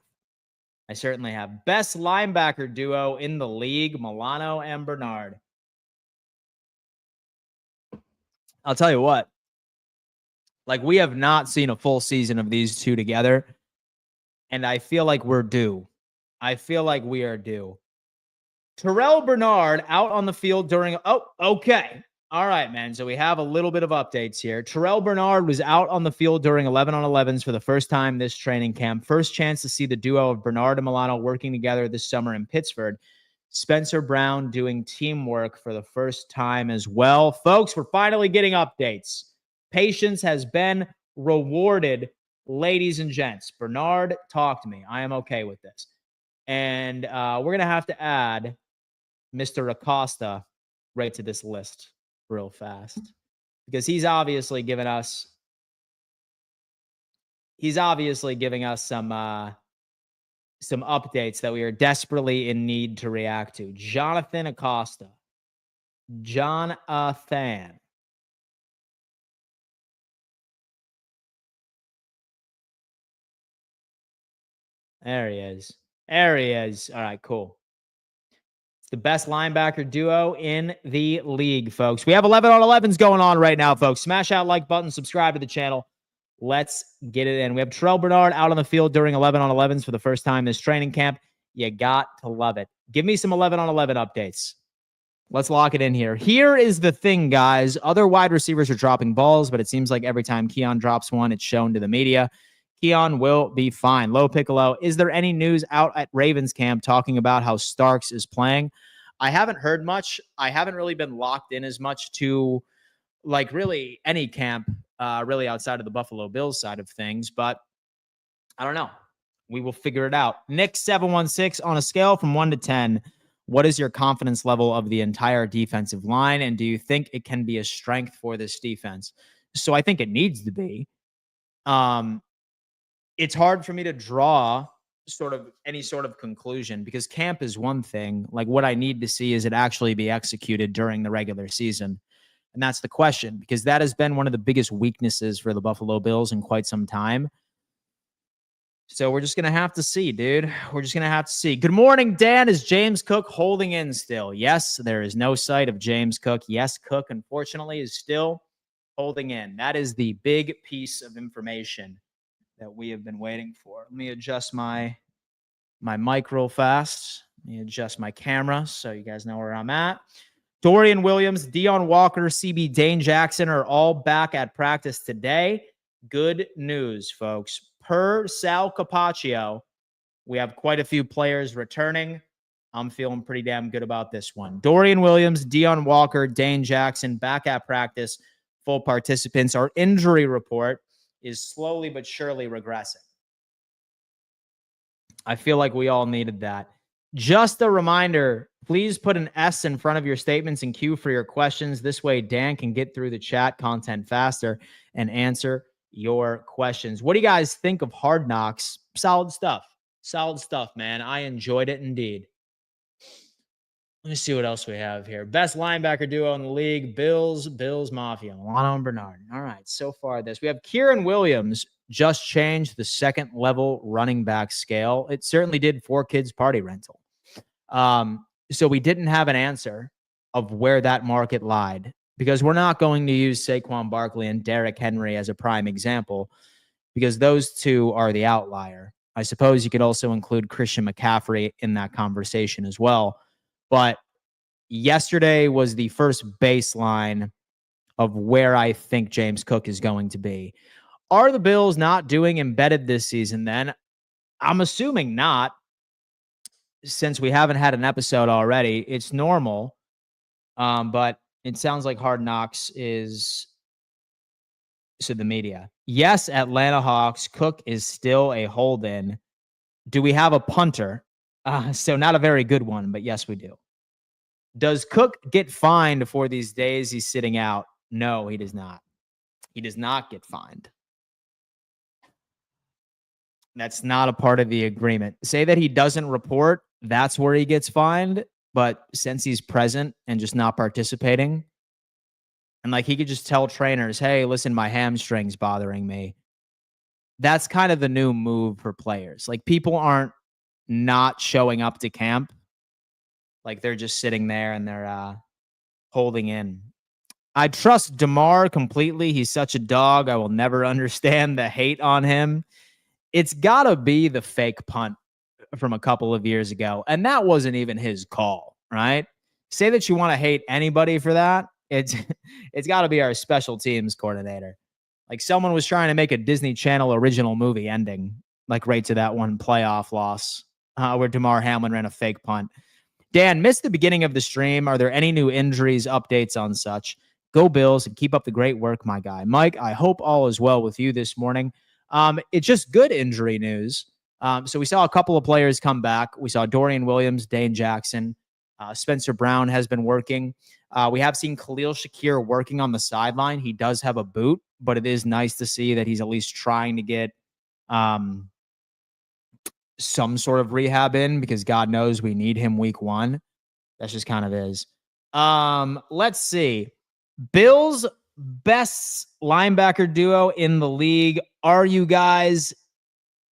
[SPEAKER 1] Best linebacker duo in the league, Milano and Bernard. I'll tell you what. Like, we have not seen a full season of these two together, and I feel like we're due. We are due. Terrell Bernard out on the field during... Oh, okay. All right, man. So we have a little bit of updates here. Terrell Bernard was out on the field during 11-on-11s for the first time this training camp. First chance to see the duo of Bernard and Milano working together this summer in Pittsburgh. Spencer Brown doing teamwork for the first time as well. Folks, we're finally getting updates. Patience has been rewarded, ladies and gents. Bernard, talk to me. I am okay with this. And we're going to have to add Mr. Acosta right to this list real fast, because he's obviously giving us some updates that we are desperately in need to react to. Jonathan Acosta. Jonathan. There he is. All right, cool. It's the best linebacker duo in the league, folks. We have 11-on-11s going on right now, folks. Smash that like button, subscribe to the channel. Let's get it in. We have Terrell Bernard out on the field during 11-on-11s for the first time this training camp. You got to love it. Give me some 11-on-11 updates. Let's lock it in here. Here is the thing, guys. Other wide receivers are dropping balls, but it seems like every time Keon drops one, it's shown to the media. Keon will be fine. Low Piccolo, is there any news out at Ravens camp talking about how Starks is playing? I haven't heard much. I haven't really been locked in as much to like really any camp, really outside of the Buffalo Bills side of things, but I don't know. We will figure it out. Nick 716, on a scale from 1 to 10, what is your confidence level of the entire defensive line? And do you think it can be a strength for this defense? So I think it needs to be. It's hard for me to draw any sort of conclusion because camp is one thing. Like what I need to see is it actually be executed during the regular season. And that's the question, because that has been one of the biggest weaknesses for the Buffalo Bills in quite some time. So we're just going to have to see, dude. We're just going to have to see. Good morning, Dan. Is James Cook holding in still? Yes, there is no sight of James Cook. Yes, Cook, unfortunately, is still holding in. That is the big piece of information that we have been waiting for. Let me adjust my mic real fast. Let me adjust my camera so you guys know where I'm at. Dorian Williams, Deion Walker, CB Dane Jackson are all back at practice today. Good news, folks. Per Sal Capaccio, we have quite a few players returning. I'm feeling pretty damn good about this one. Dorian Williams, Deion Walker, Dane Jackson back at practice, full participants. Our injury report is slowly but surely regressing. I feel like we all needed that. Just a reminder, please put an S in front of your statements and queue for your questions. This way, Dan can get through the chat content faster and answer your questions. What do you guys think of Hard Knocks? Solid stuff. Solid stuff, man. I enjoyed it indeed. Let me see what else we have here. Best linebacker duo in the league, Bills Mafia, Milano and Bernard. All right, so far this. We have Kieran Williams just changed the second level running back scale. It certainly did for Kids Party Rental. So we didn't have an answer of where that market lied because we're not going to use Saquon Barkley and Derrick Henry as a prime example because those two are the outlier. I suppose you could also include Christian McCaffrey in that conversation as well. But yesterday was the first baseline of where I think James Cook is going to be. Are the Bills not doing embedded this season then? I'm assuming not. Since we haven't had an episode already, it's normal. But it sounds like Hard Knocks is to the media. Yes, Atlanta Hawks. Cook is still a hold-in. Do we have a punter? So not a very good one, but yes, we do. Does Cook get fined for these days he's sitting out? No, he does not. He does not get fined. That's not a part of the agreement. Say that he doesn't report, that's where he gets fined. But since he's present and just not participating, and like he could just tell trainers, hey, listen, my hamstring's bothering me. That's kind of the new move for players. Like people aren't not showing up to camp. Like they're just sitting there and they're holding in. I trust DeMar completely. He's such a dog. I will never understand the hate on him. It's got to be the fake punt from a couple of years ago. And that wasn't even his call, right? Say that you want to hate anybody for that. It's got to be our special teams coordinator. Like someone was trying to make a Disney Channel original movie ending, like right to that one playoff loss where DeMar Hamlin ran a fake punt. Dan, missed the beginning of the stream. Are there any new injuries, updates on such? Go Bills and keep up the great work, my guy. Mike, I hope all is well with you this morning. It's just good injury news. So we saw a couple of players come back. We saw Dorian Williams, Dane Jackson. Spencer Brown has been working. We have seen Khalil Shakir working on the sideline. He does have a boot, but it is nice to see that he's at least trying to get some sort of rehab in because God knows we need him week 1. That's just kind of is. Let's see. Bills best linebacker duo in the league. Are you guys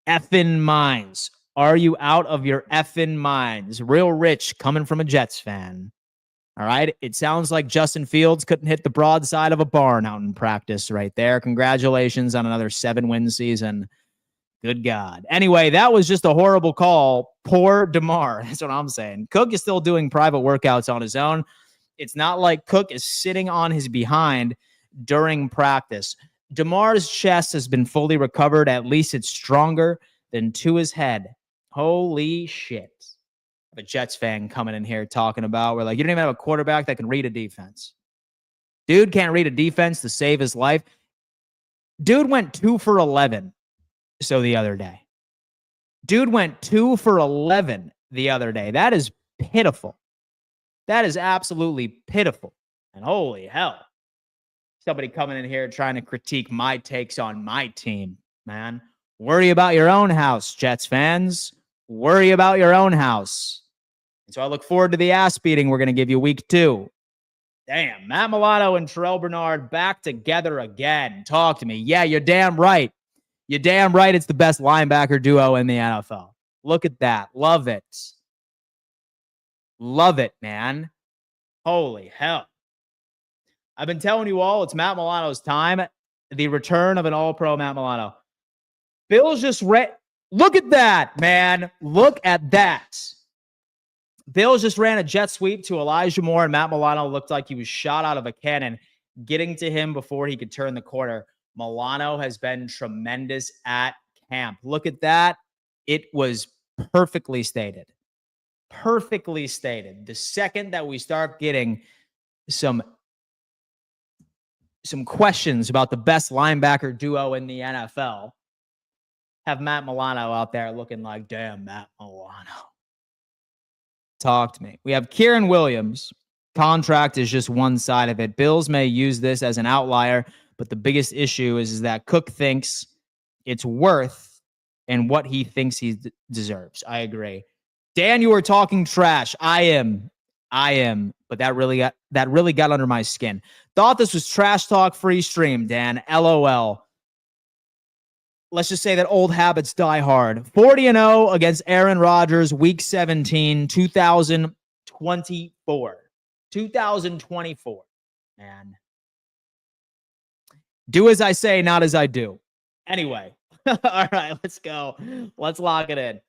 [SPEAKER 1] effing minds? Are you out of your effing minds? Real Rich coming from a Jets fan. All right. It sounds like Justin Fields couldn't hit the broadside of a barn out in practice right there. Congratulations on another 7-win season. Good God. Anyway, that was just a horrible call. Poor DeMar. That's what I'm saying. Cook is still doing private workouts on his own. It's not like Cook is sitting on his behind during practice. DeMar's chest has been fully recovered. At least it's stronger than to his head. Holy shit. A Jets fan coming in here talking about, we're like, you don't even have a quarterback that can read a defense. Dude can't read a defense to save his life. Dude went 2 for 11. So the other day. Dude went 2 for 11 the other day. That is pitiful. That is absolutely pitiful. And holy hell. Somebody coming in here trying to critique my takes on my team, man. Worry about your own house, Jets fans. Worry about your own house. And so I look forward to the ass beating we're going to give you week 2. Damn, Matt Milano and Terrell Bernard back together again. Talk to me. Yeah, you're damn right. You're damn right. It's the best linebacker duo in the NFL. Look at that. Love it. Love it, man. Holy hell. I've been telling you all, it's Matt Milano's time. The return of an all-pro Matt Milano. Bills just look at that, man. Look at that. Bills just ran a jet sweep to Elijah Moore, and Matt Milano looked like he was shot out of a cannon, getting to him before he could turn the corner. Milano has been tremendous at camp. Look at that. It was perfectly stated. Perfectly stated. The second that we start getting some questions about the best linebacker duo in the NFL, have Matt Milano out there looking like, damn, Matt Milano. Talk to me. We have Kieran Williams. Contract is just one side of it. Bills may use this as an outlier, but the biggest issue is that Cook thinks it's worth and what he thinks he deserves. I agree. Dan, you were talking trash. I am. But that really got under my skin. Thought this was trash talk free stream, Dan. LOL. Let's just say that old habits die hard. 40-0 against Aaron Rodgers, week 17, 2024. 2024. Man. Do as I say, not as I do. Anyway. All right, let's go. Let's lock it in.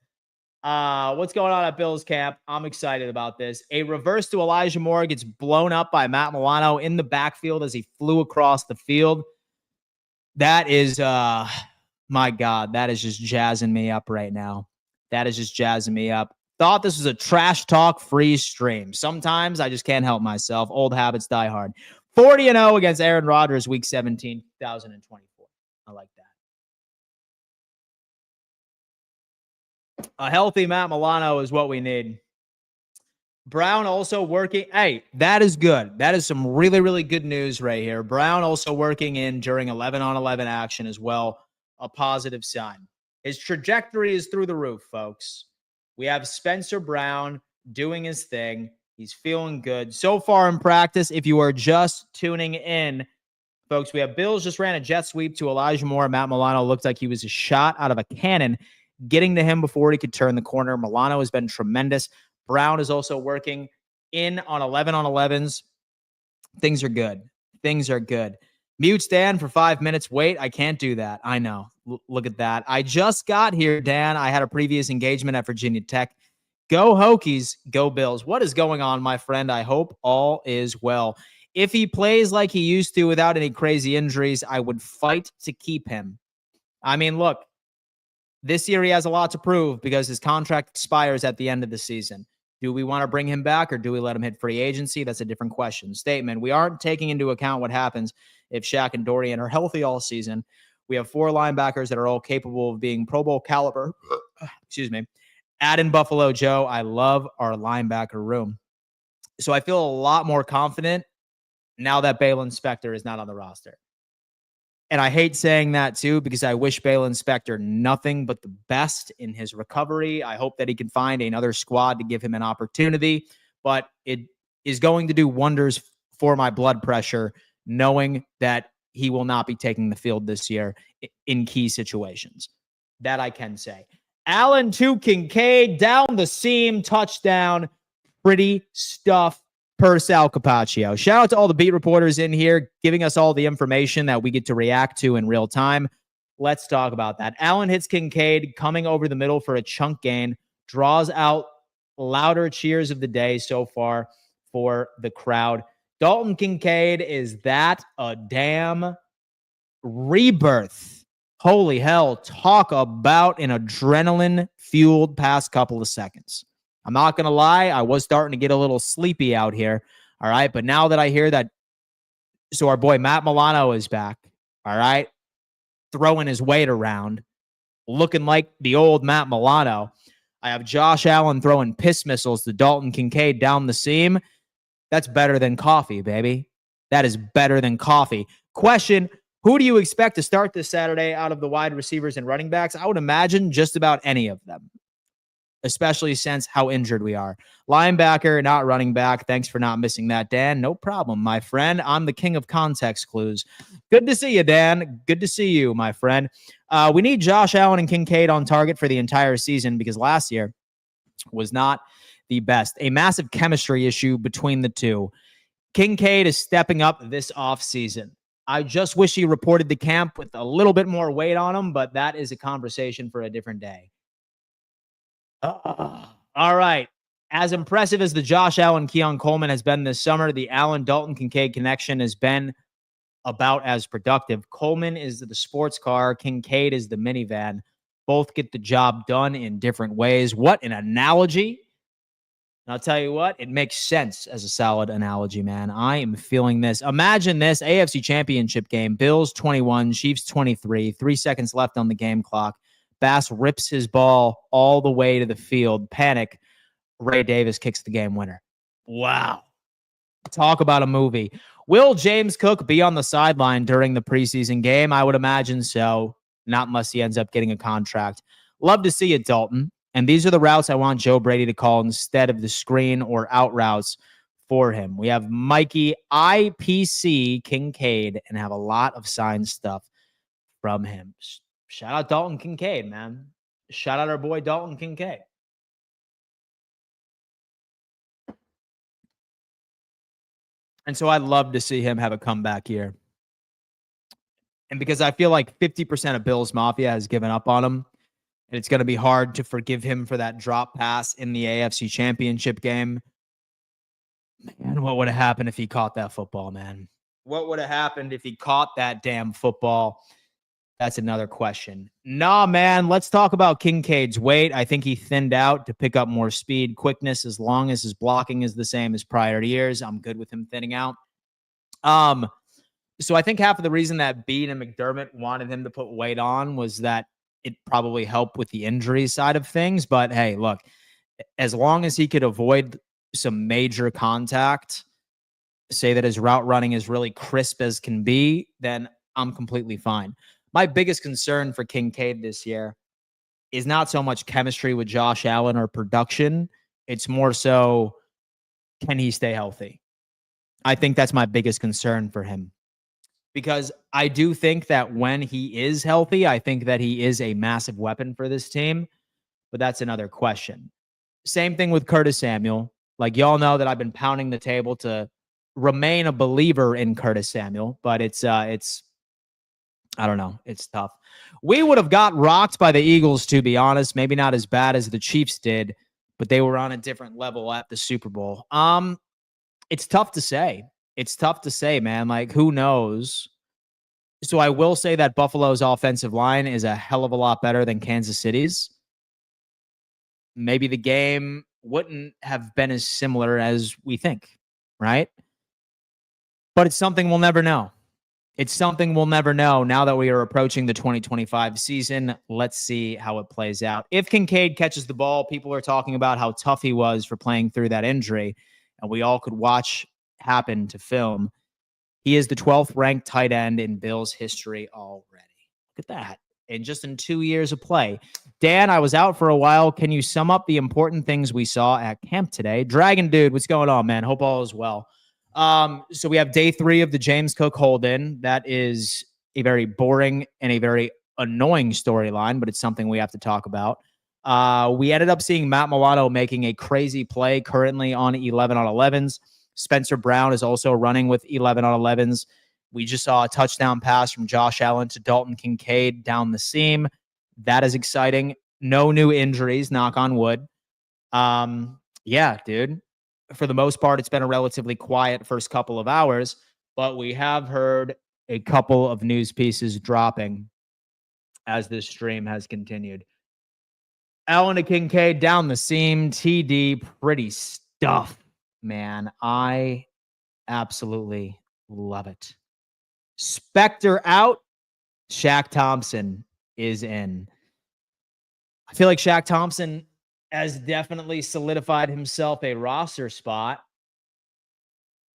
[SPEAKER 1] What's going on at Bills camp? I'm excited about this. A reverse to Elijah Moore gets blown up by Matt Milano in the backfield as he flew across the field. That is, my God, that is just jazzing me up right now. That is just jazzing me up. Thought this was a trash talk free stream. Sometimes I just can't help myself. Old habits die hard. 40-0 against Aaron Rodgers, week 17, 2024. I like that. A healthy Matt Milano is what we need. Brown also working. Hey, that is good. That is some really, really good news right here. Brown also working in during 11-on-11 action as well. A positive sign. His trajectory is through the roof, folks. We have Spencer Brown doing his thing. He's feeling good. So far in practice, if you are just tuning in, folks, we have Bills just ran a jet sweep to Elijah Moore. Matt Milano looked like he was a shot out of a cannon, getting to him before he could turn the corner. Milano has been tremendous. Brown is also working in on 11-on-11s. Things are good. Things are good. Mute Dan for 5 minutes. Wait, I can't do that. I know. Look at that. I just got here, Dan. I had a previous engagement at Virginia Tech. Go Hokies, go Bills. What is going on, my friend? I hope all is well. If he plays like he used to without any crazy injuries, I would fight to keep him. I mean, look, this year he has a lot to prove because his contract expires at the end of the season. Do we want to bring him back or do we let him hit free agency? That's a different question. Statement. We aren't taking into account what happens if Shaq and Dorian are healthy all season. We have 4 linebackers that are all capable of being Pro Bowl caliber. Excuse me. Add in Buffalo Joe. I love our linebacker room. So I feel a lot more confident now that Balin Spector is not on the roster. And I hate saying that too, because I wish Balin Spector nothing but the best in his recovery. I hope that he can find another squad to give him an opportunity, but it is going to do wonders for my blood pressure, knowing that he will not be taking the field this year in key situations. That I can say. Allen to Kincaid, down the seam, touchdown. Pretty stuff per Sal Capaccio. Shout out to all the beat reporters in here giving us all the information that we get to react to in real time. Let's talk about that. Allen hits Kincaid coming over the middle for a chunk gain, draws out louder cheers of the day so far for the crowd. Dalton Kincaid, is that a damn rebirth? Holy hell, talk about an adrenaline-fueled past couple of seconds. I'm not going to lie, I was starting to get a little sleepy out here, all right? But now that I hear that, so our boy Matt Milano is back, all right? Throwing his weight around, looking like the old Matt Milano. I have Josh Allen throwing piss missiles to Dalton Kincaid down the seam. That's better than coffee, baby. That is better than coffee. Question, who do you expect to start this Saturday out of the wide receivers and running backs? I would imagine just about any of them, especially since how injured we are. Linebacker, not running back. Thanks for not missing that, Dan. No problem, my friend. I'm the king of context clues. Good to see you, Dan. Good to see you, my friend. We need Josh Allen and Kincaid on target for the entire season because last year was not the best. A massive chemistry issue between the two. Kincaid is stepping up this offseason. I just wish he reported to camp with a little bit more weight on him, but that is a conversation for a different day. All right. As impressive as the Josh Allen, Keon Coleman has been this summer, the Allen Dalton Kincaid connection has been about as productive. Coleman is the sports car. Kincaid is the minivan. Both get the job done in different ways. What an analogy. And I'll tell you what, it makes sense as a solid analogy, man. I am feeling this. Imagine this AFC Championship game. Bills 21, Chiefs 23, 3 seconds left on the game clock. Bass rips his ball all the way to the field. Panic. Ray Davis kicks the game winner. Wow. Talk about a movie. Will James Cook be on the sideline during the preseason game? I would imagine so. Not unless he ends up getting a contract. Love to see it, Dalton. And these are the routes I want Joe Brady to call instead of the screen or out routes for him. We have Mikey IPC Kincaid and have a lot of signed stuff from him. Shout out Dalton Kincaid, man. Shout out our boy Dalton Kincaid. And so I'd love to see him have a comeback here. And because I feel like 50% of Bills Mafia has given up on him, and it's going to be hard to forgive him for that drop pass in the AFC Championship game. Man, what would have happened if he caught that football, man? What would have happened if he caught that damn football? That's another question. Nah, man, let's talk about Kincaid's weight. I think he thinned out to pick up more speed, quickness, as long as his blocking is the same as prior years. I'm good with him thinning out. So I think half of the reason that Bean and McDermott wanted him to put weight on was that it probably helped with the injury side of things. But hey, look, as long as he could avoid some major contact, say that his route running is really crisp as can be, then I'm completely fine. My biggest concern for Kincaid this year is not so much chemistry with Josh Allen or production. It's more so, can he stay healthy? I think that's my biggest concern for him. Because I do think that when he is healthy, I think that he is a massive weapon for this team. But that's another question. Same thing with Curtis Samuel. Like, y'all know that I've been pounding the table to remain a believer in Curtis Samuel, but it's I don't know. It's tough. We would have got rocked by the Eagles, to be honest. Maybe not as bad as the Chiefs did, but they were on a different level at the Super Bowl. It's tough to say. It's tough to say, man. Like, who knows? So I will say that Buffalo's offensive line is a hell of a lot better than Kansas City's. Maybe the game wouldn't have been as similar as we think, right? But it's something we'll never know. It's something we'll never know now that we are approaching the 2025 season. Let's see how it plays out. If Kincaid catches the ball, people are talking about how tough he was for playing through that injury, and we all could watch happen to film. He is the 12th ranked tight end in Bills history already. Look at that. And just in 2 years of play. Dan, I was out for a while. Can you sum up the important things we saw at camp today? Dragon Dude, what's going on, man? Hope all is well. So we have day 3 of the James Cook hold-in. That is a very boring and a very annoying storyline, but it's something we have to talk about. We ended up seeing Matt Milano making a crazy play currently on 11 on 11s. Spencer Brown is also running with 11 on 11s. We just saw a touchdown pass from Josh Allen to Dalton Kincaid down the seam. That is exciting. No new injuries, knock on wood. Yeah, dude. For the most part, it's been a relatively quiet first couple of hours, but we have heard a couple of news pieces dropping as this stream has continued. Allen to Kincaid down the seam, TD, pretty stuff, man. I absolutely love it. Spector out. Shaq Thompson is in. I feel like Shaq Thompson has definitely solidified himself a roster spot,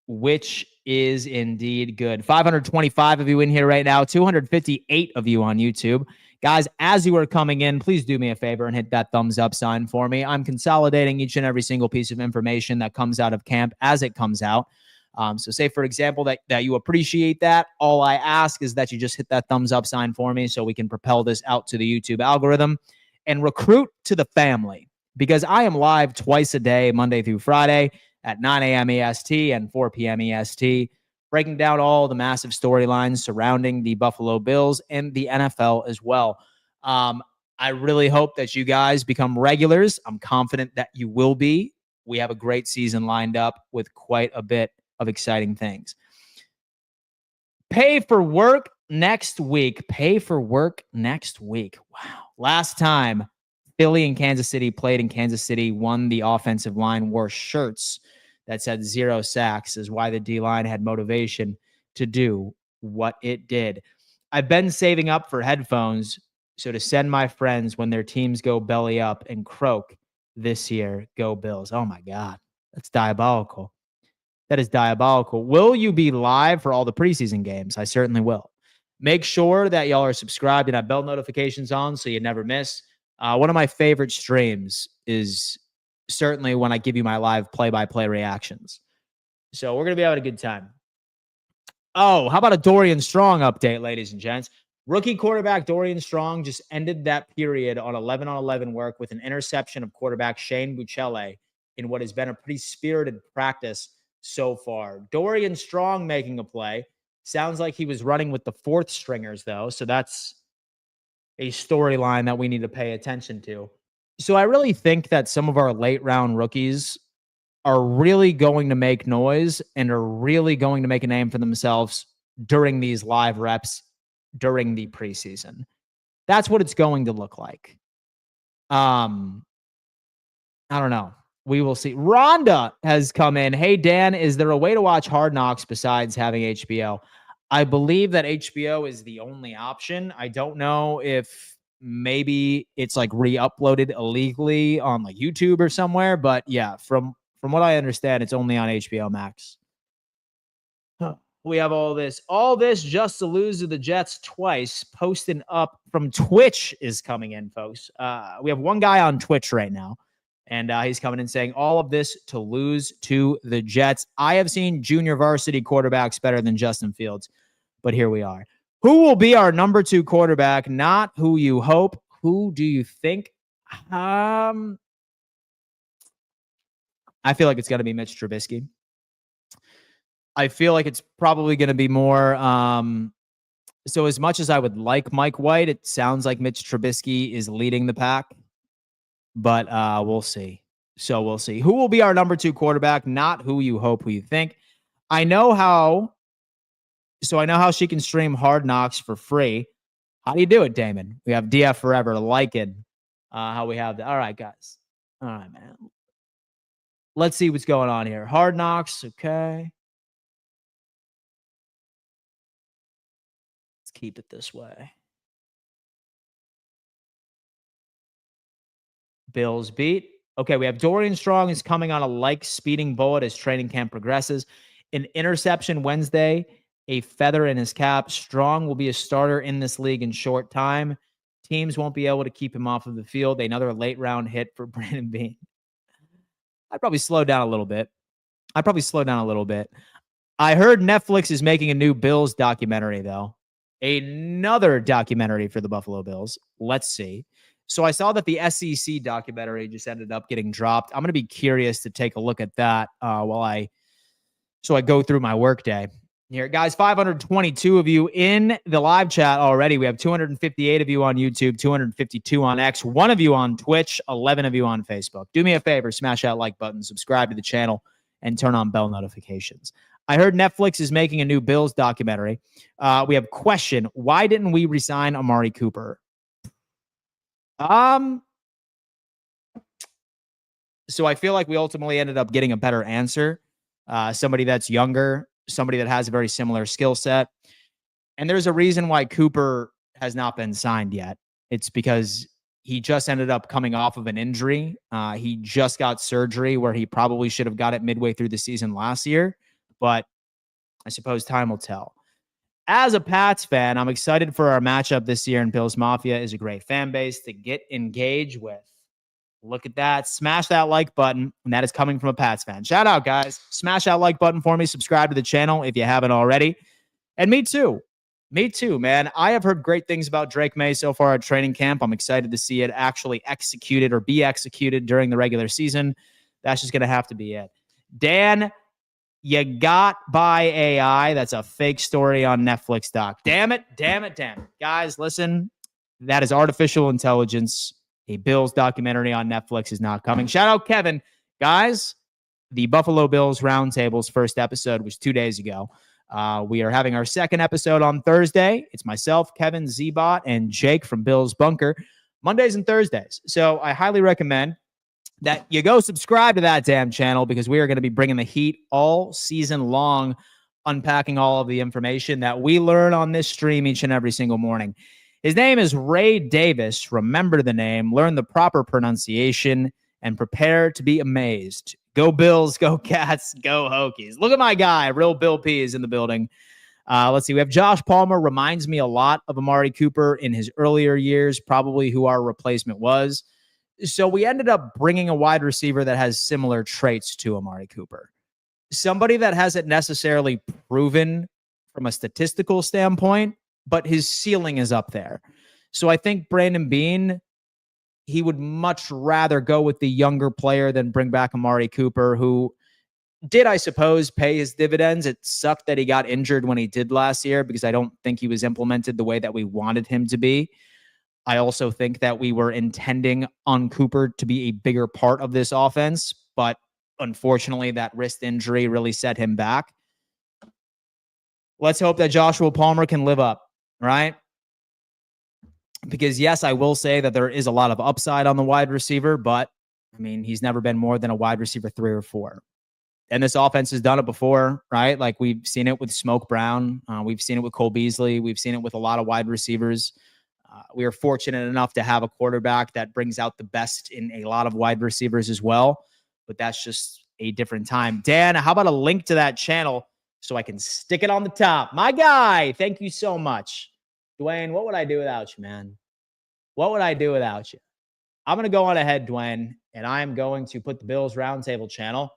[SPEAKER 1] which is indeed good. 525 of you in here right now, 258 of you on YouTube. Guys, as you are coming in, please do me a favor and hit that thumbs up sign for me. I'm consolidating each and every single piece of information that comes out of camp as it comes out. So say, for example, that you appreciate that. All I ask is that you just hit that thumbs up sign for me so we can propel this out to the YouTube algorithm and recruit to the family, because I am live twice a day, Monday through Friday at 9 a.m. EST and 4 p.m. EST, breaking down all the massive storylines surrounding the Buffalo Bills and the NFL as well. I really hope that you guys become regulars. I'm confident that you will be. We have a great season lined up with quite a bit of exciting things. Pay for work next week. Pay for work next week. Wow. Last time Philly and Kansas City played in Kansas City, won, the offensive line wore shirts that said 0 sacks, is why the D-line had motivation to do what it did. I've been saving up for headphones, so to send my friends when their teams go belly up and croak this year, go Bills. Oh my God, that's diabolical. That is diabolical. Will you be live for all the preseason games? I certainly will. Make sure that y'all are subscribed and have bell notifications on so you never miss. One of my favorite streams is certainly when I give you my live play-by-play reactions. So we're going to be having a good time. Oh, how about a Dorian Strong update, ladies and gents? Rookie quarterback Dorian Strong just ended that period on 11 on 11 work with an interception of quarterback Shane Buchele in what has been a pretty spirited practice so far. Dorian Strong making a play. Sounds like he was running with the fourth stringers, though. So that's a storyline that we need to pay attention to. So I really think that some of our late round rookies are really going to make noise and are really going to make a name for themselves during these live reps during the preseason. That's what it's going to look like. I don't know. We will see. Rhonda has come in. Hey, Dan, is there a way to watch Hard Knocks besides having HBO? I believe that HBO is the only option. I don't know if maybe it's like re-uploaded illegally on like YouTube or somewhere, but yeah, from what I understand, it's only on HBO Max. We have all this just to lose to the Jets twice. Posting up from Twitch is coming in, folks. We have one guy on Twitch right now, and he's coming in saying all of this to lose to the Jets. I have seen junior varsity quarterbacks better than Justin Fields, but here we are. Who will be our number 2 quarterback? Not who you hope. Who do you think? I feel like it's going to be Mitch Trubisky. I feel like it's probably going to be more. So as much as I would like Mike White, it sounds like Mitch Trubisky is leading the pack, but we'll see. So we'll see. Who will be our number 2 quarterback? Not who you hope, who you think. I know how she can stream Hard Knocks for free. How do you do it, Damon? We have DF Forever liking how we have that. All right, guys. All right, man. Let's see what's going on here. Hard Knocks. Okay. Let's keep it this way. Bills beat. Okay, we have Dorian Strong is coming on a speeding bullet as training camp progresses. An interception Wednesday, a feather in his cap. Strong will be a starter in this league in short time. Teams won't be able to keep him off of the field. Another late round hit for Brandon Bean. I'd probably slow down a little bit. I heard Netflix is making a new Bills documentary, though. Another documentary for the Buffalo Bills. Let's see. So I saw that the SEC documentary just ended up getting dropped. I'm going to be curious to take a look at that while I So I go through my workday. Here, guys, 522 of you in the live chat already. We have 258 of you on YouTube, 252 on X, 1 of you on Twitch, 11 of you on Facebook. Do me a favor, smash that like button, subscribe to the channel, and turn on bell notifications. I heard Netflix is making a new Bills documentary. We have question: why didn't we resign Amari Cooper? So I feel like we ultimately ended up getting a better answer. Somebody that's younger, somebody that has a very similar skill set. And there's a reason why Cooper has not been signed yet. It's because he just ended up coming off of an injury. He just got surgery where he probably should have got it midway through the season last year. But I suppose time will tell. As a Pats fan, I'm excited for our matchup this year, and Bills Mafia is a great fan base to get engaged with. Look at that. Smash that like button, and that is coming from a Pats fan. Shout out, guys. Smash that like button for me. Subscribe to the channel if you haven't already. And me too. Me too, man. I have heard great things about Drake May so far at training camp. I'm excited to see it actually executed or be executed during the regular season. That's just going to have to be it. Dan, you got by AI. That's a fake story on Netflix doc. Damn it. Guys, listen. That is artificial intelligence. A Bills documentary on Netflix is not coming. Shout out Kevin. Guys, the Buffalo Bills Roundtable's first episode was 2 days ago. We are having our second episode on Thursday. It's myself, Kevin, Zbot, and Jake from Bills Bunker, Mondays and Thursdays. So I highly recommend that you go subscribe to that damn channel, because we are going to be bringing the heat all season long, unpacking all of the information that we learn on this stream each and every single morning. His name is Ray Davis. Remember the name, learn the proper pronunciation, and prepare to be amazed. Go Bills, go Cats, go Hokies. Look at my guy. Real Bill P is in the building. Let's see. We have Josh Palmer. Reminds me a lot of Amari Cooper in his earlier years, probably who our replacement was. So we ended up bringing a wide receiver that has similar traits to Amari Cooper. Somebody that hasn't necessarily proven from a statistical standpoint, but his ceiling is up there. So I think Brandon Beane, he would much rather go with the younger player than bring back Amari Cooper, who did, I suppose, pay his dividends. It sucked that he got injured when he did last year, because I don't think he was implemented the way that we wanted him to be. I also think that we were intending on Cooper to be a bigger part of this offense, but unfortunately that wrist injury really set him back. Let's hope that Joshua Palmer can live up, right? Because yes, I will say that there is a lot of upside on the wide receiver, but I mean, he's never been more than a wide receiver 3 or 4. And this offense has done it before, right? Like we've seen it with Smoke Brown. We've seen it with Cole Beasley. We've seen it with a lot of wide receivers. We are fortunate enough to have a quarterback that brings out the best in a lot of wide receivers as well. But that's just a different time. Dan, how about a link to that channel so I can stick it on the top? My guy, thank you so much. Dwayne, what would I do without you, man? What would I do without you? I'm going to go on ahead, Dwayne, and I'm going to put the Bills Roundtable channel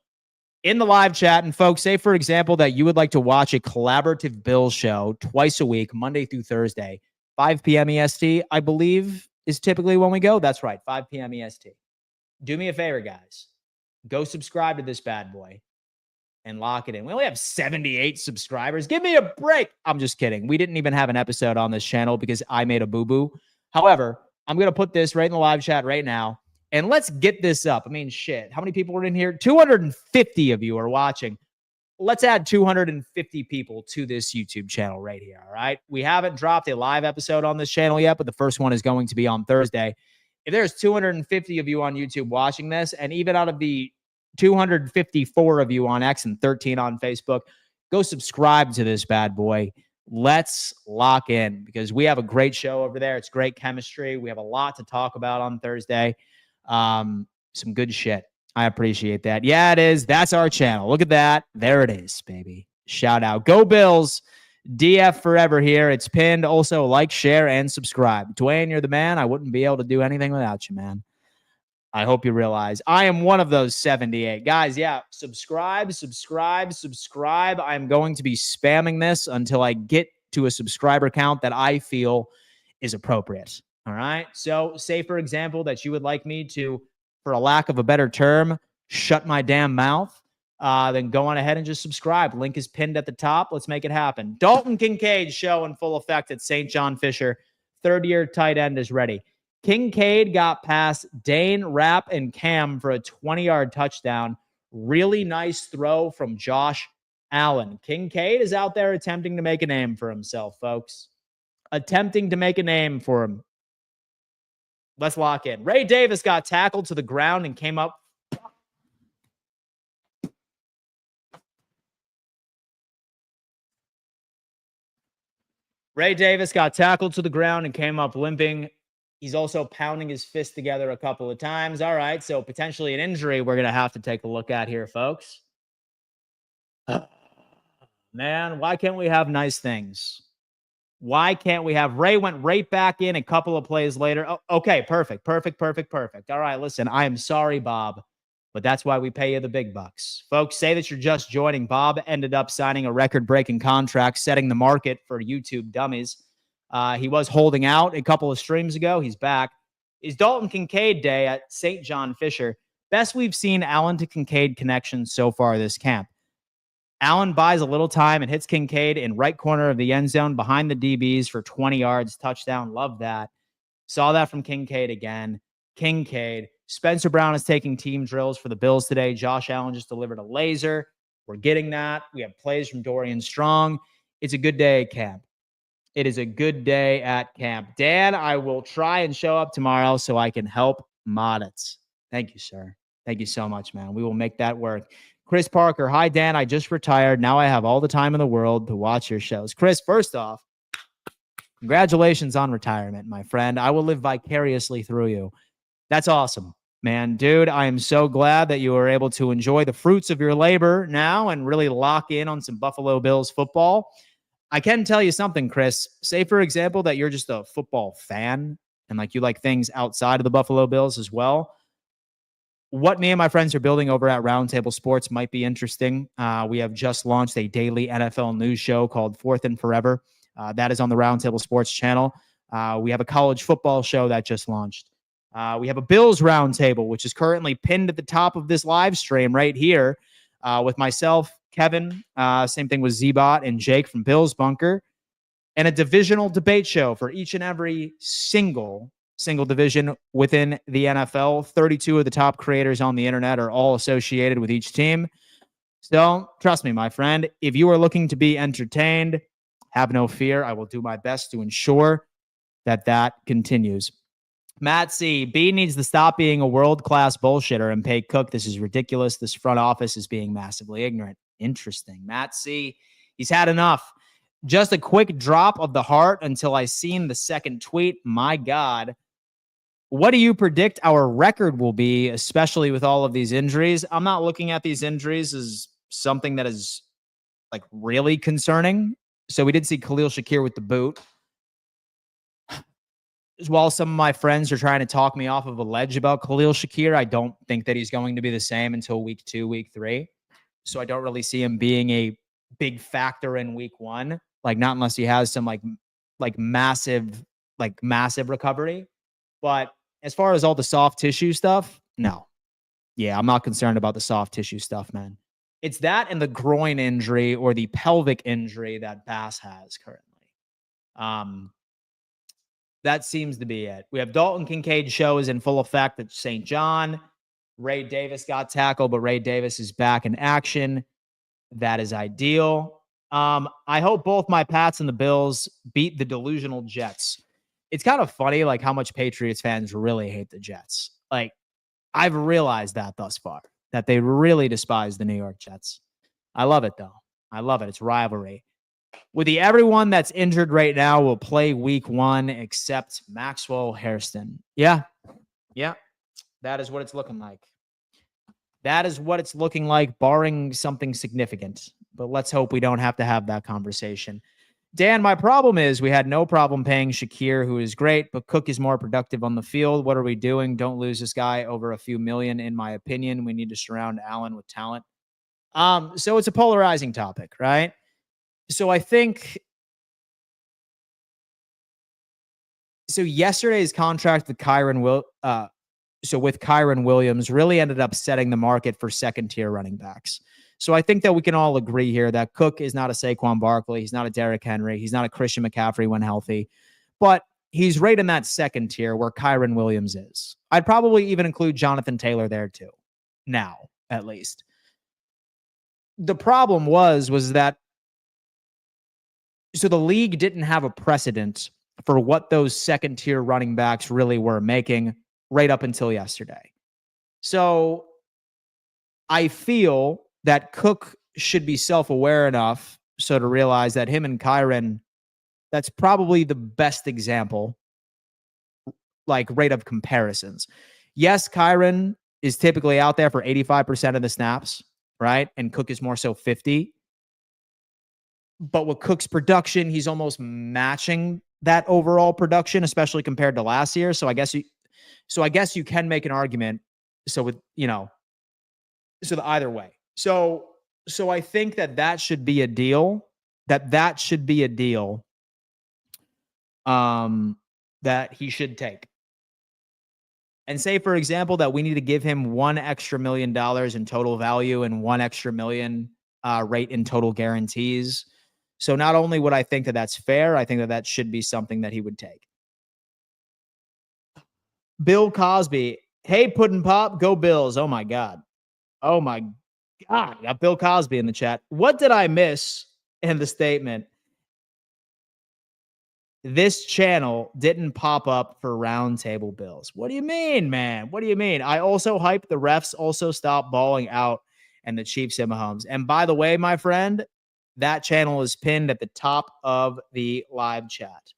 [SPEAKER 1] in the live chat. And folks, say, for example, that you would like to watch a collaborative Bills show twice a week, Monday through Thursday, 5 p.m. EST, I believe, is typically when we go. That's right, 5 p.m. EST. Do me a favor, guys. Go subscribe to this bad boy and lock it in. We only have 78 subscribers. Give me a break. I'm just kidding. We didn't even have an episode on this channel because I made a boo-boo. However, I'm going to put this right in the live chat right now, and let's get this up. I mean, shit. How many people are in here? 250 of you are watching. Let's add 250 people to this YouTube channel right here, all right? We haven't dropped a live episode on this channel yet, but the first one is going to be on Thursday. If there's 250 of you on YouTube watching this, and even out of the 254 of you on X and 13 on Facebook, go subscribe to this bad boy. Let's lock in, because we have a great show over there. It's great chemistry. We have a lot to talk about on Thursday. Some good shit. I appreciate that. Yeah, it is. That's our channel. Look at that. There it is, baby. Shout out. Go Bills. DF forever here. It's pinned. Also, like, share, and subscribe. Dwayne, you're the man. I wouldn't be able to do anything without you, man. I hope you realize I am one of those 78. Guys, yeah, subscribe. I'm going to be spamming this until I get to a subscriber count that I feel is appropriate. All right? So say, for example, that you would like me to, for a lack of a better term, shut my damn mouth. then go on ahead and just subscribe. Link is pinned at the top. Let's make it happen. Dalton Kincaid show in full effect at St. John Fisher. Third-year tight end is ready. Kincaid got past Dane, Rapp, and Cam for a 20-yard touchdown. Really nice throw from Josh Allen. Kincaid is out there attempting to make a name for himself, folks. Attempting to make a name for him. Let's lock in. Ray Davis got tackled to the ground and came up. Ray Davis got tackled to the ground and came up limping. He's also pounding his fist together a couple of times. All right, so potentially an injury we're going to have to take a look at here, folks. Man, why can't we have nice things? Why can't we have Ray went right back in a couple of plays later? Oh, okay, perfect. All right, listen, I am sorry, Bob, but that's why we pay you the big bucks. Folks, say that you're just joining. Bob ended up signing a record-breaking contract, setting the market for YouTube dummies. He was holding out a couple of streams ago. He's back. Is Dalton Kincaid Day at St. John Fisher. Best we've seen Allen to Kincaid connection so far this camp. Allen buys a little time and hits Kincaid in right corner of the end zone behind the DBs for 20 yards. Touchdown. Love that. Saw that from Kincaid again. Kincaid. Spencer Brown is taking team drills for the Bills today. Josh Allen just delivered a laser. We're getting that. We have plays from Dorian Strong. It's a good day at camp. It is a good day at camp. Dan, I will try and show up tomorrow so I can help mod it. Thank you, sir. Thank you so much, man. We will make that work. Chris Parker. Hi, Dan. I just retired. Now I have all the time in the world to watch your shows. Chris, first off, congratulations on retirement, my friend. I will live vicariously through you. That's awesome, man. Dude, I am so glad that you were able to enjoy the fruits of your labor now and really lock in on some Buffalo Bills football. I can tell you something, Chris. Say, for example, that you're just a football fan and like you like things outside of the Buffalo Bills as well. What me and my friends are building over at Roundtable Sports might be interesting. We have just launched a daily NFL news show called Fourth and Forever. That is on the Roundtable Sports channel. We have a college football show that just launched. We have a Bills Roundtable, which is currently pinned at the top of this live stream right here with myself, Kevin, same thing with Z-Bot and Jake from Bills Bunker, and a divisional debate show for each and every single division within the NFL. 32 of the top creators on the internet are all associated with each team. So trust me, my friend, if you are looking to be entertained, have no fear. I will do my best to ensure that that continues. Matt C. B needs to stop being a world-class bullshitter and pay Cook. This is ridiculous. This front office is being massively ignorant. Interesting. Matt C. He's had enough. Just a quick drop of the heart until I seen the second tweet. My God. What do you predict our record will be, especially with all of these injuries? I'm not looking at these injuries as something that is like really concerning. So we did see Khalil Shakir with the boot. While some of my friends are trying to talk me off of a ledge about Khalil Shakir, I don't think that he's going to be the same until week 2, week 3. So I don't really see him being a big factor in week 1. Like not unless he has some like massive recovery. But as far as all the soft tissue stuff, no. Yeah, I'm not concerned about the soft tissue stuff, man. It's that and the groin injury or the pelvic injury that Bass has currently. That seems to be it. We have Dalton Kincaid show is in full effect at St. John. Ray Davis got tackled, but Ray Davis is back in action. That is ideal. I hope both my Pats and the Bills beat the delusional Jets. It's kind of funny, like how much Patriots fans really hate the Jets. Like I've realized that thus far, that they really despise the New York Jets. I love it though. I love it. It's rivalry. With everyone that's injured right now will play week 1 except Maxwell Hairston. Yeah. That is what it's looking like. That is what it's looking like, barring something significant. But let's hope we don't have to have that conversation. Dan, my problem is we had no problem paying Shakir, who is great, but Cook is more productive on the field. What are we doing? Don't lose this guy over a few million, in my opinion. We need to surround Allen with talent. So it's a polarizing topic, right? So I think yesterday's contract with Kyron so with Kyron Williams, really ended up setting the market for second-tier running backs. So I think that we can all agree here that Cook is not a Saquon Barkley. He's not a Derrick Henry. He's not a Christian McCaffrey when healthy. But he's right in that second tier where Kyron Williams is. I'd probably even include Jonathan Taylor there too. Now, at least. The problem was that so the league didn't have a precedent for what those second tier running backs really were making right up until yesterday. So I feel that Cook should be self-aware enough so to realize that him and Kyron, that's probably the best example, like rate of comparisons. Yes, Kyron is typically out there for 85% of the snaps, right? And Cook is more so 50. But with Cook's production, he's almost matching that overall production, especially compared to last year. So I guess you can make an argument. So with, so the either way. So I think that should be a deal. That should be a deal that he should take. And say, for example, that we need to give him $1 extra million in total value and $1 extra million rate in total guarantees. So not only would I think that that's fair, I think that should be something that he would take. Bill Cosby. Hey, Puddin' Pop, go Bills. Oh, my God. Oh, my God. Got Bill Cosby in the chat. What did I miss in the statement? This channel didn't pop up for Roundtable Bills. What do you mean, man? What do you mean? I also hyped the refs also stop balling out and the Chiefs and Mahomes. And by the way, my friend, that channel is pinned at the top of the live chat.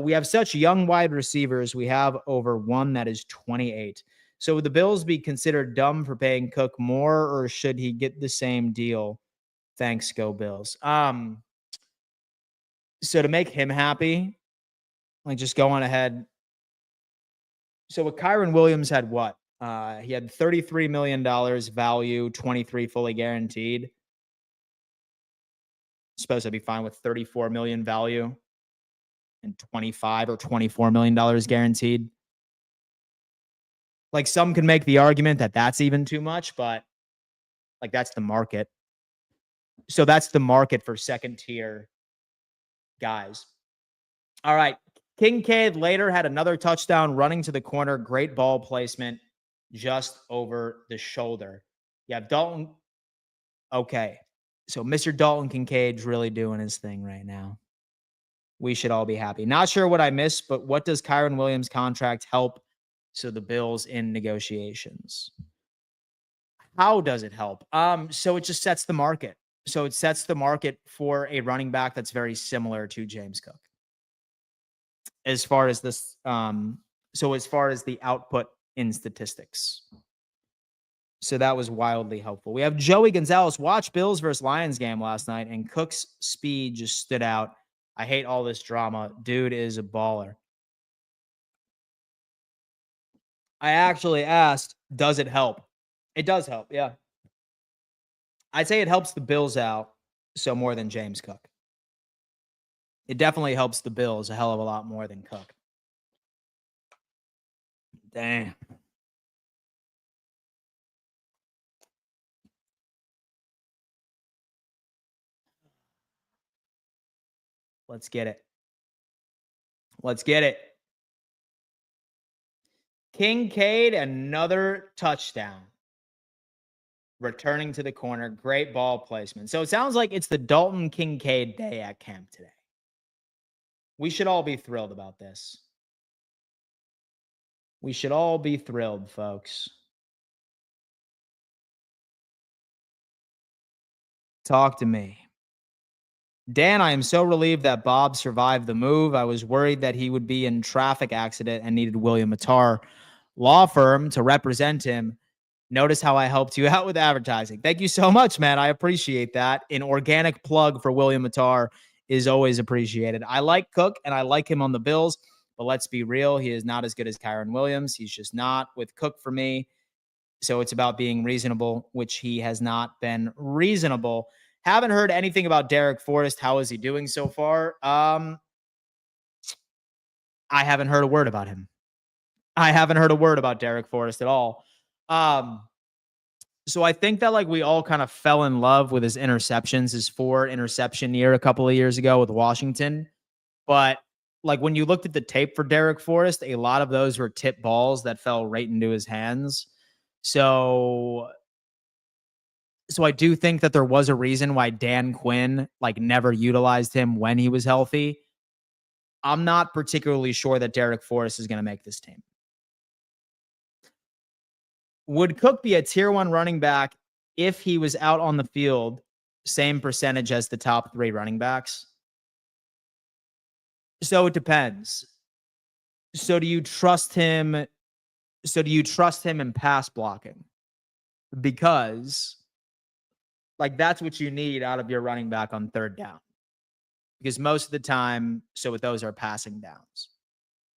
[SPEAKER 1] We have such young wide receivers. We have over one that is 28. So would the Bills be considered dumb for paying Cook more, or should he get the same deal? Thanks, go Bills. So to make him happy, like just go on ahead. So with Kyron Williams had what? He had $33 million value, 23 fully guaranteed. Supposed to be fine with 34 million value and 25 or $24 million guaranteed. Like some can make the argument that that's even too much, but like that's the market. So that's the market for second tier guys. All right. Kincaid later had another touchdown running to the corner. Great ball placement just over the shoulder. You have Dalton. Okay. So Mr. Dalton Kincaid's really doing his thing right now. We should all be happy. Not sure what I missed, but what does Kyron Williams' contract help so the Bills in negotiations? How does it help? So it just sets the market. So it sets the market for a running back that's very similar to James Cook. As far as this, as far as the output in statistics. So that was wildly helpful. We have Joey Gonzalez. Watch Bills versus Lions game last night, and Cook's speed just stood out. I hate all this drama. Dude is a baller. I actually asked, does it help? It does help, yeah. I'd say it helps the Bills out, so more than James Cook. It definitely helps the Bills a hell of a lot more than Cook. Damn. Let's get it. Let's get it. Kincaid, another touchdown. Returning to the corner. Great ball placement. So it sounds like it's the Dalton Kincaid day at camp today. We should all be thrilled about this. We should all be thrilled, folks. Talk to me. Dan, I am so relieved that Bob survived the move. I was worried that he would be in traffic accident and needed William Attar law firm to represent him. Notice how I helped you out with advertising. Thank you so much, man. I appreciate that. An organic plug for William Attar is always appreciated. I like Cook and I like him on the Bills, but let's be real. He is not as good as Kyron Williams. He's just not with Cook for me. So it's about being reasonable, which he has not been reasonable. Haven't heard anything about Derek Forrest. How is he doing so far? I haven't heard a word about him. I haven't heard a word about Derek Forrest at all. So I think that like we all kind of fell in love with his interceptions, his 4 interception year a couple of years ago with Washington. But like when you looked at the tape for Derek Forrest, a lot of those were tip balls that fell right into his hands. So I do think that there was a reason why Dan Quinn like never utilized him when he was healthy. I'm not particularly sure that Derek Forrest is going to make this team. Would Cook be a tier 1 running back if he was out on the field, same percentage as the top 3 running backs? So it depends. So do you trust him? So do you trust him in pass blocking? Because like that's what you need out of your running back on 3rd down. Because most of the time, so with those are passing downs.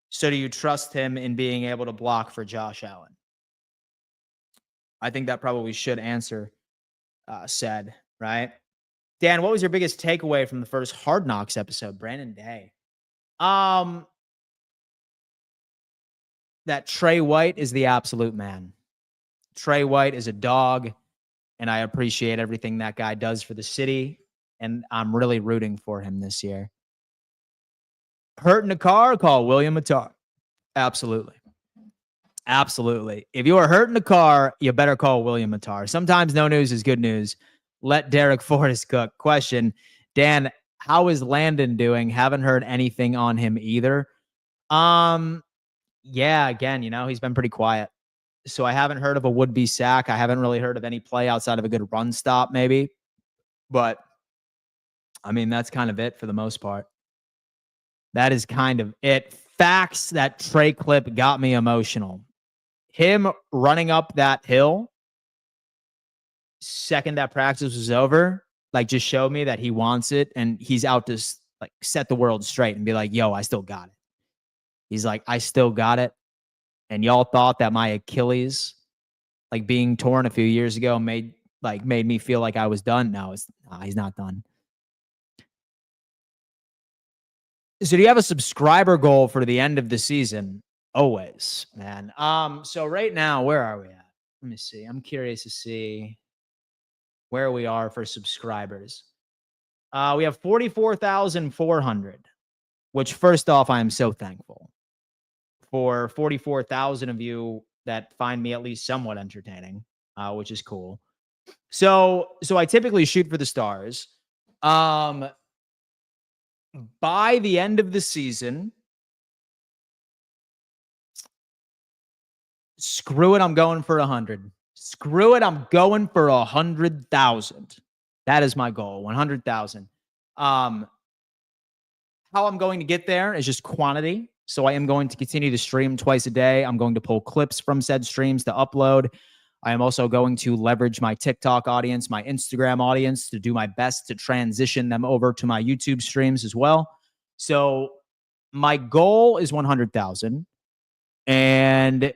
[SPEAKER 1] So do you trust him in being able to block for Josh Allen? I think that probably should answer said, right? Dan, what was your biggest takeaway from the first Hard Knocks episode? Brandon Day. That Trey White is the absolute man. Trey White is a dog, and I appreciate everything that guy does for the city, and I'm really rooting for him this year. Hurt in a car, call William Mattar. Absolutely. Absolutely. If you are hurt in a car, you better call William Mattar. Sometimes no news is good news. Let Derek Forrest cook. Question, Dan, how is Landon doing? Haven't heard anything on him either. Yeah, again, he's been pretty quiet. So I haven't heard of a would-be sack. I haven't really heard of any play outside of a good run stop, maybe. But, I mean, that's kind of it for the most part. That is kind of it. Facts, that Trey clip got me emotional. Him running up that hill, second that practice was over, like just showed me that he wants it and he's out to like set the world straight and be like, yo, I still got it. He's like, I still got it. And y'all thought that my Achilles, like being torn a few years ago, made me feel like I was done. No, he's not done. So do you have a subscriber goal for the end of the season? Always, man. So right now, where are we at? Let me see. I'm curious to see where we are for subscribers. We have 44,400, which first off, I am so thankful for 44,000 of you that find me at least somewhat entertaining, which is cool. So I typically shoot for the stars. By the end of the season, screw it, I'm going for 100. Screw it, I'm going for 100,000. That is my goal, 100,000. How I'm going to get there is just quantity. So I am going to continue to stream twice a day. I'm going to pull clips from said streams to upload. I am also going to leverage my TikTok audience, my Instagram audience, to do my best to transition them over to my YouTube streams as well. So my goal is 100,000. And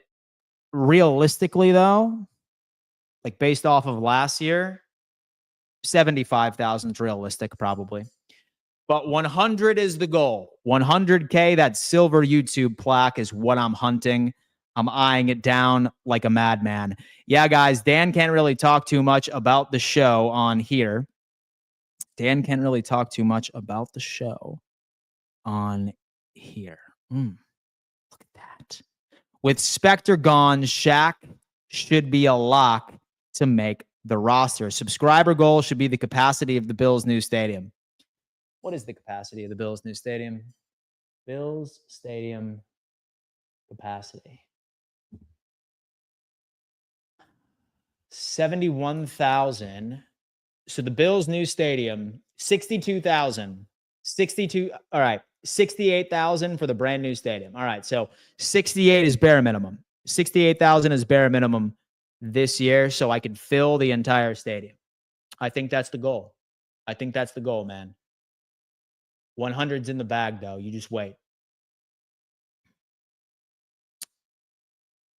[SPEAKER 1] realistically, though, like based off of last year, 75,000 is realistic, probably. But 100 is the goal. 100K, that silver YouTube plaque is what I'm hunting. I'm eyeing it down like a madman. Yeah, guys, Dan can't really talk too much about the show on here. Dan can't really talk too much about the show on here. Look at that. With Spector gone, Shaq should be a lock to make the roster. Subscriber goal should be the capacity of the Bills' new stadium. What is the capacity of the Bills' new stadium? Bills stadium capacity. 71,000. So the Bills' new stadium, 62,000. 62. All right. 68,000 for the brand new stadium. All right. So 68 is bare minimum. 68,000 is bare minimum this year. So I can fill the entire stadium. I think that's the goal. I think that's the goal, man. 100's in the bag, though. You just wait.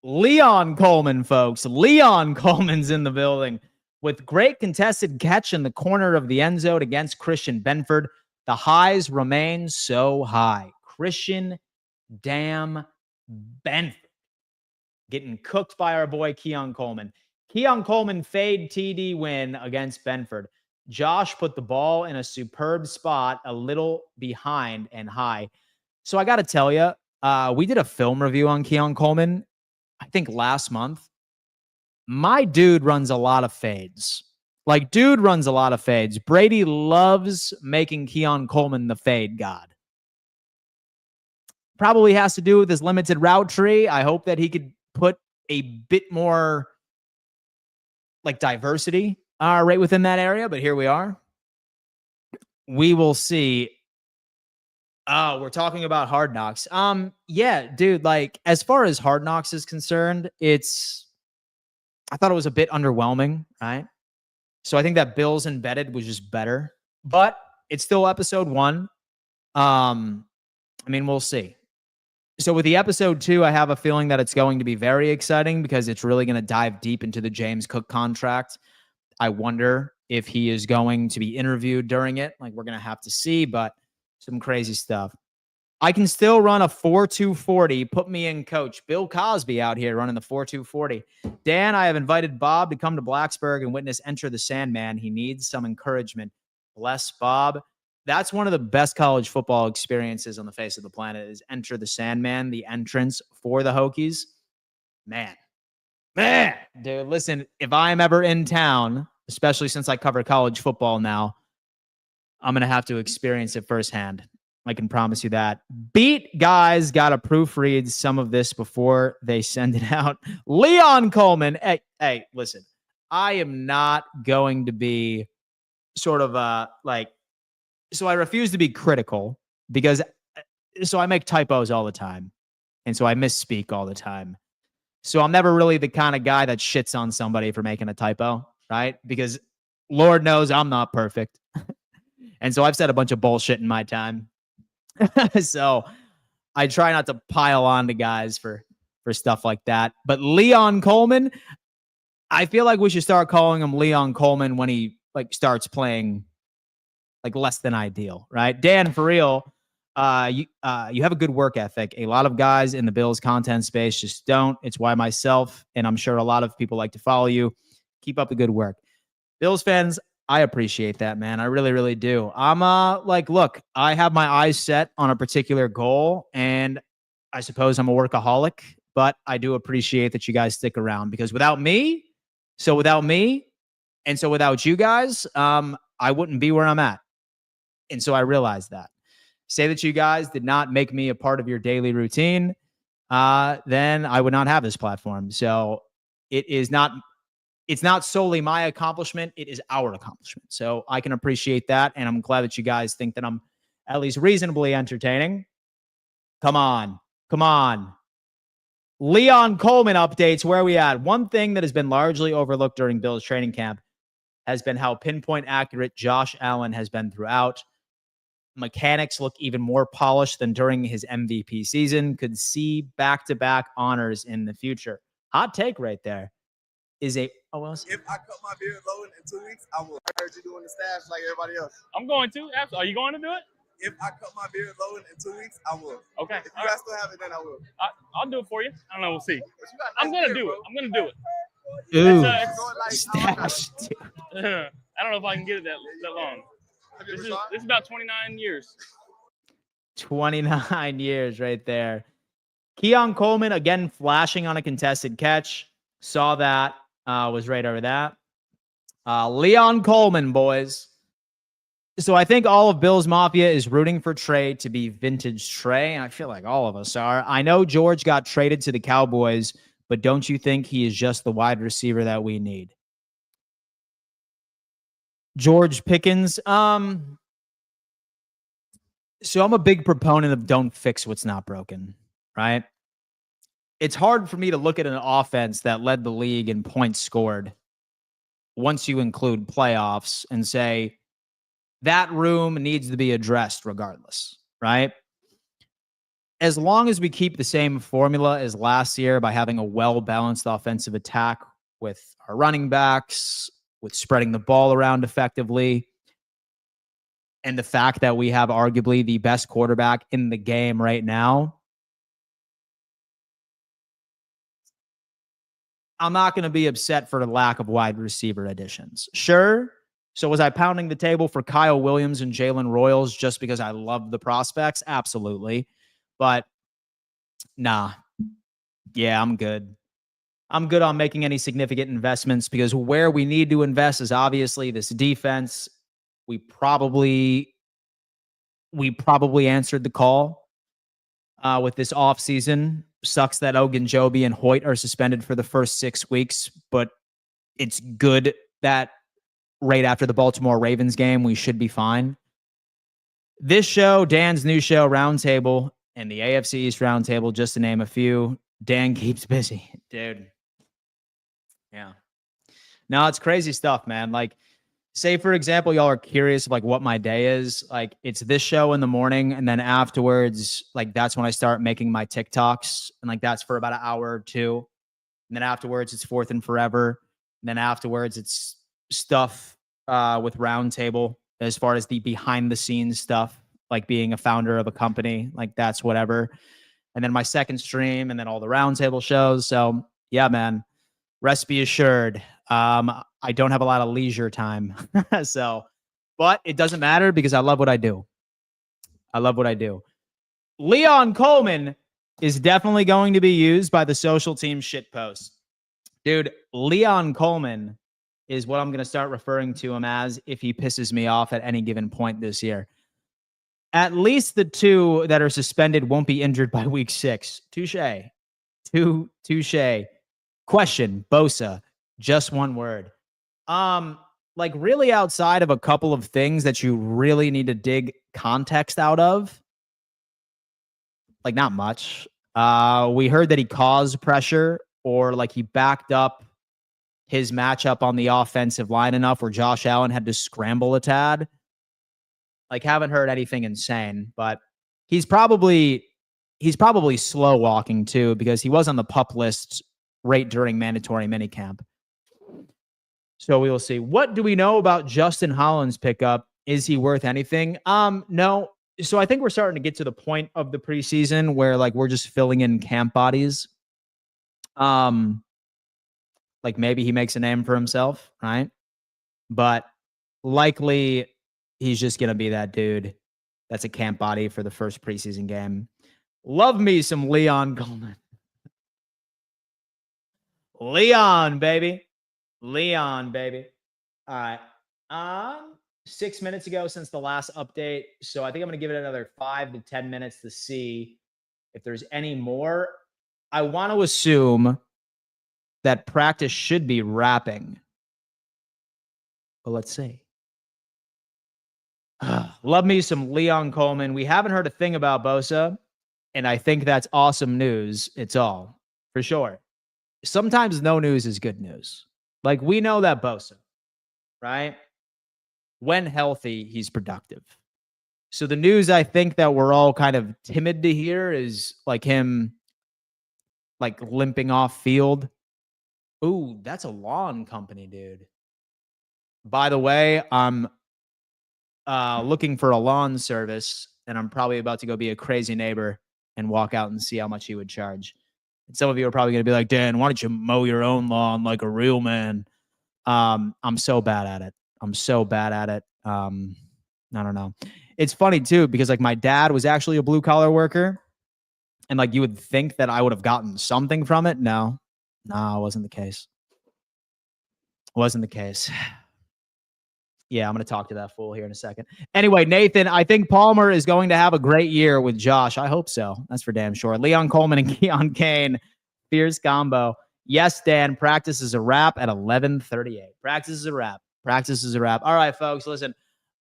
[SPEAKER 1] Leon Coleman, folks. Leon Coleman's in the building with great contested catch in the corner of the end zone against Christian Benford. The highs remain so high. Christian damn Benford. getting cooked by our boy Keon Coleman. Keon Coleman fade TD win against Benford. Josh put the ball in a superb spot, a little behind and high. So I got to tell you, we did a film review on Keon Coleman, I think last month. My dude runs a lot of fades. Dude runs a lot of fades. Brady loves making Keon Coleman the fade god. Probably has to do with his limited route tree. I hope that he could put a bit more diversity right within that area, but here we are. We will see. Oh, we're talking about Hard Knocks. Yeah, dude, as far as Hard Knocks is concerned, I thought it was a bit underwhelming, right? So I think that Bills Embedded was just better, but it's still episode 1. We'll see. So with the episode 2, I have a feeling that it's going to be very exciting because it's really going to dive deep into the James Cook contract. I wonder if he is going to be interviewed during it. We're going to have to see, but some crazy stuff. I can still run a 4.240. Put me in, coach. Bill Cosby out here running the 4.240. Dan, I have invited Bob to come to Blacksburg and witness Enter the Sandman. He needs some encouragement. Bless Bob. That's one of the best college football experiences on the face of the planet is Enter the Sandman, the entrance for the Hokies. Man. Dude, listen, if I'm ever in town, especially since I cover college football now, I'm going to have to experience it firsthand. I can promise you that. Beat guys got to proofread some of this before they send it out. Leon Coleman. Hey, listen, I am not going to be sort of so I refuse to be critical because I make typos all the time. And so I misspeak all the time. So I'm never really the kind of guy that shits on somebody for making a typo, right? Because Lord knows I'm not perfect. And so I've said a bunch of bullshit in my time. So I try not to pile on to guys for stuff like that. But Leon Coleman, I feel like we should start calling him Leon Coleman when he starts playing less than ideal, right? Dan, for real, you have a good work ethic. A lot of guys in the Bills content space just don't. It's why myself and I'm sure a lot of people like to follow you. Keep up the good work. Bills fans, I appreciate that, man. I really, really do. I'm look, I have my eyes set on a particular goal, and I suppose I'm a workaholic, but I do appreciate that you guys stick around because without me, and so without you guys, I wouldn't be where I'm at. And so I realized that. Say that you guys did not make me a part of your daily routine, then I would not have this platform. So it's not solely my accomplishment. It is our accomplishment. So I can appreciate that. And I'm glad that you guys think that I'm at least reasonably entertaining. Come on. Leon Coleman updates. Where are we at? One thing that has been largely overlooked during Bills training camp has been how pinpoint accurate Josh Allen has been throughout. Mechanics look even more polished than during his MVP season. Could see back-to-back honors in the future. Hot take right there. If I cut my beard low in 2 weeks, I will. I heard you doing the stash like everybody else.
[SPEAKER 11] I'm going to. Are you going to do it?
[SPEAKER 1] If I cut my beard low in 2 weeks, I will.
[SPEAKER 11] Okay.
[SPEAKER 1] If you guys still have it, then I will.
[SPEAKER 11] I'll do it for you. I don't know. We'll see. I'm going to do it. I'm going to do it.
[SPEAKER 1] Ooh.
[SPEAKER 11] Stash. I don't know if I can get it that long. This is about 29 years.
[SPEAKER 1] 29 years right there. Keon Coleman, again, flashing on a contested catch. Saw that. Was right over that. Leon Coleman, boys. So I think all of Bills Mafia is rooting for Trey to be vintage Trey, and I feel like all of us are. I know George got traded to the Cowboys, but don't you think he is just the wide receiver that we need? George Pickens. So I'm a big proponent of don't fix what's not broken, right? It's hard for me to look at an offense that led the league in points scored once you include playoffs and say that room needs to be addressed regardless, right? As long as we keep the same formula as last year by having a well-balanced offensive attack with our running backs, with spreading the ball around effectively, and the fact that we have arguably the best quarterback in the game right now, I'm not going to be upset for the lack of wide receiver additions. Sure. So was I pounding the table for Kyle Williams and Jalen Royals just because I love the prospects? Absolutely. But nah. Yeah, I'm good. I'm good on making any significant investments because where we need to invest is obviously this defense. We probably answered the call with this offseason. Sucks that Ogunjobi and Hoyt are suspended for the first 6 weeks, but it's good that right after the Baltimore Ravens game, we should be fine. This show, Dan's new show, Roundtable, and the AFC East Roundtable, just to name a few, Dan keeps busy, dude. Yeah. No, it's crazy stuff, man. Like, say, for example, y'all are curious of like what my day is. Like, it's this show in the morning, and then afterwards, like, that's when I start making my TikToks. And like, that's for about an hour or two. And then afterwards, it's Fourth and Forever. And then afterwards, it's stuff with Roundtable as far as the behind the scenes stuff, like being a founder of a company, like that's whatever. And then my second stream, and then all the Roundtable shows. So yeah, man, rest be assured. I don't have a lot of leisure time. So, but it doesn't matter because I love what I do. I love what I do. Leon Coleman is definitely going to be used by the social team shitpost. Dude, Leon Coleman is what I'm going to start referring to him as if he pisses me off at any given point this year. At least the two that are suspended won't be injured by week 6. Touche. Touche. Question, Bosa. Just one word. Like really outside of a couple of things that you really need to dig context out of, like not much. We heard that he caused pressure or like he backed up his matchup on the offensive line enough where Josh Allen had to scramble a tad. Like haven't heard anything insane, but he's probably slow walking too because he was on the PUP list right during mandatory minicamp. So we will see. What do we know about Justin Holland's pickup? Is he worth anything? No. So I think we're starting to get to the point of the preseason where like we're just filling in camp bodies. Like maybe he makes a name for himself, right? But likely he's just going to be that dude that's a camp body for the first preseason game. Love me some Leon Coleman. Leon, baby. Leon, baby. All right. 6 minutes ago since the last update. So I think I'm going to give it another 5 to 10 minutes to see if there's any more. I want to assume that practice should be wrapping. But let's see. Love me some Leon Coleman. We haven't heard a thing about Bosa, and I think that's awesome news. It's all for sure. Sometimes no news is good news. Like we know that Bosa, right? When healthy, he's productive. So the news I think that we're all kind of timid to hear is like him like limping off field. Ooh, that's a lawn company, dude. By the way, I'm looking for a lawn service, and I'm probably about to go be a crazy neighbor and walk out and see how much he would charge. And some of you are probably going to be like, Dan, why don't you mow your own lawn like a real man? I'm so bad at it. I don't know. It's funny too, because like my dad was actually a blue collar worker, and like you would think that I would have gotten something from it. No, it wasn't the case. Yeah, I'm going to talk to that fool here in a second. Anyway, Nathan, I think Palmer is going to have a great year with Josh. I hope so. That's for damn sure. Leon Coleman and Keon Kane. Fierce combo. Yes, Dan, practice is a wrap at 11:38. Practice is a wrap. All right, folks, listen.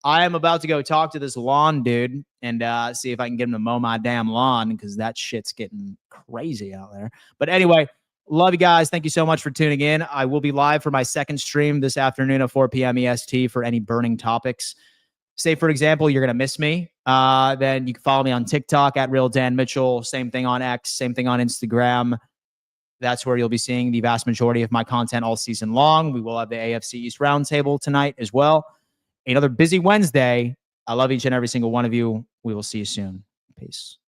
[SPEAKER 1] I am about to go talk to this lawn dude and see if I can get him to mow my damn lawn because that shit's getting crazy out there. But anyway, love you guys. Thank you so much for tuning in. I will be live for my second stream this afternoon at 4 p.m. EST for any burning topics. Say, for example, you're going to miss me. Then you can follow me on TikTok at Real Dan Mitchell. Same thing on X. Same thing on Instagram. That's where you'll be seeing the vast majority of my content all season long. We will have the AFC East Roundtable tonight as well. Another busy Wednesday. I love each and every single one of you. We will see you soon. Peace.